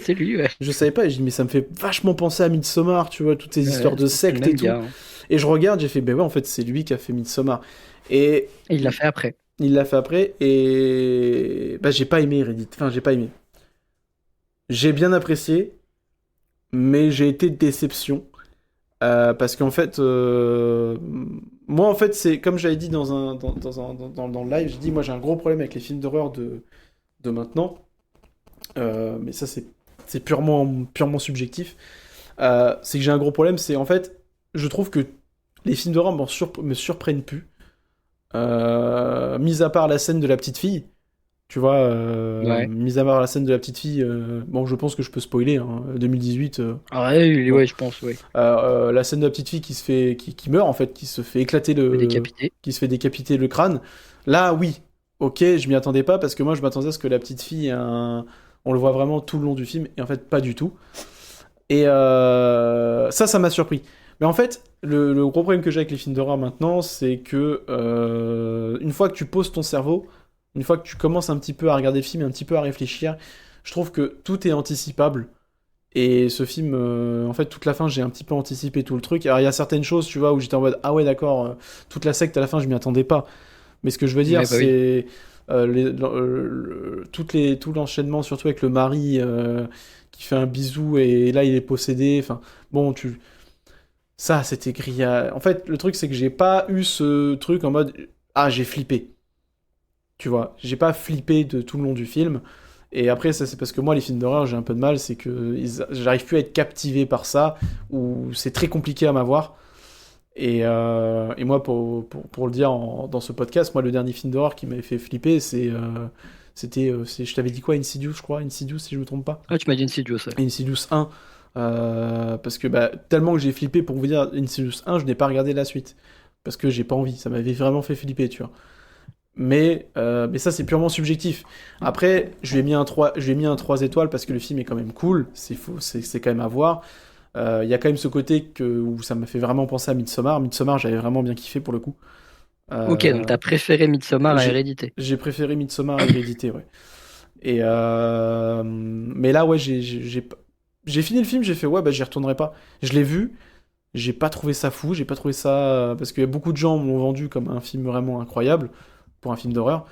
C'est lui, ouais. je savais pas, et j'ai dit, mais ça me fait vachement penser à Midsommar, tu vois, toutes ces histoires de C'est le sectes même et tout. gars, hein. Et je regarde, j'ai fait, ben ouais, en fait, c'est lui qui a fait Midsommar. Et Et il l'a fait après. il l'a fait après, et bah, j'ai pas aimé Reddit. Enfin, j'ai pas aimé. J'ai bien apprécié, mais j'ai été de déception. Parce qu'en fait, moi, en fait, c'est comme j'avais dit dans le live, j'ai dit, moi, j'ai un gros problème avec les films d'horreur de maintenant. Mais ça, c'est purement subjectif. C'est que j'ai un gros problème, c'est en fait, je trouve que les films d'horreur me surprennent plus. Mis à part la scène de la petite fille, tu vois, Ouais. mis à part la scène de la petite fille, bon, je pense que je peux spoiler, hein, 2018. Ah ouais, Bon. ouais, je pense, ouais. La scène de la petite fille qui meurt en fait, qui se fait éclater Décapité. qui se fait décapiter le crâne. Là, oui, ok, je m'y attendais pas parce que moi, je m'attendais à ce que la petite fille, on le voit vraiment tout le long du film, et en fait, pas du tout. Et ça m'a surpris. Mais en fait, le gros problème que j'ai avec les films d'horreur maintenant, c'est que une fois que tu poses ton cerveau, une fois que tu commences un petit peu à regarder le film et un petit peu à réfléchir, je trouve que tout est anticipable. Et ce film, en fait, toute la fin, j'ai un petit peu anticipé tout le truc. Alors, il y a certaines choses, tu vois, où j'étais en mode, ah ouais, d'accord, toute la secte à la fin, je m'y attendais pas. Mais ce que je veux dire, Ouais, bah oui. c'est tout l'enchaînement, surtout avec le mari qui fait un bisou et là, il est possédé. Enfin, bon, ça, c'était grillé. En fait, le truc, c'est que j'ai pas eu ce truc en mode, ah, j'ai flippé. Tu vois, j'ai pas flippé de tout le long du film. Et après, ça, c'est parce que moi, les films d'horreur, j'ai un peu de mal, c'est que j'arrive plus à être captivé par ça, ou c'est très compliqué à m'avoir. Et moi, pour le dire dans ce podcast, moi, le dernier film d'horreur qui m'avait fait flipper, je t'avais dit quoi, Insidious, je crois, Insidious, si je me trompe pas. Ah, tu m'as dit Insidious, ouais. Insidious 1. Parce que bah, tellement que j'ai flippé, pour vous dire, Insidious 1, je n'ai pas regardé la suite. Parce que j'ai pas envie, ça m'avait vraiment fait flipper, tu vois. Mais ça, c'est purement subjectif. Après, je lui ai mis un 3 étoiles parce que le film est quand même cool, c'est quand même à voir. Il y a quand même ce côté où ça m'a fait vraiment penser à Midsommar. Midsommar, j'avais vraiment bien kiffé pour le coup. Ok, donc t'as préféré Midsommar à J'ai Hérédité. j'ai préféré Midsommar à Hérédité, ouais. Mais là, ouais, j'ai fini le film, j'ai fait, ouais, bah j'y retournerai pas. Je l'ai vu, j'ai pas trouvé ça fou, j'ai pas trouvé ça. Parce que beaucoup de gens m'ont vendu comme un film vraiment incroyable pour un film d'horreur.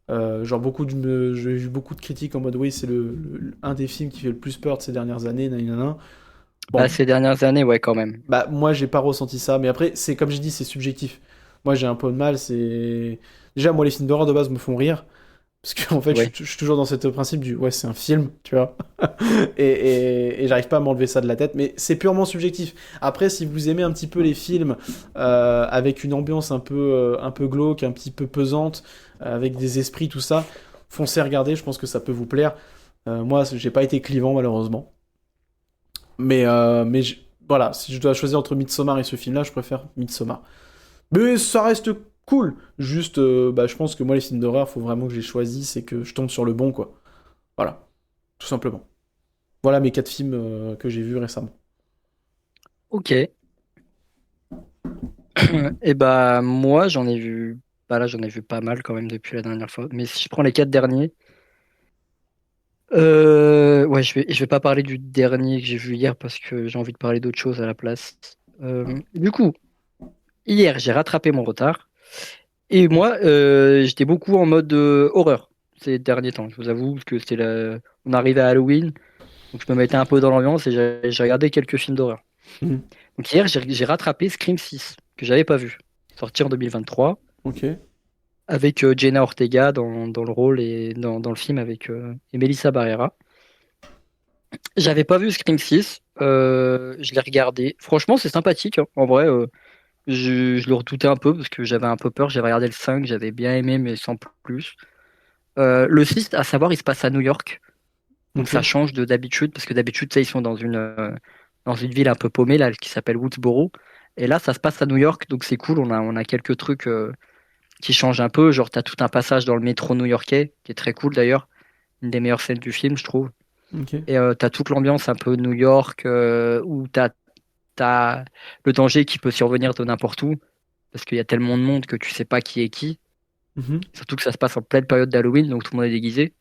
Genre, j'ai vu beaucoup de critiques en mode, oui, c'est un des films qui fait le plus peur de ces dernières années, nanana. Bah, Bon, ces dernières années, ouais, quand même. bah, moi, j'ai pas ressenti ça, mais après, c'est comme j'ai dit, c'est subjectif. Moi, j'ai un peu de mal, c'est. Déjà, moi, les films d'horreur de base me font rire. Parce qu'en fait, Ouais. je suis toujours dans ce principe du ouais, c'est un film, tu vois. Et j'arrive pas à m'enlever ça de la tête, mais c'est purement subjectif. Après, si vous aimez un petit peu les films avec une ambiance un peu glauque, un petit peu pesante, avec des esprits, tout ça, foncez regarder, je pense que ça peut vous plaire. Moi, j'ai pas été clivant, malheureusement. Voilà, si je dois choisir entre Midsommar et ce film-là, je préfère Midsommar. Mais ça reste cool. Juste, bah, je pense que moi, les films d'horreur, faut vraiment que je les choisisse et que je tombe sur le bon, quoi. Voilà, tout simplement. Voilà mes 4 films que j'ai vus récemment. Ok. Et bah moi j'en ai vu. Bah là j'en ai vu pas mal quand même depuis la dernière fois. Mais si je prends les 4 derniers. Ouais, je vais pas parler du dernier que j'ai vu hier parce que j'ai envie de parler d'autre chose à la place. Du coup, hier j'ai rattrapé mon retard. Et moi, j'étais beaucoup en mode horreur ces derniers temps. Je vous avoue parce que on arrivait à Halloween, donc je me mettais un peu dans l'ambiance et j'ai regardé quelques films d'horreur. Mhm. Donc hier, j'ai rattrapé Scream 6 que j'avais pas vu, sorti en 2023, Ok. avec Jenna Ortega dans le rôle et dans le film avec et Melissa Barrera. J'avais pas vu Scream 6, je l'ai regardé. Franchement, c'est sympathique, hein. En vrai, je le redoutais un peu parce que j'avais un peu peur. J'avais regardé le 5, j'avais bien aimé, mais sans plus. Le 6, à savoir, il se passe à New York. Donc Ok. ça change de d'habitude, parce que d'habitude, tu sais, ils sont dans une ville un peu paumée, là, qui s'appelle Woodsboro. Et là, ça se passe à New York, donc c'est cool. On a quelques trucs qui changent un peu. Genre, t'as tout un passage dans le métro new-yorkais, qui est très cool d'ailleurs. Une des meilleures scènes du film, je trouve. Ok. Et t'as toute l'ambiance un peu New York, où t'as le danger qui peut survenir de n'importe où, parce qu'il y a tellement de monde que tu sais pas qui est qui. Mhm. Surtout que ça se passe en pleine période d'Halloween, donc tout le monde est déguisé.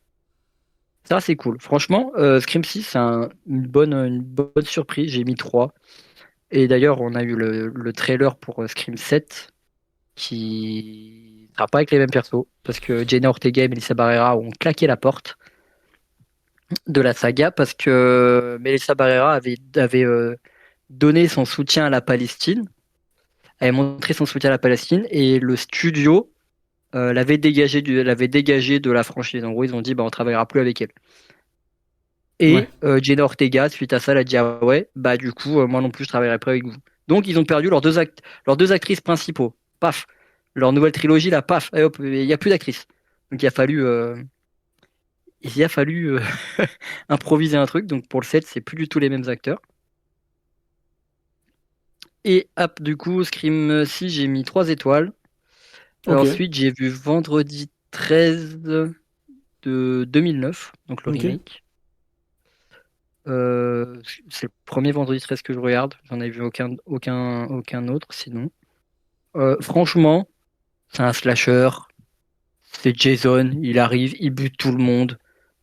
Ça, c'est cool. Franchement, Scream 6, c'est une bonne surprise. J'ai mis 3. Et d'ailleurs, on a eu le trailer pour Scream 7 qui sera pas avec les mêmes persos parce que Jenna Ortega et Melissa Barrera ont claqué la porte de la saga parce que Melissa Barrera avait donné son soutien à la Palestine, avait montré son soutien à la Palestine et le studio l'avait dégagé de la franchise. En gros, ils ont dit bah, on travaillera plus avec elle. Ouais. Et Jenna Ortega, suite à ça, elle a dit ah ouais, bah du coup, moi non plus, je travaillerai pas avec vous. Donc ils ont perdu leurs deux actrices principaux. Paf. Leur nouvelle trilogie, là, paf. Et hop, il n'y a plus d'actrices. Donc il a fallu improviser un truc. Donc pour le 7, c'est plus du tout les mêmes acteurs. Et hop, du coup, Scream 6, j'ai mis 3 étoiles. Ok. Ensuite, j'ai vu Vendredi 13 de 2009, donc le Ok. remake. Euh, c'est le premier Vendredi 13 que je regarde. J'en ai vu aucun autre sinon. Franchement, c'est un slasher. C'est Jason, il arrive, il bute tout le monde.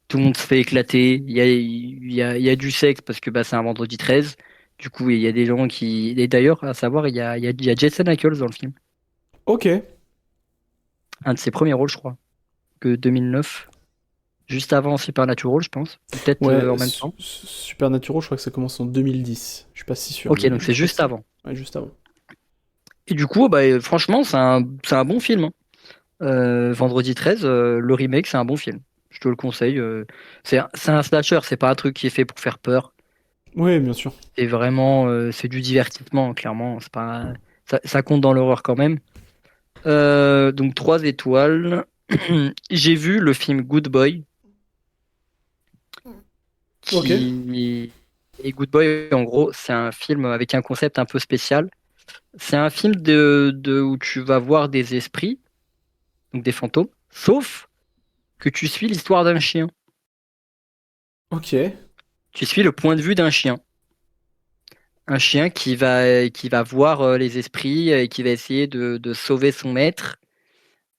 Tout le monde se fait éclater. Il y a du sexe parce que bah, c'est un vendredi 13. Du coup, il y a des gens qui. Et d'ailleurs, à savoir, il y a Jason Ackles dans le film. Ok. Un de ses premiers rôles, je crois. Que 2009. Juste avant Supernatural, je pense. Ou peut-être Ouais, en même temps. Supernatural, je crois que ça commence en 2010. Je suis pas si sûr, Ok, mais donc je c'est crois que juste c'est avant. ouais, juste avant. Et du coup, bah, franchement, c'est un bon film, hein. Vendredi 13, le remake, c'est un bon film. Je te le conseille. C'est un slasher, c'est pas un truc qui est fait pour faire peur. Ouais, bien sûr. C'est vraiment, c'est du divertissement, clairement. C'est pas, ça compte dans l'horreur quand même. Donc 3 étoiles. J'ai vu le film Good Boy, Ok. qui et Good Boy, en gros, c'est un film avec un concept un peu spécial. C'est un film où tu vas voir des esprits, donc des fantômes, sauf que tu suis l'histoire d'un chien. Ok. Tu suis le point de vue d'un chien. Un chien qui va voir les esprits et qui va essayer de sauver son maître.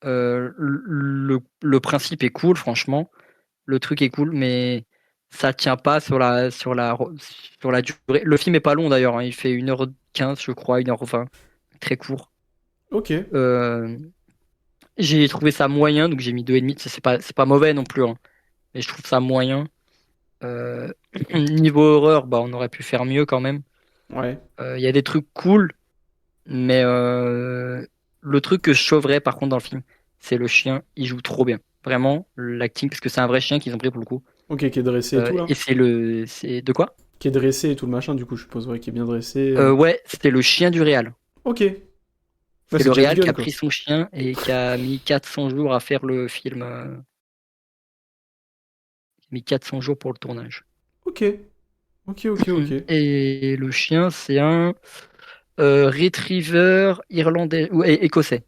Le principe est cool, franchement. Le truc est cool, mais ça tient pas sur la durée. Le film est pas long d'ailleurs, hein. Il fait 1h15, je crois, 1h20. Très court. Ok. Euh, j'ai trouvé ça moyen, donc j'ai mis 2,5. C'est pas mauvais non plus, hein, mais je trouve ça moyen. Euh, Niveau horreur, bah, on aurait pu faire mieux quand même. Ouais. Il y a des trucs cool, mais le truc que je sauverais par contre dans le film, c'est le chien. Il joue trop bien. Vraiment, l'acting, parce que c'est un vrai chien qu'ils ont pris pour le coup. Ok, qui est dressé et tout, là. Et c'est de quoi? Qui est dressé et tout le machin, du coup, je suppose, ouais, qui est bien dressé. Ouais, c'était le chien du réal. Ok. Ouais, C'est c'est le James réal qui Gunn, a quoi. pris son chien et qui a mis 400 jours à faire le film. Mis 400 jours pour le tournage. Ok. Ok, ok, ok. Et le chien, c'est un retriever irlandais ou écossais.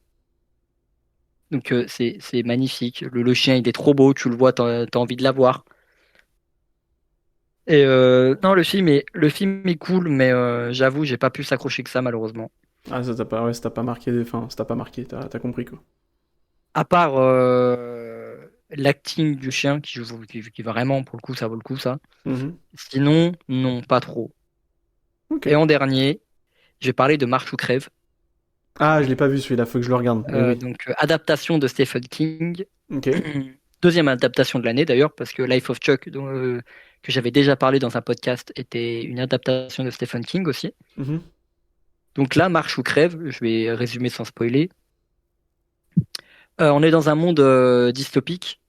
Donc c'est magnifique. Le chien, il est trop beau, tu le vois, t'as envie de l'avoir. Et non, le film est cool, mais j'avoue, j'ai pas pu s'accrocher que ça, malheureusement. Ah, ça t'a pas marqué, enfin, ça t'a pas marqué, t'as compris quoi. À part l'acting du chien, qui vraiment, pour le coup, ça vaut le coup, ça. Mhm. Sinon, non, pas trop. Ok. Et en dernier, je vais parler de Marche ou crève. Ah, je l'ai pas vu celui-là, faut que je le regarde. Oui, oui. Donc, adaptation de Stephen King. Ok. Deuxième adaptation de l'année, d'ailleurs, parce que Life of Chuck, que j'avais déjà parlé dans un podcast, était une adaptation de Stephen King aussi. Mhm. Donc là, Marche ou crève, je vais résumer sans spoiler. On est dans un monde dystopique,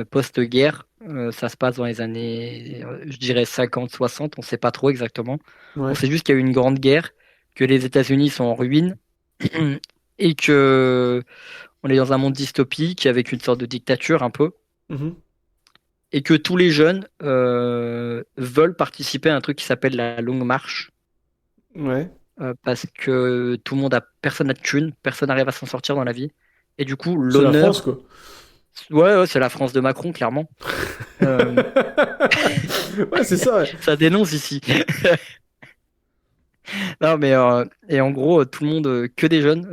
post-guerre. Ça se passe dans les années, je dirais 50, 60, on ne sait pas trop exactement. On Ouais. sait juste qu'il y a eu une grande guerre, que les États-Unis sont en ruine et que on est dans un monde dystopique avec une sorte de dictature un peu, Mhm. et que tous les jeunes veulent participer à un truc qui s'appelle la Longue Marche, Ouais. parce que personne n'a de thunes, personne n'arrive à s'en sortir dans la vie. Et du coup, C'est la France, l'honneur, quoi. ouais, ouais, c'est la France de Macron, clairement. Euh, Ouais, c'est ça, ouais. Ça dénonce ici. Non, mais et en gros, tout le monde, que des jeunes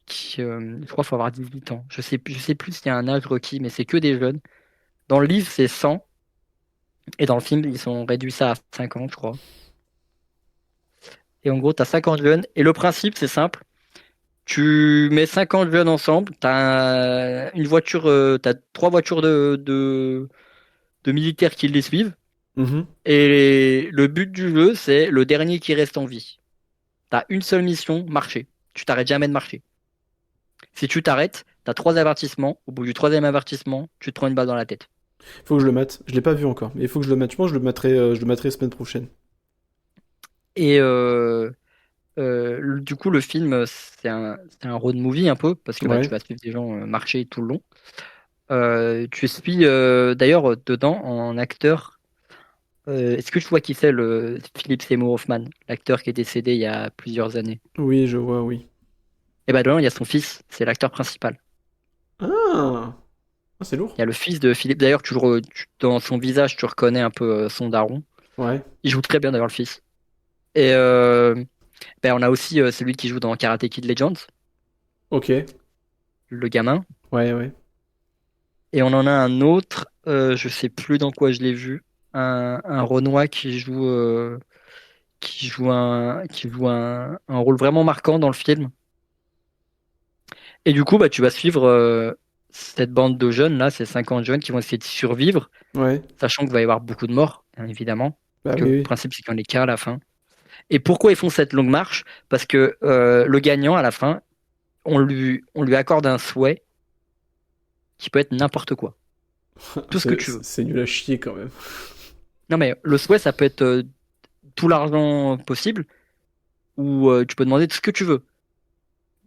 je crois qu'il faut avoir 18 ans. Je sais plus s'il y a un âge requis, mais c'est que des jeunes. Dans le livre, c'est 100, et dans le film, ils ont réduit ça à 50, je crois. Et en gros, tu as 50 jeunes, et le principe, c'est simple. Tu mets 50 jeunes ensemble, tu as une voiture, tu as trois voitures de militaires qui les suivent, Mhm. et le but du jeu, c'est le dernier qui reste en vie. T'as une seule mission, marcher. Tu t'arrêtes jamais de marcher. Si tu t'arrêtes, t'as trois avertissements. Au bout du troisième avertissement, tu te prends une balle dans la tête. Faut que je le mette. Je l'ai pas vu encore, mais il faut que je le mette. Je pense que je le mettrai semaine prochaine. Et du coup, le film, c'est un road movie un peu, parce que bah, tu Ouais. vas suivre des gens marcher tout le long. Tu suis d'ailleurs dedans en acteur. Est-ce que tu vois qui c'est le Philip Seymour Hoffman, l'acteur qui est décédé il y a plusieurs années? Oui, je vois, oui. Et bah dedans, il y a son fils, c'est l'acteur principal. Ah, ah, c'est lourd. Il y a le fils de Philippe. D'ailleurs, dans son visage, tu reconnais un peu son daron. Ouais. Il joue très bien d'ailleurs le fils. Et ben, on a aussi celui qui joue dans Karate Kid Legends, Ok. le gamin. Ouais, ouais. Et on en a un autre, je sais plus dans quoi je l'ai vu, un Renoir qui joue un rôle vraiment marquant dans le film. Et du coup, bah, tu vas suivre cette bande de jeunes là, ces 50 jeunes qui vont essayer de survivre, Ouais. sachant qu'il va y avoir beaucoup de morts, bien évidemment. Bah Parce que oui, le oui. principe, c'est qu'il y en ait qu'un à la fin. Et pourquoi ils font cette longue marche? Parce que le gagnant, à la fin, on lui accorde un souhait qui peut être n'importe quoi. Tout ce que tu veux. C'est nul à chier quand même. Non, mais le souhait, ça peut être tout l'argent possible, ou tu peux demander tout ce que tu veux.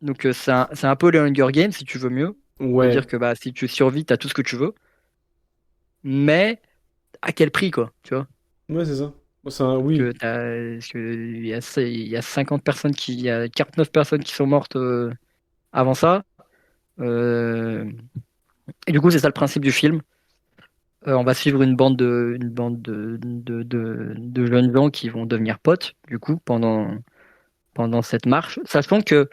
Donc, c'est un peu les Hunger Games, si tu veux mieux. Ouais. C'est-à-dire que bah, si tu survis, tu as tout ce que tu veux. Mais à quel prix, quoi, tu vois? Ouais, c'est ça. Bon, c'est un... Oui. Parce que il y a 50 personnes il y a 49 personnes qui sont mortes avant ça. Euh, et du coup, c'est ça le principe du film. On va suivre une bande de jeunes gens qui vont devenir potes, du coup, pendant cette marche. Sachant que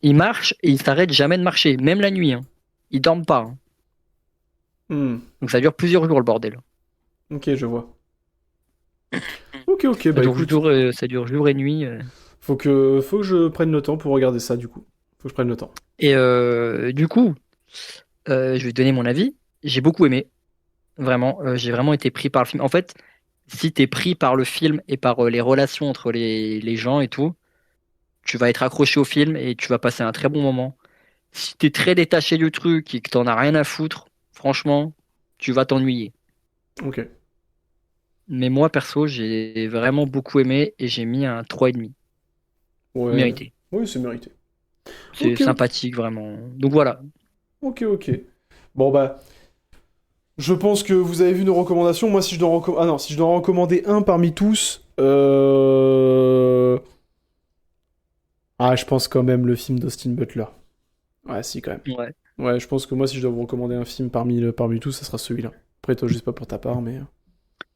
ils marchent et ils s'arrêtent jamais de marcher, même la nuit, hein. Ils dorment pas, hein. Hmm. Donc ça dure plusieurs jours, le bordel. Ok, je vois. Ok, ok, Ça bah dure écoute. jour et nuit. Faut que je prenne le temps pour regarder ça, du coup. Faut que je prenne le temps. Et du coup, je vais te donner mon avis. J'ai beaucoup aimé, vraiment. J'ai vraiment été pris par le film. En fait, si t'es pris par le film et par les relations entre les gens et tout, tu vas être accroché au film et tu vas passer un très bon moment. Si t'es très détaché du truc et que t'en as rien à foutre, franchement, tu vas t'ennuyer. Ok. Mais moi, perso, j'ai vraiment beaucoup aimé et j'ai mis un 3,5. Ouais. Mérité. Oui, c'est mérité. C'est Ok, ok. sympathique, vraiment. Donc voilà. Ok, ok. Bon, bah. Je pense que vous avez vu nos recommandations. Moi, si je dois, ah non, si je dois en recommander un parmi tous, ah, je pense quand même le film d'Austin Butler. Ouais, si, quand même. Ouais. Ouais, je pense que moi, si je dois vous recommander un film parmi tous, ça sera celui-là. Après, toi, je sais pas pour ta part, mais...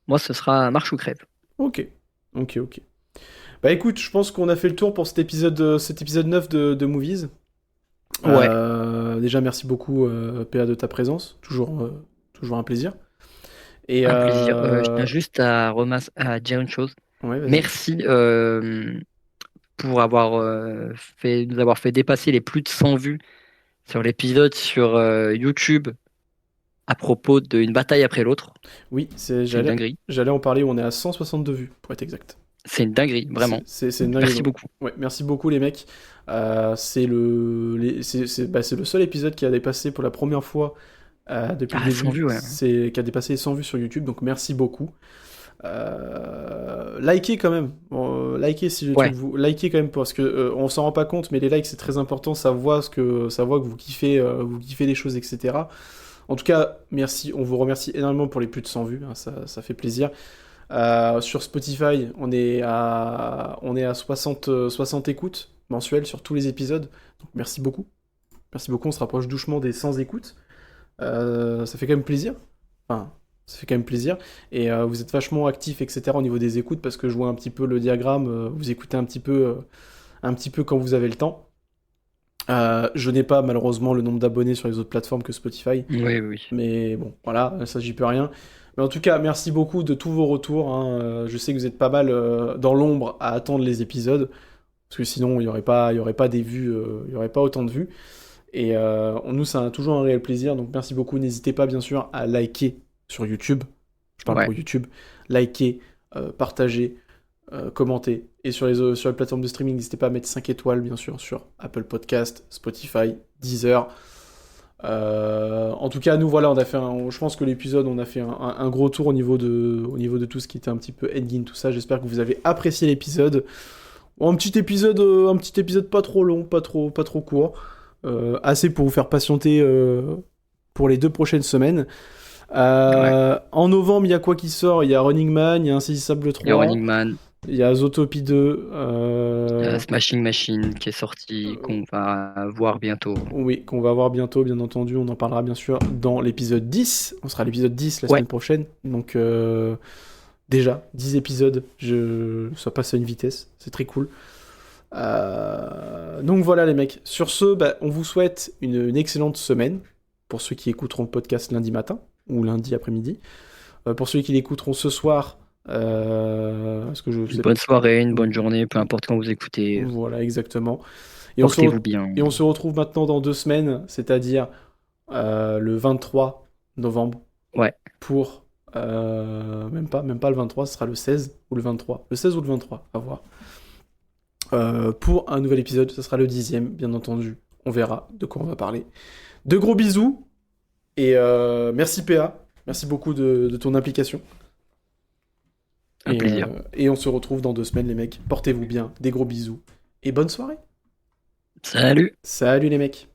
Moi, ce sera marche ou crève. Ok, ok. Bah écoute, je pense qu'on a fait le tour pour cet épisode 9 de Movies. Ouais, Déjà, merci beaucoup, PA, de ta présence. Toujours un plaisir. Et un plaisir. Je tiens juste à dire une chose. ouais, vas-y. Merci pour nous avoir fait dépasser les plus de 100 vues sur l'épisode sur YouTube à propos d'une bataille après l'autre. Oui, C'est une dinguerie. j'allais en parler, on est à 162 vues, pour être exact. C'est une dinguerie, vraiment. C'est une Donc, dinguerie, merci donc. beaucoup. Ouais, merci beaucoup les mecs. C'est le seul épisode qui a dépassé pour la première fois depuis le Ah, 100 début, vues, ouais. qui a dépassé les 100 vues sur YouTube, donc merci beaucoup. Likez quand même. Bon, likez si YouTube Ouais, vous likez quand même parce que on s'en rend pas compte, mais les likes c'est très important. Ça voit que vous kiffez les choses, etc. En tout cas, merci. On vous remercie énormément pour les plus de 100 vues. Hein, ça fait plaisir. Sur Spotify, on est à 60 écoutes mensuelles sur tous les épisodes. Donc merci beaucoup. Merci beaucoup. On se rapproche doucement des 100 écoutes. Ça fait quand même plaisir. Enfin, ça fait quand même plaisir. Et vous êtes vachement actifs, etc. au niveau des écoutes parce que je vois un petit peu le diagramme. Vous écoutez un petit peu quand vous avez le temps. Je n'ai pas malheureusement le nombre d'abonnés sur les autres plateformes que Spotify. oui, oui, oui. Mais bon, voilà, ça j'y peux rien. Mais en tout cas, merci beaucoup de tous vos retours. Hein. Je sais que vous êtes pas mal dans l'ombre à attendre les épisodes. Parce que sinon, il y aurait pas des vues, il y aurait pas autant de vues. Et nous, ça a toujours un réel plaisir. Donc merci beaucoup. N'hésitez pas, bien sûr, à liker sur YouTube. Je parle Ouais. pour YouTube. Liker, partager, commenter. Et sur les plateformes de streaming, n'hésitez pas à mettre 5 étoiles, bien sûr, sur Apple Podcast, Spotify, Deezer. En tout cas, nous, voilà, je pense que l'épisode, on a fait un gros tour au niveau de tout ce qui était un petit peu Endgame, tout ça. J'espère que vous avez apprécié l'épisode. Un petit épisode pas trop long, pas trop court. Assez pour vous faire patienter pour les 2 prochaines semaines. Ouais. En novembre, il y a quoi qui sort? Il y a Running Man, il y a Insaisissable Il y a 3, Running Man, il y a Zootopie 2. il y a Smashing Machine qui est sorti, qu'on va voir bientôt. Oui, qu'on va voir bientôt, bien entendu. On en parlera bien sûr dans l'épisode 10. On sera à l'épisode 10 la Ouais, semaine prochaine. Donc, déjà, 10 épisodes. Ça passe à une vitesse. C'est très cool. Donc voilà, les mecs. Sur ce, bah, on vous souhaite une excellente semaine. Pour ceux qui écouteront le podcast lundi matin ou lundi après-midi. Pour ceux qui l'écouteront ce soir, parce que je une sais pas. bonne soirée, une bonne journée, peu importe quand vous écoutez. Voilà, exactement. Portez-vous bien. Et on se retrouve maintenant dans 2 semaines, c'est-à-dire le 23 novembre, Ouais, pour... même pas le 23, ce sera le 16 ou le 23. Le 16 ou le 23, à voir. Pour un nouvel épisode, ce sera le 10e, bien entendu. On verra de quoi on va parler. De gros bisous, et merci PA, merci beaucoup de ton implication. un plaisir. Et on se retrouve dans 2 semaines, les mecs. Portez-vous bien, des gros bisous, et bonne soirée. Salut! Salut les mecs.